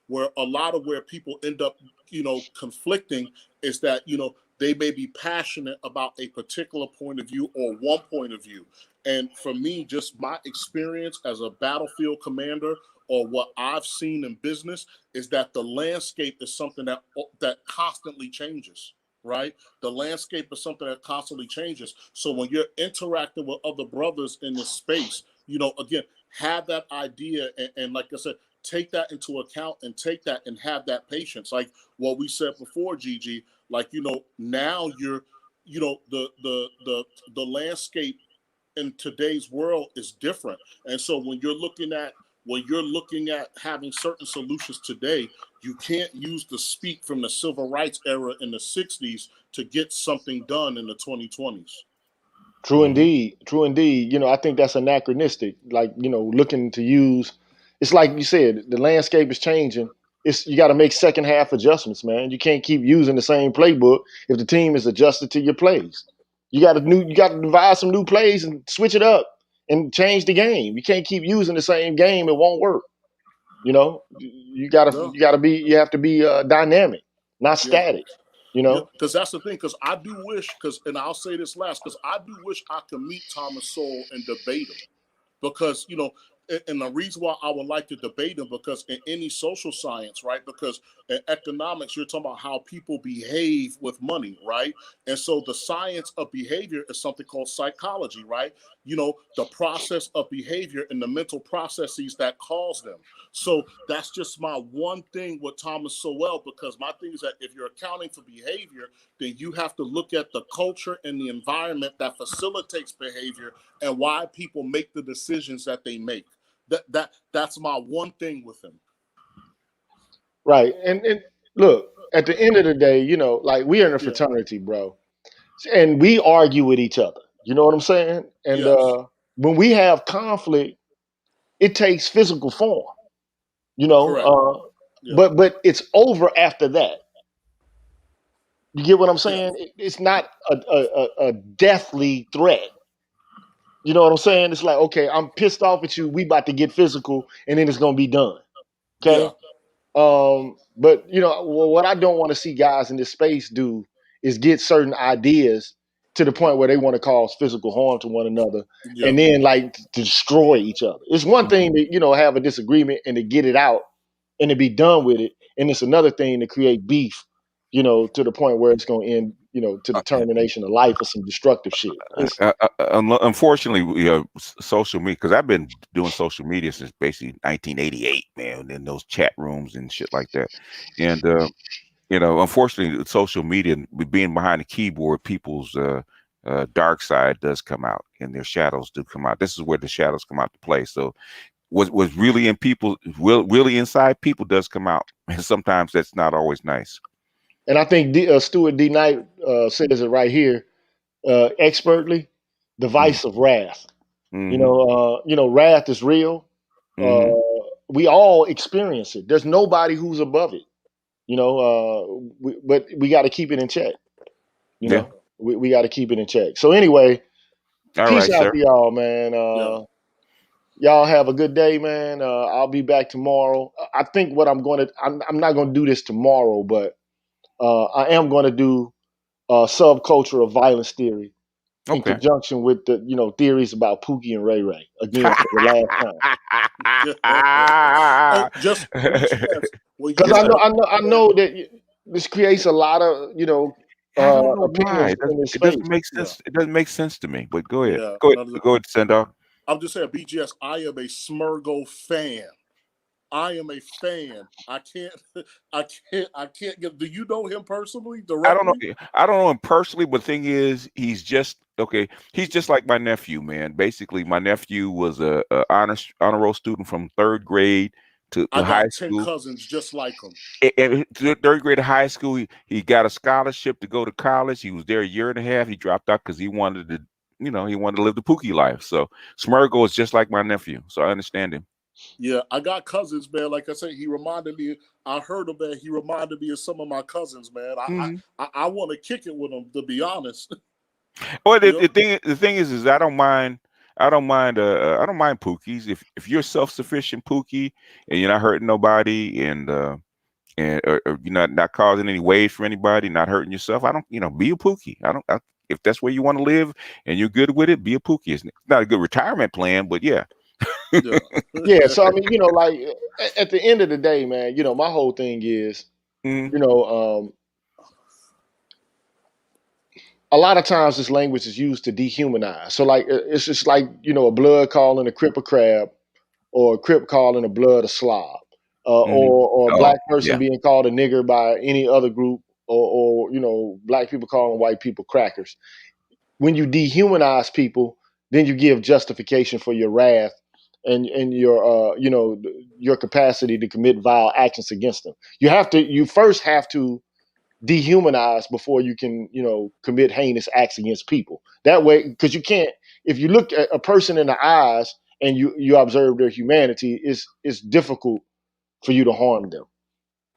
where people end up, you know, conflicting is that, you know, they may be passionate about a particular point of view or one point of view. And for me, just my experience as a battlefield commander, or what I've seen in business, is that the landscape is something that constantly changes, right? The landscape is something that constantly changes. So when you're interacting with other brothers in this space, you know, again, have that idea and like I said, take that into account and take that and have that patience. Like what we said before, Gigi, like, you know, now you're, you know, the landscape in today's world is different. And so when you're looking at having certain solutions today, you can't use the speak from the civil rights era in the 60s to get something done in the 2020s. True indeed. True indeed. You know, I think that's anachronistic. Like, you know, looking to use, it's like you said, the landscape is changing. You got to make second half adjustments, man. You can't keep using the same playbook if the team is adjusted to your plays. You got to devise some new plays and switch it up and change the game. You can't keep using the same game. It won't work. You know, you have to be dynamic, not static. You Yeah, know. because that's the thing. Because I do wish, and I'll say this last, because I do wish I could meet Thomas Sowell and debate him, because you know, and the reason why I would like to debate him, because in any social science, right? Because in economics, you're talking about how people behave with money, right? And so the science of behavior is something called psychology, right? You know, the process of behavior and the mental processes that cause them. So that's just my one thing with Thomas Sowell, because my thing is that if you're accounting for behavior, then you have to look at the culture and the environment that facilitates behavior and why people make the decisions that they make. That's my one thing with him. Right. And look, at the end of the day, you know, like we're in a fraternity, bro. And we argue with each other. You know what I'm saying? And Yes. when we have conflict, it takes physical form. You Correct. know, Yeah. but it's over after that. You get what I'm Yeah. saying? It's not a deathly threat. You know what I'm saying? It's like, okay, I'm pissed off at you. We about to get physical, and then it's gonna be done. Yeah. Okay. But you know, what I don't want to see guys in this space do is get certain ideas to the point where they want to cause physical harm to one another, Yeah. and then like to destroy each other. It's one thing to, you know, have a disagreement and to get it out and to be done with it, and it's another thing to create beef, you know, to the point where it's going to end, you know, to the termination of life or some destructive shit. Unfortunately, social media, because I've been doing social media since basically 1988, man, in those chat rooms and shit like that. And, you know, unfortunately, social media, being behind the keyboard, people's dark side does come out and their shadows do come out. This is where the shadows come out to play. So what's really in people, really inside people does come out. And sometimes that's not always nice. And I think Stuart D. Knight says it right here, expertly, the vice of wrath. You know, wrath is real. Mm-hmm. We all experience it. There's nobody who's above it. You know, but we got to keep it in check. You Yeah. know, we got to keep it in check. So anyway, All Peace right, out sir. to y'all, man. Yeah. Y'all have a good day, man. I'll be back tomorrow. I think what I'm not gonna do this tomorrow, but I am gonna do subculture of violence theory in Okay. conjunction with the theories about Pookie and Ray Ray again for the last time. Oh, just BGS. When Because you I have know, a I know, I man, know that this creates a lot of I don't know why. opinions in this It doesn't space. make yeah, sense. It doesn't make sense to me. But go ahead. yeah. Go ahead. None of the, Go ahead, Sendog. I'm just saying, BGS. I am a Smurgo fan. I am a fan. I can't. I can't get. Do you know him personally, I don't know. directly? I don't know him personally, but the thing is, he's just okay. He's just like my nephew, man. Basically, my nephew was a honor roll student from third grade I to high got 10 school. cousins just like him. And to third grade of high school, he got a scholarship to go to college. He was there a year and a half. He dropped out because he wanted to, he wanted to live the Pookie life. So Smurgo is just like my nephew. So I understand him. Yeah, I got cousins, man. Like I said, he reminded me. I heard him, man. He reminded me of some of my cousins, man. Mm-hmm. I want to kick it with him, to be honest. Well, You know? the thing is I don't mind. I don't mind Pookies if you're self-sufficient Pookie and you're not hurting nobody or you're not causing any waves for anybody, not hurting yourself. I don't, be a Pookie. If that's where you want to live and you're good with it, be a Pookie. It's not a good retirement plan, but yeah. Yeah. Yeah, so I mean, like at the end of the day, man, my whole thing is, Mm, a lot of times this language is used to dehumanize. So like it's just like a blood calling a crip a crab, or a crip calling a blood a slob, mhm. or a Oh, black person yeah. being called a nigger by any other group, or black people calling white people crackers. When you dehumanize people, then you give justification for your wrath and your your capacity to commit vile actions against them. You first have to dehumanize before you can commit heinous acts against people. That way, because you can't, if you look at a person in the eyes and you observe their humanity, it's difficult for you to harm them.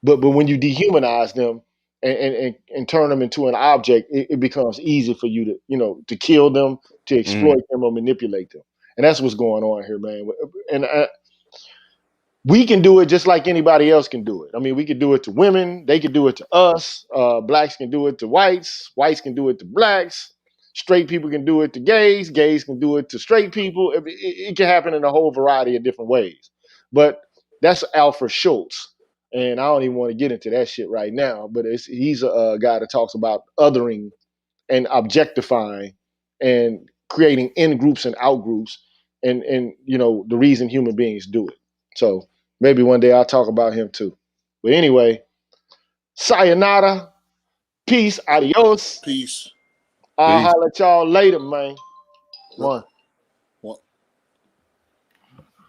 But when you dehumanize them and turn them into an object, it becomes easy for you to to kill them, to Mm, exploit them, or manipulate them. And that's what's going on here, man. And we can do it just like anybody else can do it. I mean, we could do it to women. They could do it to us. Blacks can do it to whites. Whites can do it to blacks. Straight people can do it to gays. Gays can do it to straight people. It can happen in a whole variety of different ways. But that's Alfred Schultz. And I don't even want to get into that shit right now. But he's a guy that talks about othering and objectifying and creating in groups and out groups, and the reason human beings do it. So maybe one day I'll talk about him too. But anyway, sayonara, peace, adios. Peace. I'll peace. holler at y'all later, man. One.